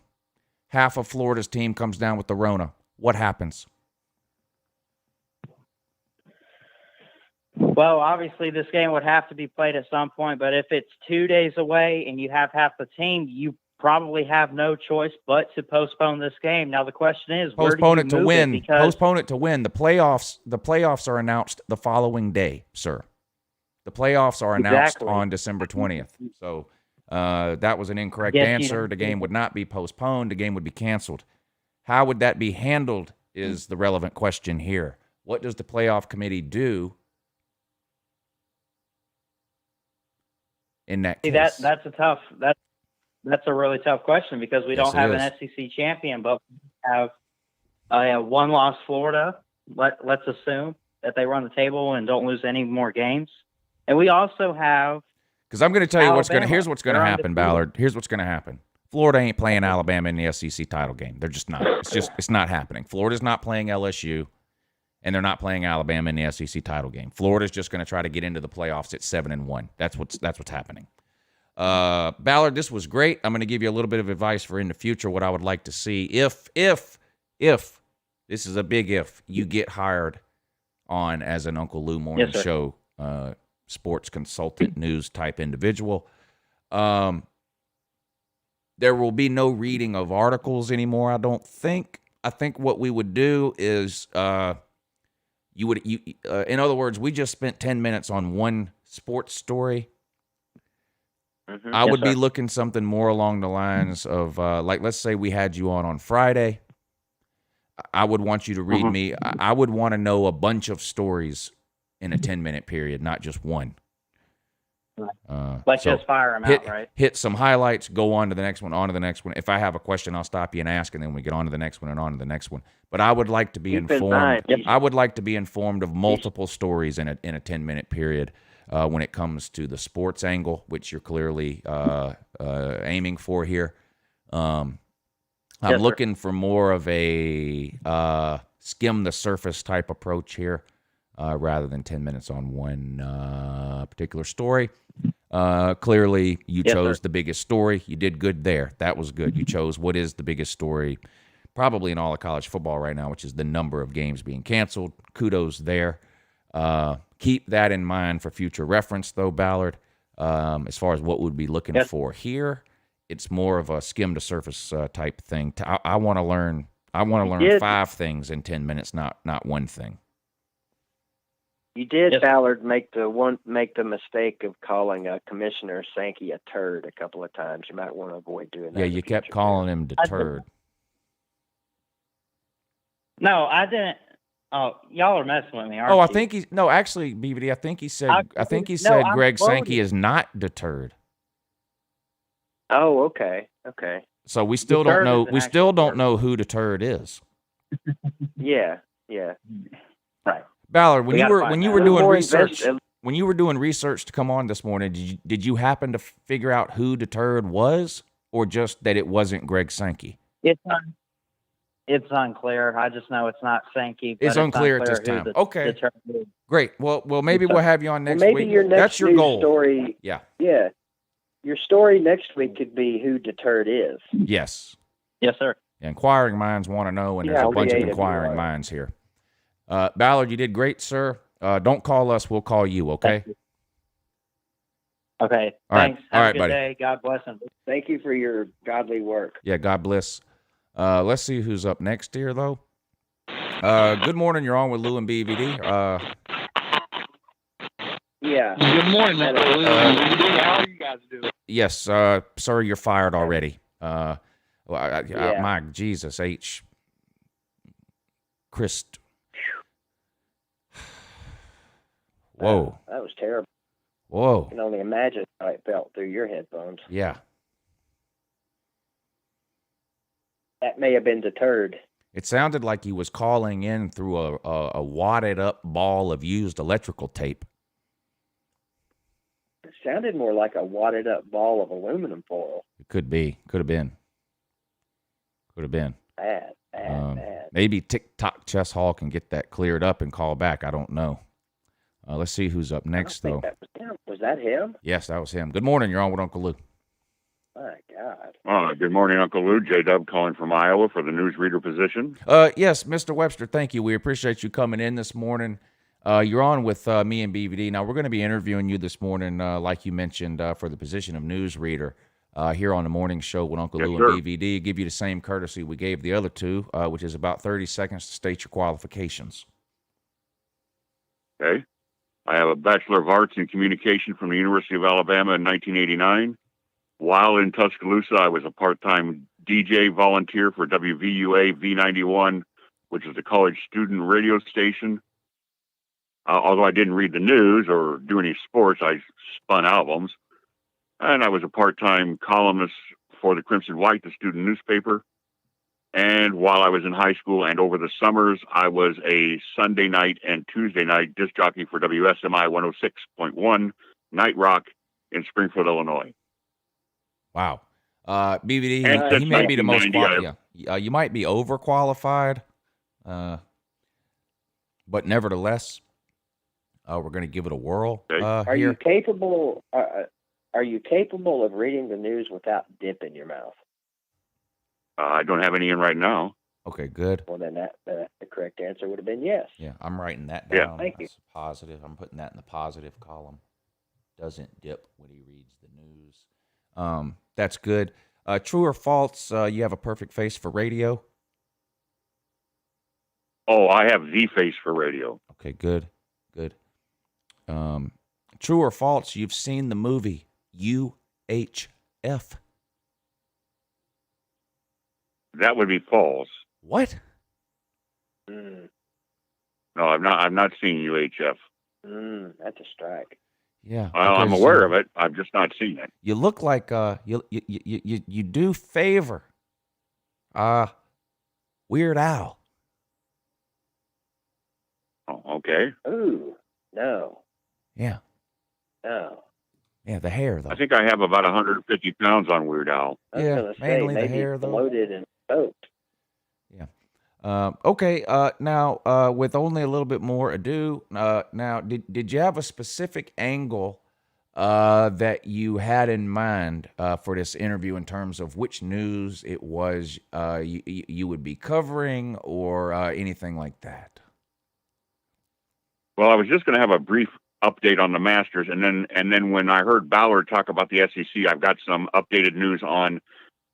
Half of Florida's team comes down with the Rona. What happens? Well, obviously this game would have to be played at some point, but if it's 2 days away and you have half the team, you probably have no choice but to postpone this game. Now the question is, Postpone it to win. Because Postpone it to win. The playoffs are announced the following day, sir. The playoffs are announced on December 20th. So that was an incorrect answer. The game would not be postponed. The game would be canceled. How would that be handled is the relevant question here. What does the playoff committee do in that case? That's a really tough question because we don't have an SEC champion, but we have a one-loss Florida. Let's assume that they run the table and don't lose any more games. And we also have, because I'm going to tell you here's what's going to happen, undefeated. Ballard. Here's what's going to happen. Florida ain't playing Alabama in the SEC title game. They're just not. It's not happening. Florida's not playing LSU, and they're not playing Alabama in the SEC title game. Florida's just going to try to get into the playoffs at 7-1. That's what's happening. Ballard, this was great. I'm going to give you a little bit of advice for in the future what I would like to see if this is a big if you get hired on as an Uncle Lou Morning Show sports consultant news type individual. There will be no reading of articles anymore, I don't think. I think what we would do is in other words, we just spent 10 minutes on one sports story. I would be looking something more along the lines of, like, let's say we had you on Friday. I would want you to read me. I would want to know a bunch of stories in a 10-minute period, not just one. Just fire them out, right? Hit some highlights, go on to the next one, on to the next one. If I have a question, I'll stop you and ask, and then we get on to the next one and on to the next one. But I would like to be informed. I would like to be informed of multiple stories in a 10-minute period. When it comes to the sports angle, which you're clearly aiming for here. I'm looking for more of a skim the surface type approach here. rather than 10 minutes on one particular story. Clearly, you chose the biggest story. You did good there. That was good. You chose what is the biggest story probably in all of college football right now, which is the number of games being canceled. Kudos there. Keep that in mind for future reference, though, Ballard. As far as what we'd be looking for here, it's more of a skim to surface type thing. I want to learn. I want to learn 5 things in 10 minutes, not one thing. You did, Ballard, make the mistake of calling Commissioner Sankey a turd a couple of times. You might want to avoid doing that. Yeah, you kept calling him deterred. No, I didn't. Oh, y'all are messing with me, aren't Oh, I you? think he's no. Actually, BBD, I think he said. I'm Greg Sankey quoting. is not deterred. Oh, okay. Okay. So we still Deterred don't know. is an We still actual don't word. know who deterred is. Yeah. Right. Ballard, when We you gotta were find when you out. were A little doing more research, invest- when you were doing research to come on this morning, did you happen to figure out who deterred was, or just that it wasn't Greg Sankey? It's unclear. I just know it's not Sankey. But It's unclear at this who time. the Okay. deterrent is. Great. Well, maybe we'll have you on next maybe week. your next That's your news goal. story. Yeah. Yeah. Your story next week could be who deterred is. Yes. Yes, sir. Inquiring minds want to know, and there's Yeah, a bunch of creative you inquiring are. minds here. Ballard, you did great, sir. Don't call us. We'll call you, okay? Thank you. Okay. All right. Thanks. All Have right, a good buddy. day. God bless him. Thank you for your godly work. Yeah, God bless. Let's see who's up next here, though. Good morning. You're on with Lou and BVD. Yeah. Good morning, man. How are you guys doing? Yes, sir, you're fired already. Yeah. My Jesus, H. Christ. Whoa. That was terrible. Whoa. I can only imagine how it felt through your headphones. Yeah. That may have been deterred. It sounded like he was calling in through a wadded up ball of used electrical tape. It sounded more like a wadded up ball of aluminum foil. It could be. Could have been. Could have been. Bad. Maybe TikTok Chess Hall can get that cleared up and call back. I don't know. Let's see who's up next, I don't though. think that was him. Was that him? Yes, that was him. Good morning. You're on with Uncle Lou. My God. Good morning, Uncle Lou. J-Dub calling from Iowa for the newsreader position. Yes, Mr. Webster, thank you. We appreciate you coming in this morning. You're on with me and BVD. Now, we're going to be interviewing you this morning, like you mentioned, for the position of newsreader here on the morning show with Uncle Yes, Lou sir. and BVD. Give you the same courtesy we gave the other two, which is about 30 seconds to state your qualifications. Okay. I have a Bachelor of Arts in Communication from the University of Alabama in 1989. While in Tuscaloosa, I was a part-time DJ volunteer for WVUA V91, which is the college student radio station. Although I didn't read the news or do any sports, I spun albums. And I was a part-time columnist for the Crimson White, the student newspaper. And while I was in high school and over the summers, I was a Sunday night and Tuesday night disc jockey for WSMI 106.1 Night Rock in Springfield, Illinois. Wow. BVD, And he since may be the most 1990, you might be overqualified, but nevertheless, we're going to give it a whirl Are here. you capable? Are you capable of reading the news without dip in your mouth? I don't have any in right now. Okay, good. Well, then the correct answer would have been yes. Yeah, I'm writing that Yeah. down. Thank you. That's positive. I'm putting that in the positive column. Doesn't dip when he reads the news. That's good. True or false, you have a perfect face for radio? Oh, I have the face for radio. Okay, good. Good. True or false, you've seen the movie UHF? That would be false. What? Mm, No, I've not seen UHF. that's a strike. Yeah. Well, I'm because, aware of it. I've just not seen it. You look like you do favor Weird Al. Oh, okay. Ooh, no, Yeah. no. Yeah, the hair though. I think I have about 150 pounds on Weird Al. I was Yeah, gonna say mainly the maybe hair, though. bloated and soaked. Okay. Now, with only a little bit more ado, now, did you have a specific angle that you had in mind for this interview in terms of which news it was you would be covering or anything like that? Well, I was just going to have a brief update on the Masters, and then when I heard Ballard talk about the SEC, I've got some updated news on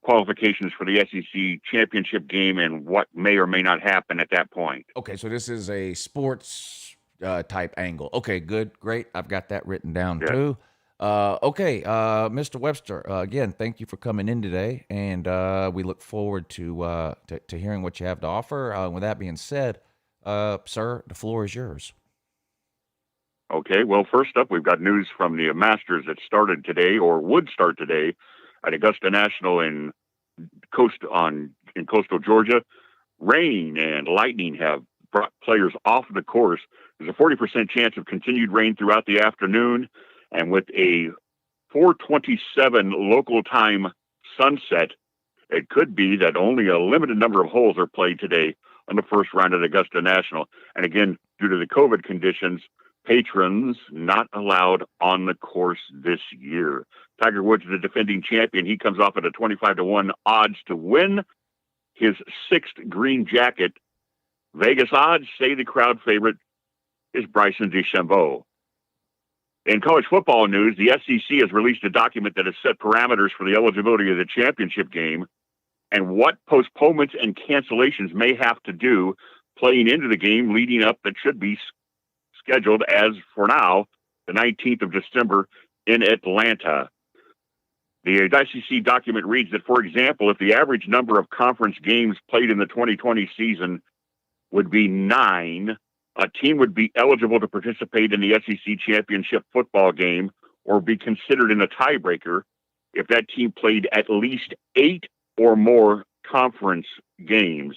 qualifications for the SEC championship game and what may or may not happen at that point. Okay, so this is a sports type angle. Okay, good, great. I've got that written down too. Okay, Mr. Webster, again, thank you for coming in today, and we look forward to hearing what you have to offer. With that being said, sir, the floor is yours. Okay, well, first up, we've got news from the Masters that started today, or would start today, at Augusta National in coastal Georgia. Rain and lightning have brought players off the course. There's a 40% chance of continued rain throughout the afternoon, and with a 4:27 local time sunset, it could be that only a limited number of holes are played today on the first round at Augusta National. And again, due to the COVID conditions, patrons not allowed on the course this year. Tiger Woods is the defending champion. He comes off at a 25-1 odds to win his sixth green jacket. Vegas odds say the crowd favorite is Bryson DeChambeau. In college football news, the SEC has released a document that has set parameters for the eligibility of the championship game and what postponements and cancellations may have to do playing into the game leading up that should be scheduled as, for now, the 19th of December in Atlanta. The SEC document reads that, for example, if the average number of conference games played in the 2020 season would be 9, a team would be eligible to participate in the SEC championship football game or be considered in a tiebreaker if that team played at least 8 or more conference games.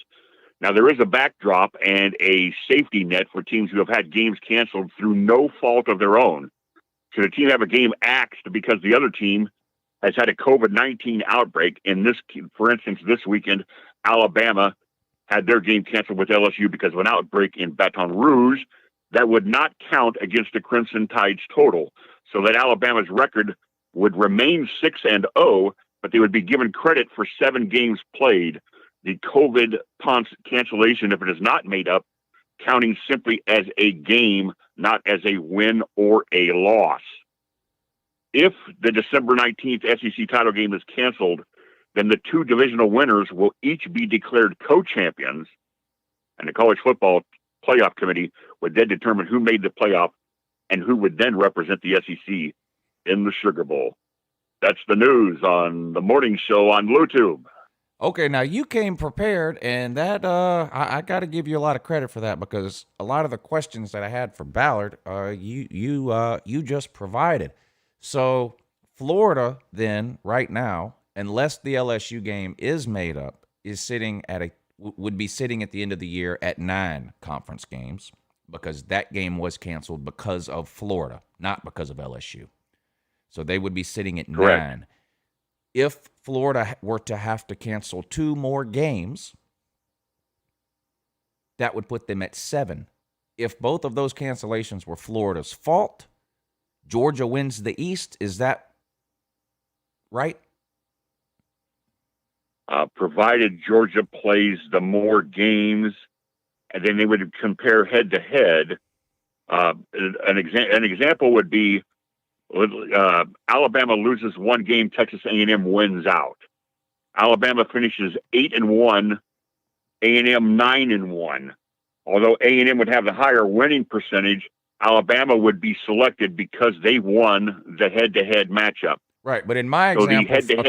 Now, there is a backdrop and a safety net for teams who have had games canceled through no fault of their own. Should a team have a game axed because the other team has had a COVID-19 outbreak, for instance, this weekend, Alabama had their game canceled with LSU because of an outbreak in Baton Rouge, that would not count against the Crimson Tide's total. So that Alabama's record would remain 6-0, but they would be given credit for 7 games played. The COVID cancellation, if it is not made up, counting simply as a game, not as a win or a loss. If the December 19th SEC title game is canceled, then the 2 divisional winners will each be declared co-champions, and the College Football Playoff Committee would then determine who made the playoff and who would then represent the SEC in the Sugar Bowl. That's the news on the morning show on YouTube. Okay, now you came prepared, and that I got to give you a lot of credit for that, because a lot of the questions that I had for Ballard, you just provided. So Florida then right now, unless the LSU game is made up, would be sitting at the end of the year at 9 conference games, because that game was canceled because of Florida, not because of LSU. So they would be sitting at Correct. 9. If Florida were to have to cancel 2 more games, that would put them at 7. If both of those cancellations were Florida's fault, Georgia wins the East. Is that right? Provided Georgia plays the more games, and then they would compare head to head. An example would be Alabama loses 1 game, Texas A&M wins out. Alabama finishes 8-1, A&M 9-1. Although A&M would have the higher winning percentage, Alabama would be selected because they won the head-to-head matchup. Right, but in my So the example, head-to-head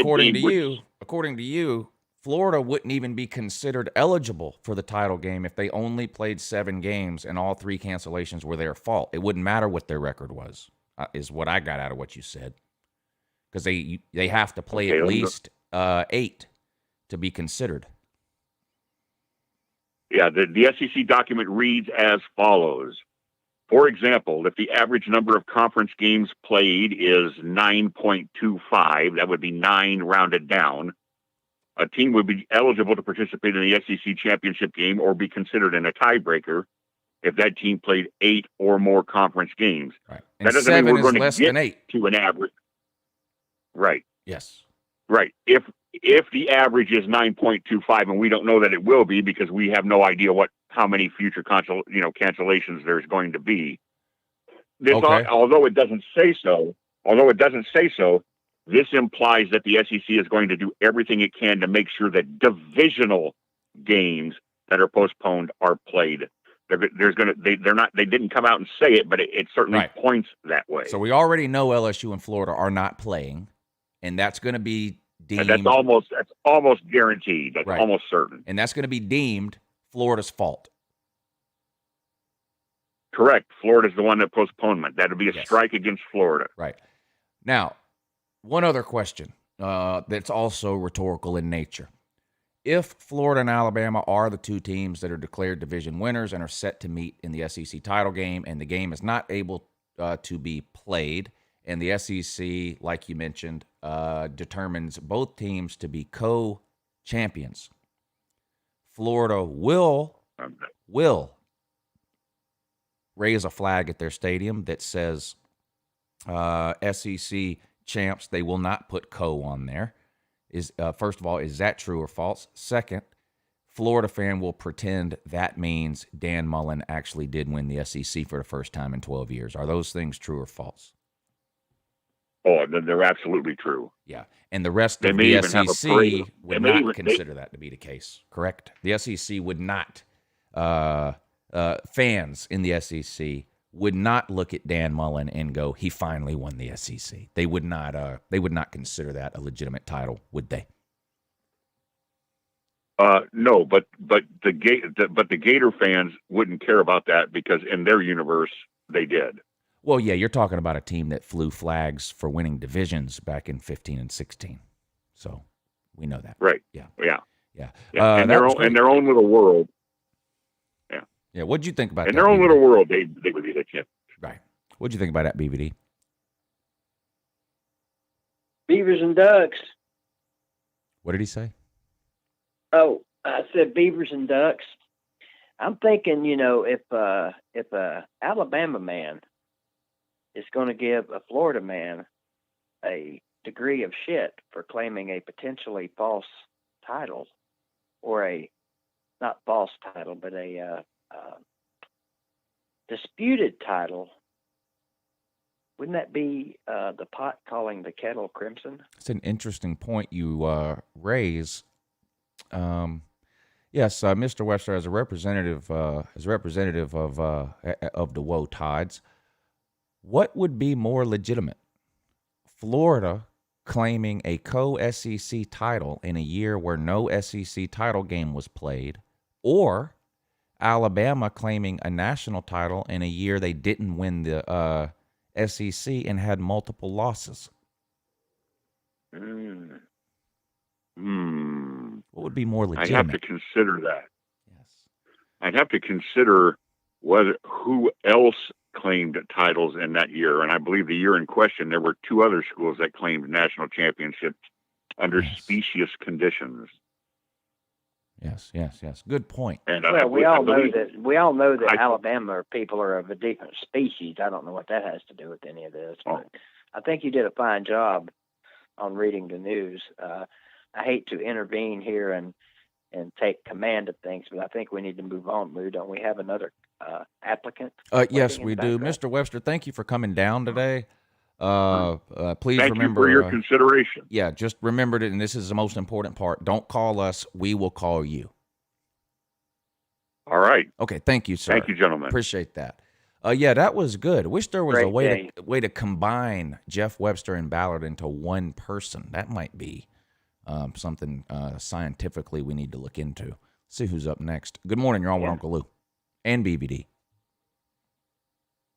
according to you, Florida wouldn't even be considered eligible for the title game if they only played 7 games and all 3 cancellations were their fault. It wouldn't matter what their record was, is what I got out of what you said, because they have to play at least 8 to be considered. Yeah, the SEC document reads as follows. For example, if the average number of conference games played is 9.25, that would be 9 rounded down, a team would be eligible to participate in the SEC championship game or be considered in a tiebreaker if that team played 8 or more conference games. Right. That And doesn't mean 7 we're is going to less get than 8. to an average. Right. Yes. Right. If the average is 9.25, and we don't know that it will be because we have no idea how many future cancellations there's going to be. Okay. Although it doesn't say so, this implies that the SEC is going to do everything it can to make sure that divisional games that are postponed are played. They didn't come out and say it, but it certainly Right. points that way. So we already know LSU and Florida are not playing, and that's going to be deemed. And that's almost guaranteed. That's Right. almost certain. And that's going to be deemed Florida's fault. Correct. Florida's the one that postponement. That'll be a Yes. strike against Florida. Right. Now, one other question that's also rhetorical in nature. If Florida and Alabama are the two teams that are declared division winners and are set to meet in the SEC title game, and the game is not able to be played, and the SEC, like you mentioned, determines both teams to be co-champions, Florida will raise a flag at their stadium that says SEC champs. They will not put co on there. First of all, is that true or false? Second, Florida fan will pretend that means Dan Mullen actually did win the SEC for the first time in 12 years. Are those things true or false? Oh, they're absolutely true. Yeah, and the rest They of may the even have a SEC parade. would They may not even- consider that to be the case, correct? The SEC would not, fans in the SEC would not look at Dan Mullen and go, he finally won the SEC. They would not consider that a legitimate title, would they? No, but the Gator fans wouldn't care about that because in their universe they did. Well, yeah, you're talking about a team that flew flags for winning divisions back in 15 and 16. So we know that. Right. Yeah. Yeah. Yeah. In their own little world. Yeah. Yeah. What'd you think about In that? their own BBD? little world, they would be the champ. Right. What'd you think about that, BBD? Beavers and Ducks. What did he say? Oh, I said beavers and ducks. I'm thinking, if a Alabama man is going to give a Florida man a degree of shit for claiming a potentially false title, or not false title, but a disputed title, wouldn't that be the pot calling the kettle crimson? It's an interesting point you raise. Yes, Mr. Webster, as a representative of the Woe Tides, what would be more legitimate? Florida claiming a co-SEC title in a year where no SEC title game was played, or Alabama claiming a national title in a year they didn't win the SEC and had multiple losses? What would be more legitimate? I'd have to consider that. Yes. I'd have to consider who else claimed titles in that year. And I believe the year in question, there were 2 other schools that claimed national championships under specious conditions. Yes. Good point. And we all know that Alabama people are of a different species. I don't know what that has to do with any of this, but I think you did a fine job on reading the news. I hate to intervene here and take command of things, but I think we need to move on. Don't we have another applicant? Yes, we do. Mr. Webster, thank you for coming down today. Please Thank remember you for your consideration. Yeah, just remember it, and this is the most important part. Don't call us. We will call you. All right. Okay, thank you, sir. Thank you, gentlemen. Appreciate that. Yeah, that was good. Wish there was a Great way to combine Jeff Webster and Ballard into one person. That might be something scientifically we need to look into. See who's up next. Good morning. You're on with Uncle Lou and BBD.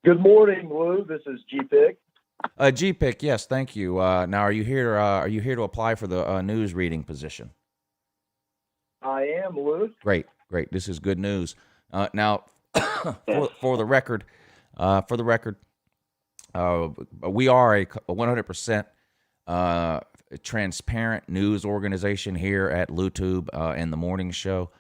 Good morning, Lou. This is G-Pick. G-Pick, yes, thank you. Now, are you here to apply for the news reading position? I am, Lou. Great. This is good news. Now, for the record, we are a 100% transparent news organization here at LouTube and the morning show.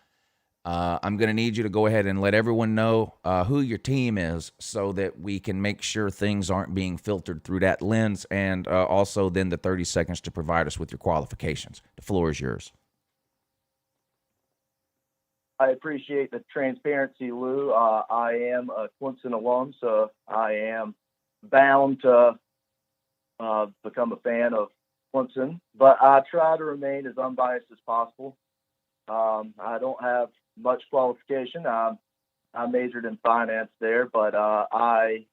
I'm going to need you to go ahead and let everyone know who your team is so that we can make sure things aren't being filtered through that lens, and also then the 30 seconds to provide us with your qualifications. The floor is yours. I appreciate the transparency, Lou. I am a Clemson alum, so I am bound to become a fan of Clemson, but I try to remain as unbiased as possible. I don't have much qualification. I majored in finance there, but I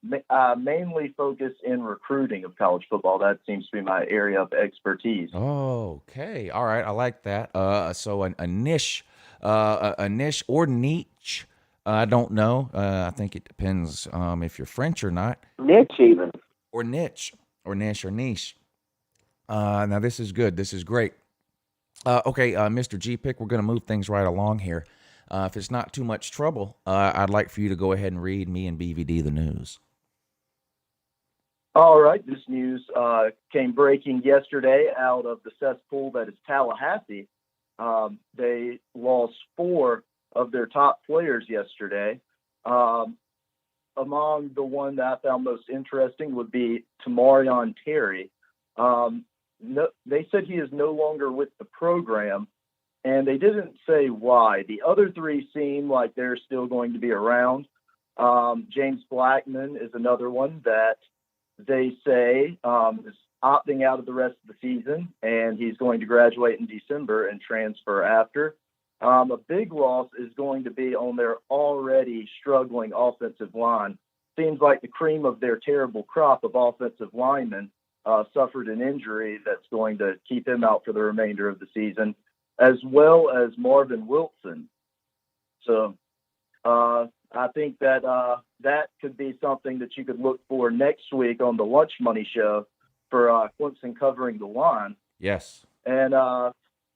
mainly focus in recruiting of college football. That seems to be my area of expertise. Okay. All right. I like that. So a niche or niche. I don't know. I think it depends if you're French or not. Niche even. Or niche. Now this is good. This is great. Okay, Mr. G-Pick, we're going to move things right along here. If it's not too much trouble, I'd like for you to go ahead and read me and BVD the news. All right, this news came breaking yesterday out of the cesspool that is Tallahassee. They lost 4 of their top players yesterday. Among the one that I found most interesting would be Tamarion Terry. They said he is no longer with the program, and they didn't say why. The other 3 seem like they're still going to be around. James Blackman is another one that they say is opting out of the rest of the season, and he's going to graduate in December and transfer after. A big loss is going to be on their already struggling offensive line. Seems like the cream of their terrible crop of offensive linemen suffered an injury that's going to keep him out for the remainder of the season, as well as Marvin Wilson. So I think that that could be something that you could look for next week on the Lunch Money Show for Clemson covering the line. Yes. And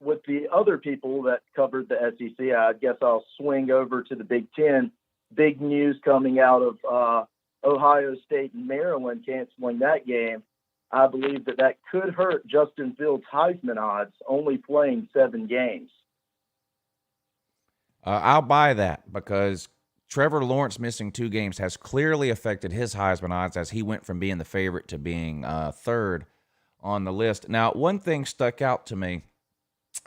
with the other people that covered the SEC, I guess I'll swing over to the Big Ten. Big news coming out of Ohio State and Maryland canceling that game. I believe that could hurt Justin Fields' Heisman odds, only playing 7 games. I'll buy that because Trevor Lawrence missing 2 games has clearly affected his Heisman odds as he went from being the favorite to being third on the list. Now, one thing stuck out to me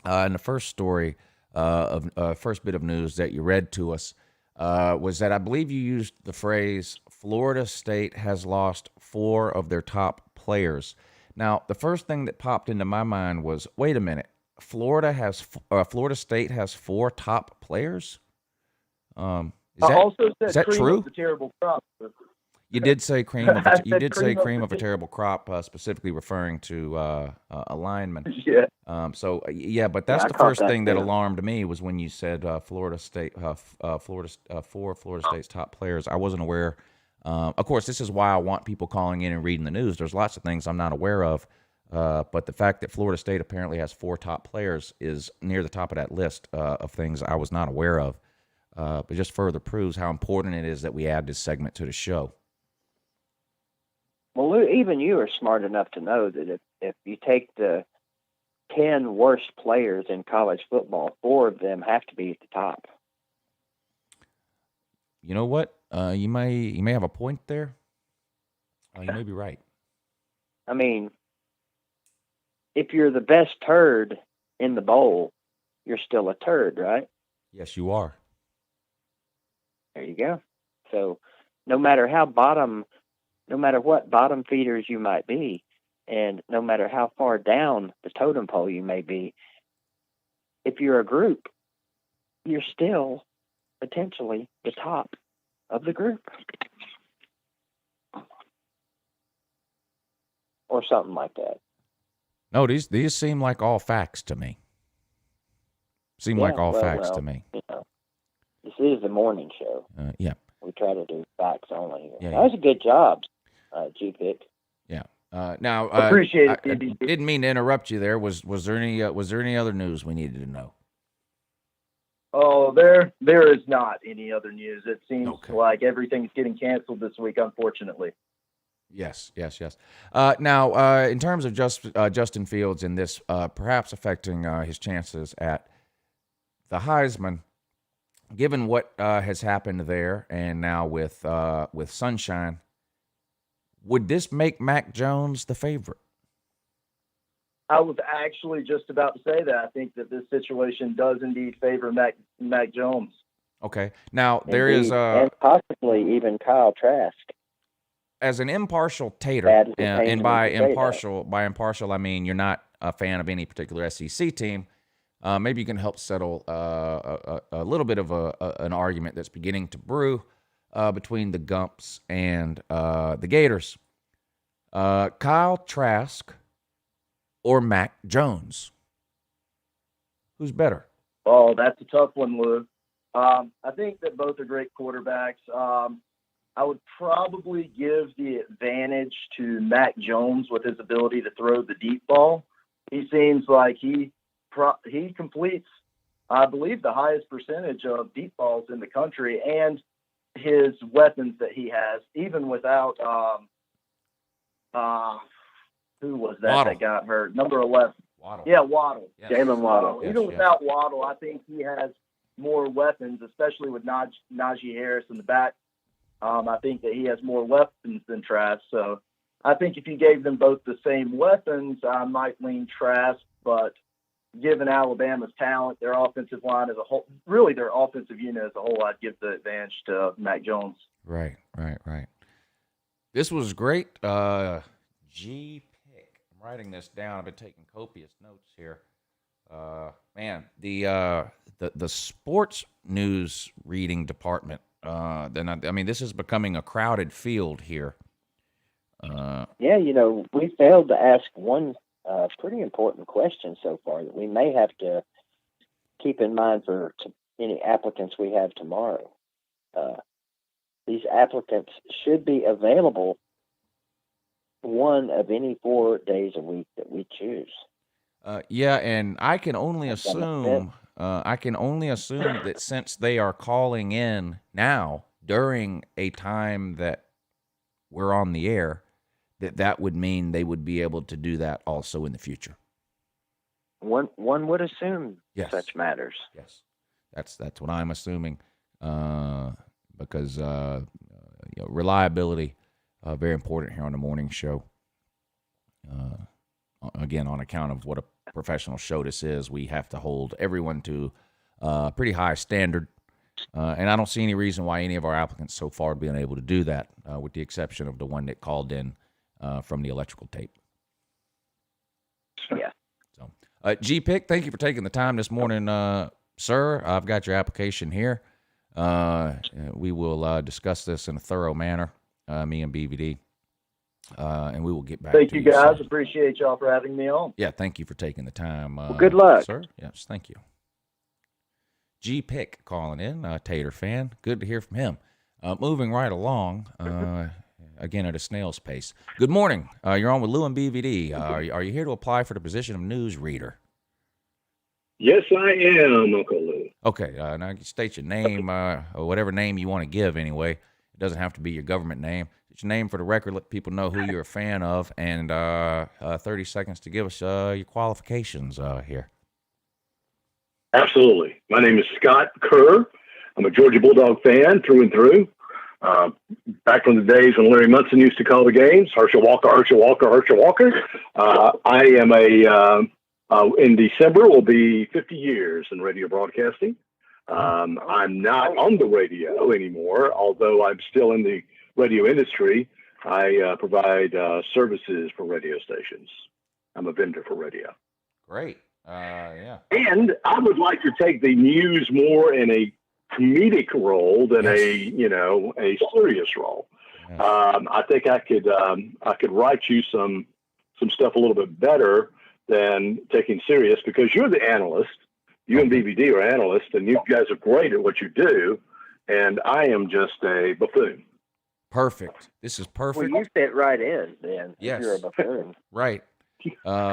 in the first story first bit of news that you read to us was that I believe you used the phrase Florida State has lost 4 of their top players. Now, the first thing that popped into my mind was, wait a minute, Florida State has 4 top players? Is that true? Of the terrible crop. You did say cream of a terrible crop, specifically referring to a lineman. Yeah. But that's the first thing that alarmed me was when you said Florida State, 4 Florida State's top players. I wasn't aware. Of course, this is why I want people calling in and reading the news. There's lots of things I'm not aware of, but the fact that Florida State apparently has 4 top players is near the top of that list of things I was not aware of. But just further proves how important it is that we add this segment to the show. Well, Lou, even you are smart enough to know that if you take the 10 worst players in college football, 4 of them have to be at the top. You know what? You may have a point there. You may be right. I mean, if you're the best turd in the bowl, you're still a turd, right? Yes, you are. There you go. So no matter what bottom feeders you might be, and no matter how far down the totem pole you may be, if you're a group, you're still potentially the top of the group. Or something like that. No, these seem like all facts to me. To me. You know, this is the morning show. Yeah. We try to do facts only here. Yeah, That was a good job, G-Pick. Yeah. Now, Appreciate it, I BB. didn't mean to interrupt you there. Was there any other news we needed to know? Oh, there is not any other news. It seems Okay. like everything's getting canceled this week, unfortunately. Yes. Now, in terms of Justin Fields and this perhaps affecting his chances at the Heisman, given what has happened there, and now with Sunshine, would this make Mac Jones the favorite? I was actually just about to say that. I think that this situation does indeed favor Mac Jones. Okay. Now, there Indeed, is and possibly even Kyle Trask. as an impartial tater, Bad as it and pains me by to say that. impartial, I mean you're not a fan of any particular SEC team. Maybe you can help settle a little bit of an argument that's beginning to brew between the Gumps and the Gators. Kyle Trask or Mac Jones? Who's better? Oh, that's a tough one, Lou. I think that both are great quarterbacks. I would probably give the advantage to Mac Jones with his ability to throw the deep ball. He seems like he completes, I believe, the highest percentage of deep balls in the country, and his weapons that he has, even without who was that Waddle. that got hurt? Number 11. Waddle. Yeah, Waddle. Yes. Jalen Waddle. Even without Waddle, I think he has more weapons, especially with Najee Harris in the back. I think that he has more weapons than Trask. So I think if you gave them both the same weapons, I might lean Trask. But given Alabama's talent, their offensive line as a whole, really their offensive unit as a whole, I'd give the advantage to Mac Jones. Right. This was great. G pick. I'm writing this down. I've been taking copious notes here. Man, the sports news reading department. This is becoming a crowded field here. Yeah, we failed to ask one pretty important question so far that we may have to keep in mind for any applicants we have tomorrow. These applicants should be available one of any 4 days a week that we choose. Yeah, and I can only assume that since they are calling in now during a time that we're on the air, that would mean they would be able to do that also in the future. One would assume such matters. Yes, that's what I'm assuming, because reliability very important here on the morning show. Again, on account of what a professional show this is, we have to hold everyone to a pretty high standard. And I don't see any reason why any of our applicants so far have been able to do that, with the exception of the one that called in from the electrical tape. Yeah. So, G-Pick, thank you for taking the time this morning, sir. I've got your application here. We will discuss this in a thorough manner, me and BVD. And we will get back Thank to you, you guys. soon. Appreciate y'all for having me on. Yeah, thank you for taking the time. Good luck. Sir. Yes, thank you. G-Pick calling in, Tater fan. Good to hear from him. Moving right along, again at a snail's pace. Good morning. You're on with Lou and BVD. Are you here to apply for the position of news reader? Yes, I am, Uncle Lou. Okay, now you state your name, or whatever name you want to give anyway. It doesn't have to be your government name. It's your name for the record. Let people know who you're a fan of, and 30 seconds to give us your qualifications here. Absolutely. My name is Scott Kerr. I'm a Georgia Bulldog fan through and through. Back from the days when Larry Munson used to call the games, Herschel Walker. I am in December will be 50 years in radio broadcasting. I'm not on the radio anymore, although I'm still in the radio industry. I provide services for radio stations. I'm a vendor for radio. Great. Yeah. And I would like to take the news more in a comedic role than a serious role. Yes. I think I could write you some stuff a little bit better than taking serious, because you're the analyst. You and BVD are analysts, and you guys are great at what you do, and I am just a buffoon. Perfect. This is perfect. Well, you fit right in, then. Yes. If you're a buffoon. Right.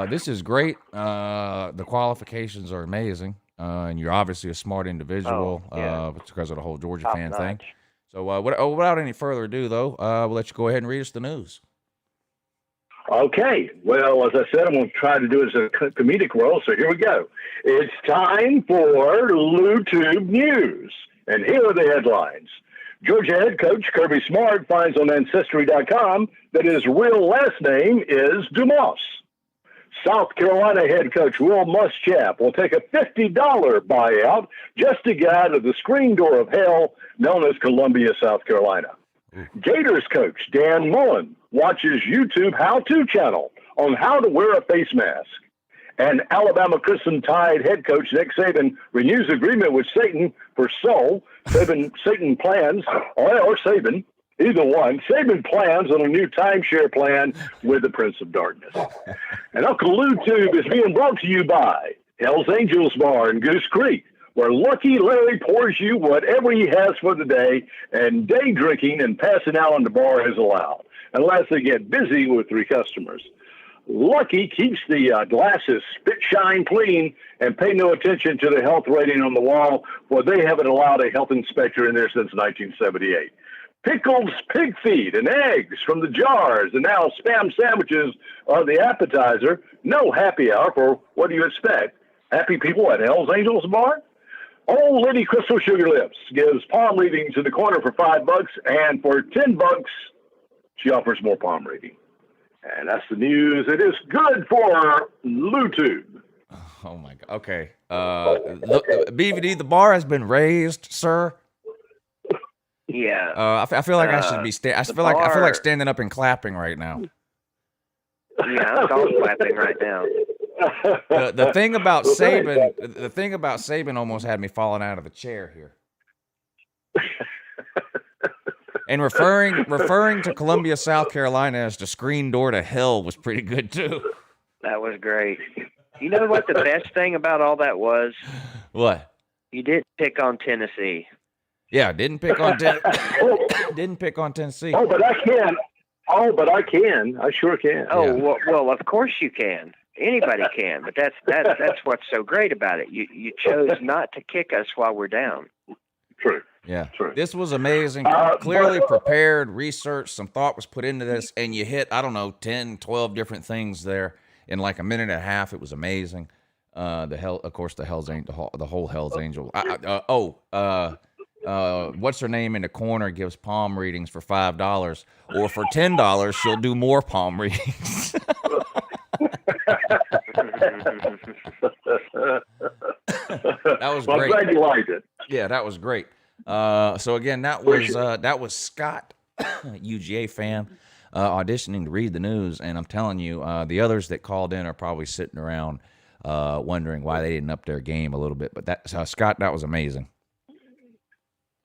This is great. The qualifications are amazing, and you're obviously a smart individual because of the whole Georgia Top fan notch. thing. So without any further ado, though, we'll let you go ahead and read us the news. Okay. Well, as I said, I'm going to try to do it as a comedic role. So here we go. It's time for LouTube News. And here are the headlines. Georgia head coach Kirby Smart finds on Ancestry.com that his real last name is Dumas. South Carolina head coach Will Muschamp will take a $50 buyout just to get out of the screen door of hell known as Columbia, South Carolina. Gators coach Dan Mullen watches YouTube how-to channel on how to wear a face mask. And Alabama Crimson Tide head coach Nick Saban renews agreement with Satan for soul. Satan plans, or Saban, either one. Saban plans on a new timeshare plan with the Prince of Darkness. And Uncle LouTube is being brought to you by Hell's Angels Bar in Goose Creek, where Lucky Larry pours you whatever he has for the day, and day drinking and passing out on the bar is allowed, unless they get busy with 3 customers. Lucky keeps the glasses spit shine clean and pay no attention to the health rating on the wall, for they haven't allowed a health inspector in there since 1978. Pickles, pig feet, and eggs from the jars, and now Spam sandwiches are the appetizer. No happy hour for what do you expect? Happy people at Hell's Angels Bar? Old Lady Crystal Sugar Lips gives palm readings in the corner for $5, and for $10, she offers more palm reading. And that's the news. It is good for LouTube. Oh my God. Okay. BVD, the bar has been raised, sir. Yeah. I feel like I should be I feel like standing up and clapping right now. Yeah, I'm all clapping right now. The thing about Saban almost had me falling out of the chair here. And referring to Columbia, South Carolina as the screen door to hell was pretty good too. That was great. You know what the best thing about all that was? What? You didn't pick on Tennessee. Yeah, didn't pick on Tennessee. Oh, but I can. I sure can. Oh, yeah. Well, of course you can. Anybody can, but that's what's so great about it. You chose not to kick us while we're down. True. Yeah. True. This was amazing. Clearly prepared, research, some thought was put into this, and you hit, 10, 12 different things there in like a minute and a half. It was amazing. The whole Hell's Angel. What's her name in the corner gives palm readings for $5, or for $10 she'll do more palm readings. That was great. I'm glad you liked it. Yeah, that was great. So again, that was Scott, UGA fan, auditioning to read the news, and I'm telling you, the others that called in are probably sitting around wondering why they didn't up their game a little bit. But Scott, that was amazing.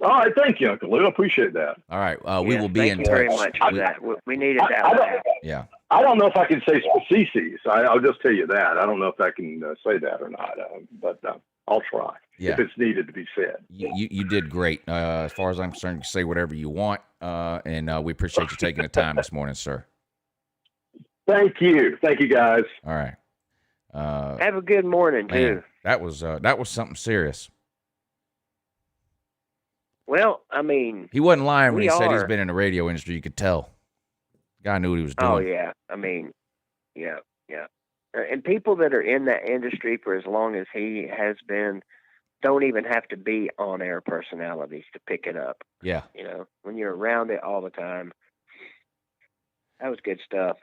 All right, thank you, Uncle Lou. I appreciate that. All right, we will be in touch. Thank you very much for that. We needed that. Yeah. I don't know if I can say species. I'll just tell you that. I don't know if I can say that or not, but I'll try if it's needed to be said. You did great. As far as I'm concerned, you can say whatever you want, and we appreciate you taking the time this morning, sir. Thank you. Thank you, guys. All right. Have a good morning, too. That was something serious. Well, I mean, he wasn't lying when he said he's been in the radio industry. You could tell. The guy knew what he was doing. Oh, yeah. I mean, yeah. And people that are in that industry for as long as he has been don't even have to be on-air personalities to pick it up. Yeah. When you're around it all the time. That was good stuff.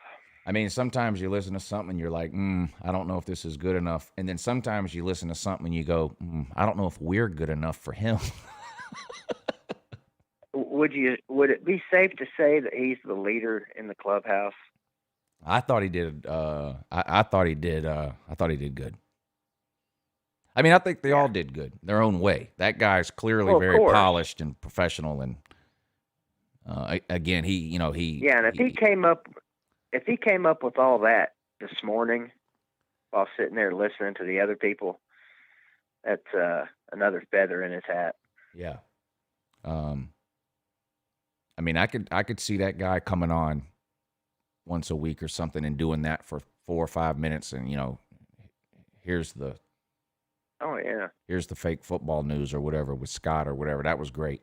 I mean, sometimes you listen to something and you're like, I don't know if this is good enough. And then sometimes you listen to something and you go, I don't know if we're good enough for him. Would it be safe to say that he's the leader in the clubhouse? I thought he did. I thought he did good. I mean, I think they all did good their own way. That guy's clearly very polished and professional. And again, he. Yeah, and if he came up with all that this morning while sitting there listening to the other people, that's another feather in his hat. Yeah. I mean, I could see that guy coming on once a week or something and doing that for 4 or 5 minutes, and here's the fake football news or whatever with Scott or whatever. That was great.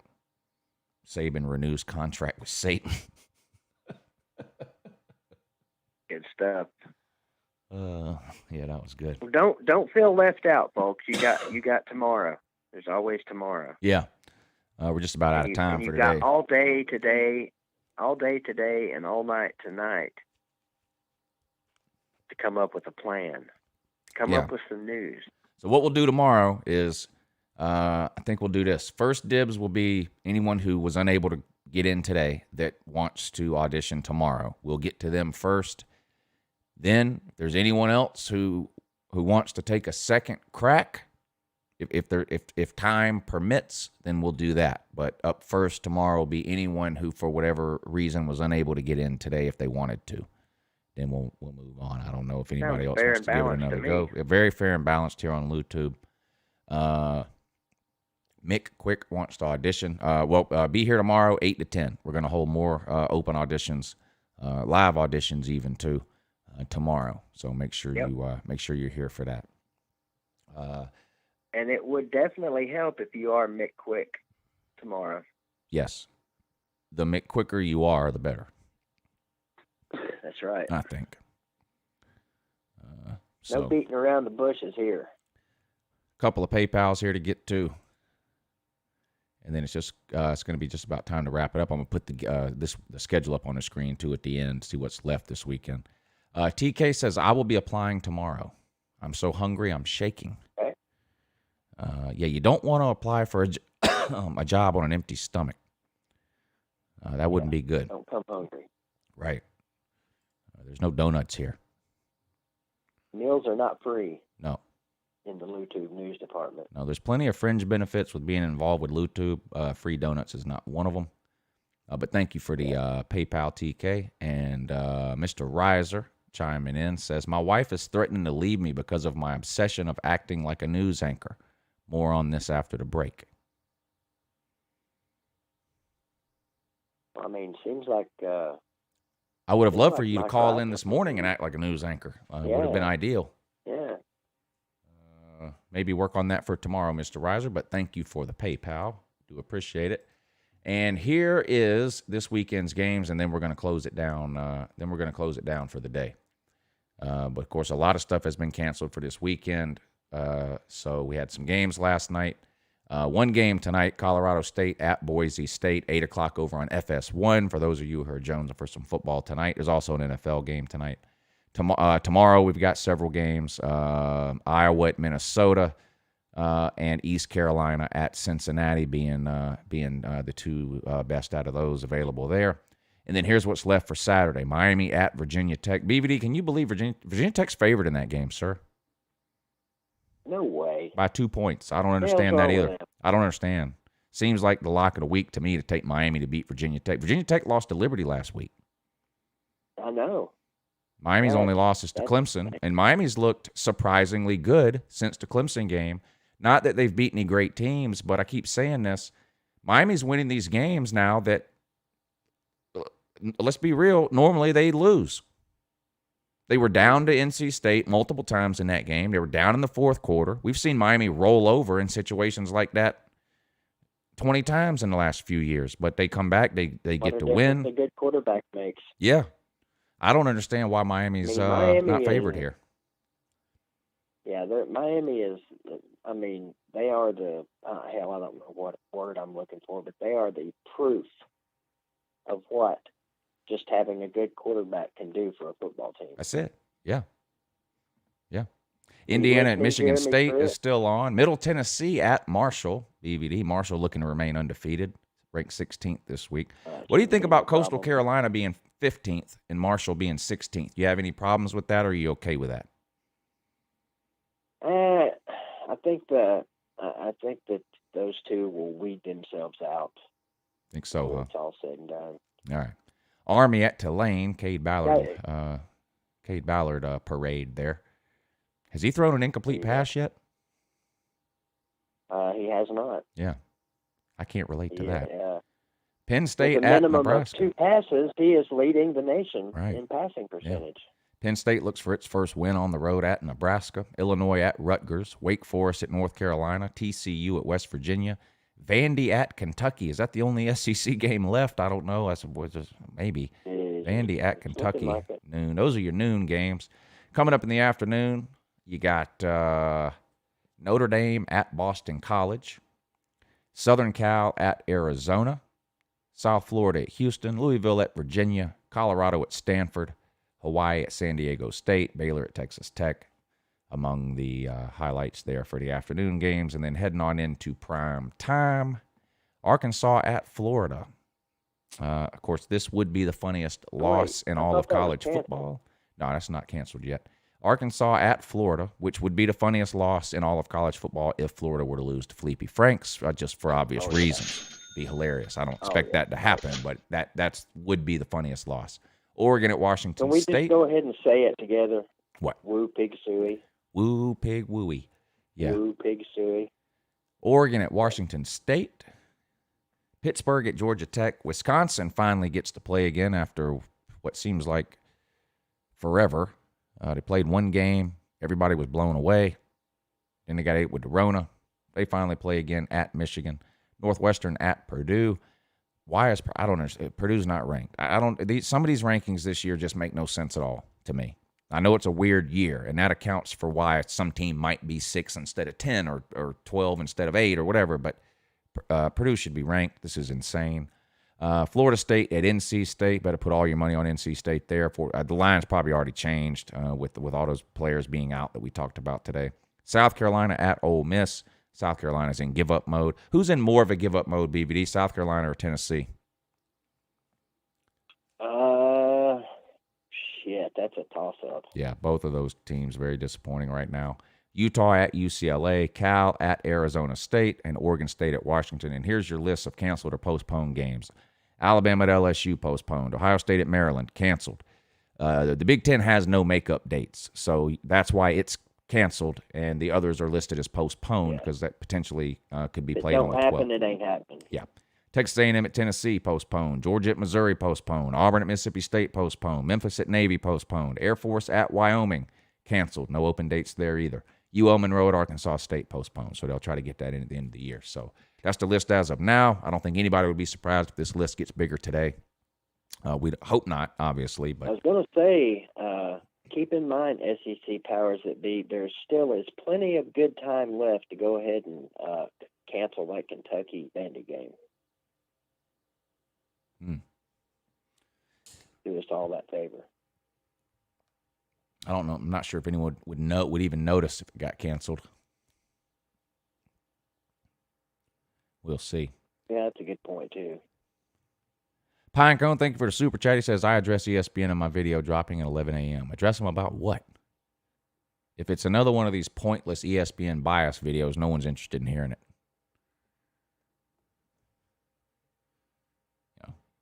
Saban renews contract with Satan. Good stuff. Yeah, that was good. Don't feel left out, folks. You got tomorrow. There's always tomorrow. Yeah. We're just about out of time for you today. got all day today, and all night tonight to come up with a plan. Come up with some news. So what we'll do tomorrow is, I think we'll do this. First dibs will be anyone who was unable to get in today that wants to audition tomorrow. We'll get to them first. Then, if there's anyone else who wants to take a second crack, if time permits, then we'll do that. But up first tomorrow will be anyone who, for whatever reason, was unable to get in today if they wanted to. Then we'll move on. I don't know if anybody else wants to give it another go. Very fair and balanced here on YouTube. Mick Quick wants to audition. Be here tomorrow, 8 to 10. We're going to hold more open auditions, live auditions even too, tomorrow. So make sure you're here for that. And it would definitely help if you are Mick Quick tomorrow. Yes. The Mick Quicker you are, the better. That's right. I think. No beating around the bushes here. Couple of PayPals here to get to. And then it's going to be just about time to wrap it up. I'm going to put the schedule up on the screen, too, at the end, see what's left this weekend. TK says, I will be applying tomorrow. I'm so hungry, I'm shaking. Okay. You don't want to apply for a job on an empty stomach. That wouldn't be good. Don't come hungry. Right. There's no donuts here. Meals are not free. No. In the LouTube news department. No, there's plenty of fringe benefits with being involved with LouTube. Free donuts is not one of them. But thank you for the PayPal, TK. And Mr. Reiser chiming in says, my wife is threatening to leave me because of my obsession of acting like a news anchor. More on this after the break. I mean, seems like... I would have loved for you to call in this morning and act like a news anchor. It would have been ideal. Yeah. Maybe work on that for tomorrow, Mr. Reiser, but thank you for the PayPal. Do appreciate it. And here is this weekend's games, and then we're going to close it down. For the day. But, of course, a lot of stuff has been canceled for this weekend. So we had some games last night. One game tonight, Colorado State at Boise State, 8 o'clock over on FS1. For those of you who are jonesing for some football tonight, there's also an NFL game tonight. Tomorrow we've got several games, Iowa at Minnesota and East Carolina at Cincinnati being the two best out of those available there. And then here's what's left for Saturday, Miami at Virginia Tech. BVD, can you believe Virginia Tech's favored in that game, sir? No way. By 2 points. I don't understand that either. I don't understand. Seems like the lock of the week to me to take Miami to beat Virginia Tech. Virginia Tech lost to Liberty last week. I know. Miami's only loss is to Clemson, and Miami's looked surprisingly good since the Clemson game. Not that they've beat any great teams, but I keep saying this. Miami's winning these games now that, let's be real, normally they lose. They were down to NC State multiple times in that game. They were down in the fourth quarter. We've seen Miami roll over in situations like that 20 times in the last few years, but they come back, they get to win. A good quarterback makes. Yeah. I don't understand why Miami's not favored here. Yeah, Miami is, they are the, I don't know what word I'm looking for, but they are the proof of what just having a good quarterback can do for a football team. That's it. Yeah. Yeah. Indiana at Michigan State is still on. Middle Tennessee at Marshall. BVD. Marshall looking to remain undefeated. Ranked 16th this week. What do you think about Coastal Carolina being 15th and Marshall being 16th? You have any problems with that, or are you okay with that? I think that those two will weed themselves out. Think so, huh? It's all said and done. All right. Army at Tulane. Cade Ballard parade there. Has he thrown an incomplete pass yet? He has not. Yeah. I can't relate to that. Yeah. Penn State With a at minimum Nebraska. of 2 passes, he is leading the nation in passing percentage. Yeah. Penn State looks for its first win on the road at Nebraska. Illinois at Rutgers. Wake Forest at North Carolina. TCU at West Virginia. Vandy at Kentucky. Is that the only SEC game left? I don't know. Maybe. Vandy at Kentucky. noon. Those are your noon games. Coming up in the afternoon, you got Notre Dame at Boston College, Southern Cal at Arizona, South Florida at Houston, Louisville at Virginia, Colorado at Stanford, Hawaii at San Diego State, Baylor at Texas Tech, among the highlights there for the afternoon games. And then heading on into prime time, Arkansas at Florida. Of course, this would be the funniest loss in all of college football. No, that's not canceled yet. Arkansas at Florida, which would be the funniest loss in all of college football if Florida were to lose to Felipe Franks, just for obvious reasons. Be hilarious. I don't expect that to happen, but that would be the funniest loss. Oregon at Washington Can we State. just go ahead and say it together? What? Woo pig suey. Woo pig wooey. Yeah. Woo pig suey. Oregon at Washington State. Pittsburgh at Georgia Tech. Wisconsin finally gets to play again after what seems like forever. They played one game. Everybody was blown away. Then they got ate with the Rona. They finally play again at Michigan. Northwestern at Purdue. Why is I don't understand. Purdue's not ranked. Some of these rankings this year just make no sense at all to me. I know it's a weird year, and that accounts for why some team might be 6 instead of 10 or 12 instead of 8 or whatever, but Purdue should be ranked. This is insane. Florida State at NC State. Better put all your money on NC State there. The line's probably already changed with all those players being out that we talked about today. South Carolina at Ole Miss. South Carolina's in give-up mode. Who's in more of a give-up mode, BVD, South Carolina or Tennessee? Shit, that's a toss-up. Yeah, both of those teams very disappointing right now. Utah at UCLA, Cal at Arizona State, and Oregon State at Washington. And here's your list of canceled or postponed games. Alabama at LSU postponed. Ohio State at Maryland canceled. The Big Ten has no makeup dates, so that's why it's canceled, and the others are listed as postponed because that potentially could be played on the 12th. If it don't happen, it ain't happening. Yeah. Texas A&M at Tennessee postponed. Georgia at Missouri postponed. Auburn at Mississippi State postponed. Memphis at Navy postponed. Air Force at Wyoming canceled. No open dates there either. UL Monroe at Arkansas State postponed, so they'll try to get that in at the end of the year. So that's the list as of now. I don't think anybody would be surprised if this list gets bigger today. We hope not, obviously. But I was going to say, keep in mind, SEC powers that be, there still is plenty of good time left to go ahead and cancel that Kentucky Vandy game. Do us all that favor. I don't know. I'm not sure if anyone would even notice if it got canceled. We'll see. Yeah, that's a good point, too. Pinecone, thank you for the super chat. He says, I address ESPN in my video dropping at 11 a.m. Address them about what? If it's another one of these pointless ESPN bias videos, no one's interested in hearing it.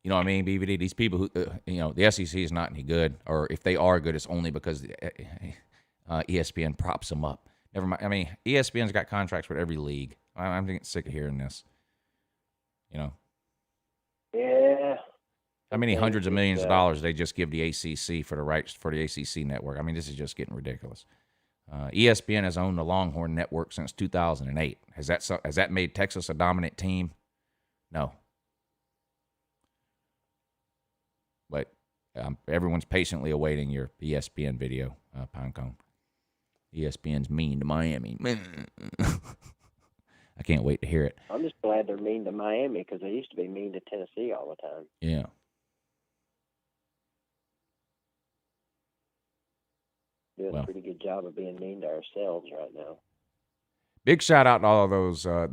You know what I mean, BVD? These people who, the SEC is not any good, or if they are good, it's only because ESPN props them up. Never mind. I mean, ESPN's got contracts with every league. I'm getting sick of hearing this. Yeah. How many hundreds of millions of dollars they just give the ACC for the rights for the ACC network? I mean, this is just getting ridiculous. ESPN has owned the Longhorn Network since 2008. Has that made Texas a dominant team? No. But everyone's patiently awaiting your ESPN video, Pinecone. ESPN's mean to Miami. I can't wait to hear it. I'm just glad they're mean to Miami because they used to be mean to Tennessee all the time. Yeah. Doing a pretty good job of being mean to ourselves right now. Big shout out to all of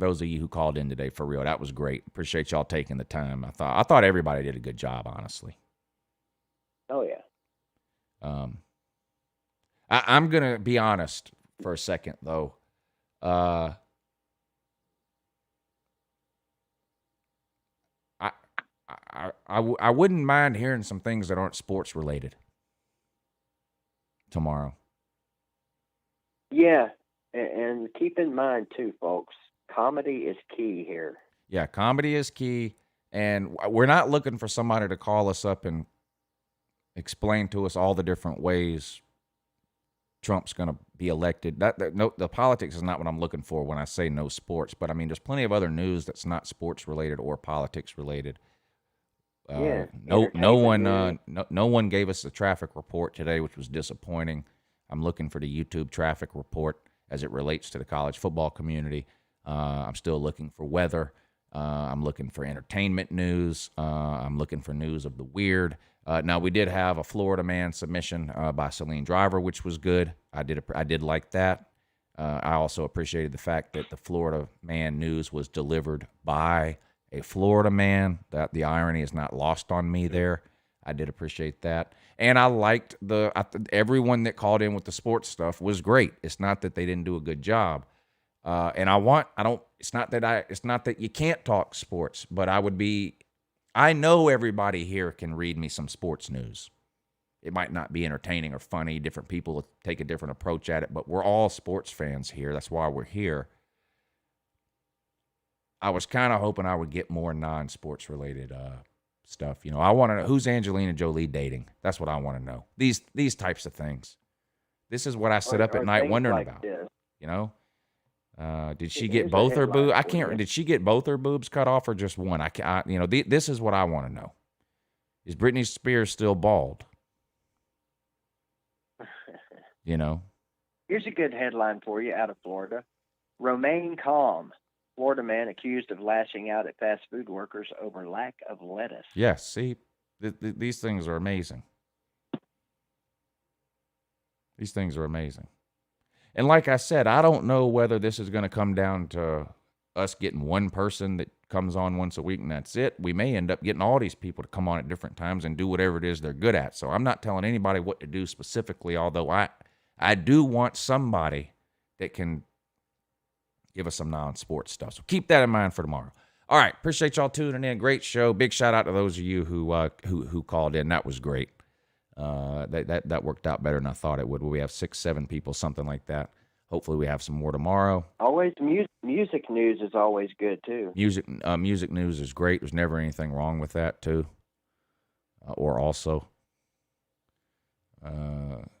those of you who called in today, for real. That was great. Appreciate y'all taking the time. I thought everybody did a good job, honestly. Oh, yeah. I'm going to be honest for a second, though. I wouldn't mind hearing some things that aren't sports related tomorrow. Yeah, and keep in mind, too, folks, comedy is key here. Yeah, comedy is key, and we're not looking for somebody to call us up and explain to us all the different ways Trump's going to be elected. The politics is not what I'm looking for when I say no sports, but I mean, there's plenty of other news that's not sports related or politics related. Yeah, No one, entertainment no one gave us the traffic report today, which was disappointing. I'm looking for the YouTube traffic report as it relates to the college football community. I'm still looking for weather. I'm looking for entertainment news. I'm looking for news of the weird. Now, we did have a Florida Man submission by Celine Driver, which was good. I did like that. I also appreciated the fact that the Florida Man news was delivered by a Florida man. That the irony is not lost on me there. I did appreciate that. And I liked everyone that called in with the sports stuff was great. It's not that they didn't do a good job. It's not that you can't talk sports, but I know everybody here can read me some sports news. It might not be entertaining or funny. Different people take a different approach at it, but we're all sports fans here. That's why we're here. I was kind of hoping I would get more non-sports related stuff. I want to know who's Angelina Jolie dating. That's what I want to know. These types of things. This is what I sit up at night wondering about. this. Did she Here's get a both her headline boobs? I for can't. you. Did she get both her boobs cut off or just one? This is what I want to know. Is Britney Spears still bald? Here's a good headline for you out of Florida. Remain calm. Florida man accused of lashing out at fast food workers over lack of lettuce. Yes. See, these things are amazing. These things are amazing. And like I said, I don't know whether this is going to come down to us getting one person that comes on once a week and that's it. We may end up getting all these people to come on at different times and do whatever it is they're good at. So I'm not telling anybody what to do specifically, although I do want somebody that can give us some non-sports stuff. So keep that in mind for tomorrow. All right. Appreciate y'all tuning in. Great show. Big shout out to those of you who called in. That was great. That worked out better than I thought it would. We have 6-7 people, something like that. Hopefully we have some more tomorrow. Always music news is always good too. Music news is great. There's never anything wrong with that too. Or also.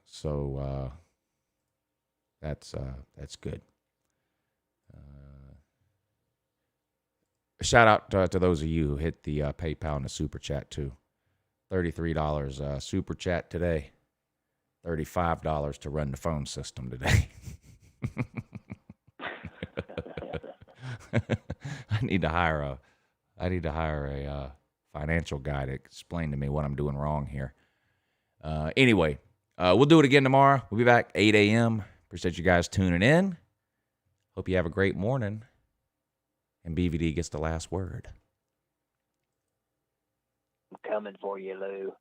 So that's good. Shout out to those of you who hit the PayPal and the Super Chat too. $33 Super Chat today. $35 to run the phone system today. I need to hire a financial guy to explain to me what I'm doing wrong here. Anyway, we'll do it again tomorrow. We'll be back 8 a.m. Appreciate you guys tuning in. Hope you have a great morning. And BVD gets the last word. I'm coming for you, Lou.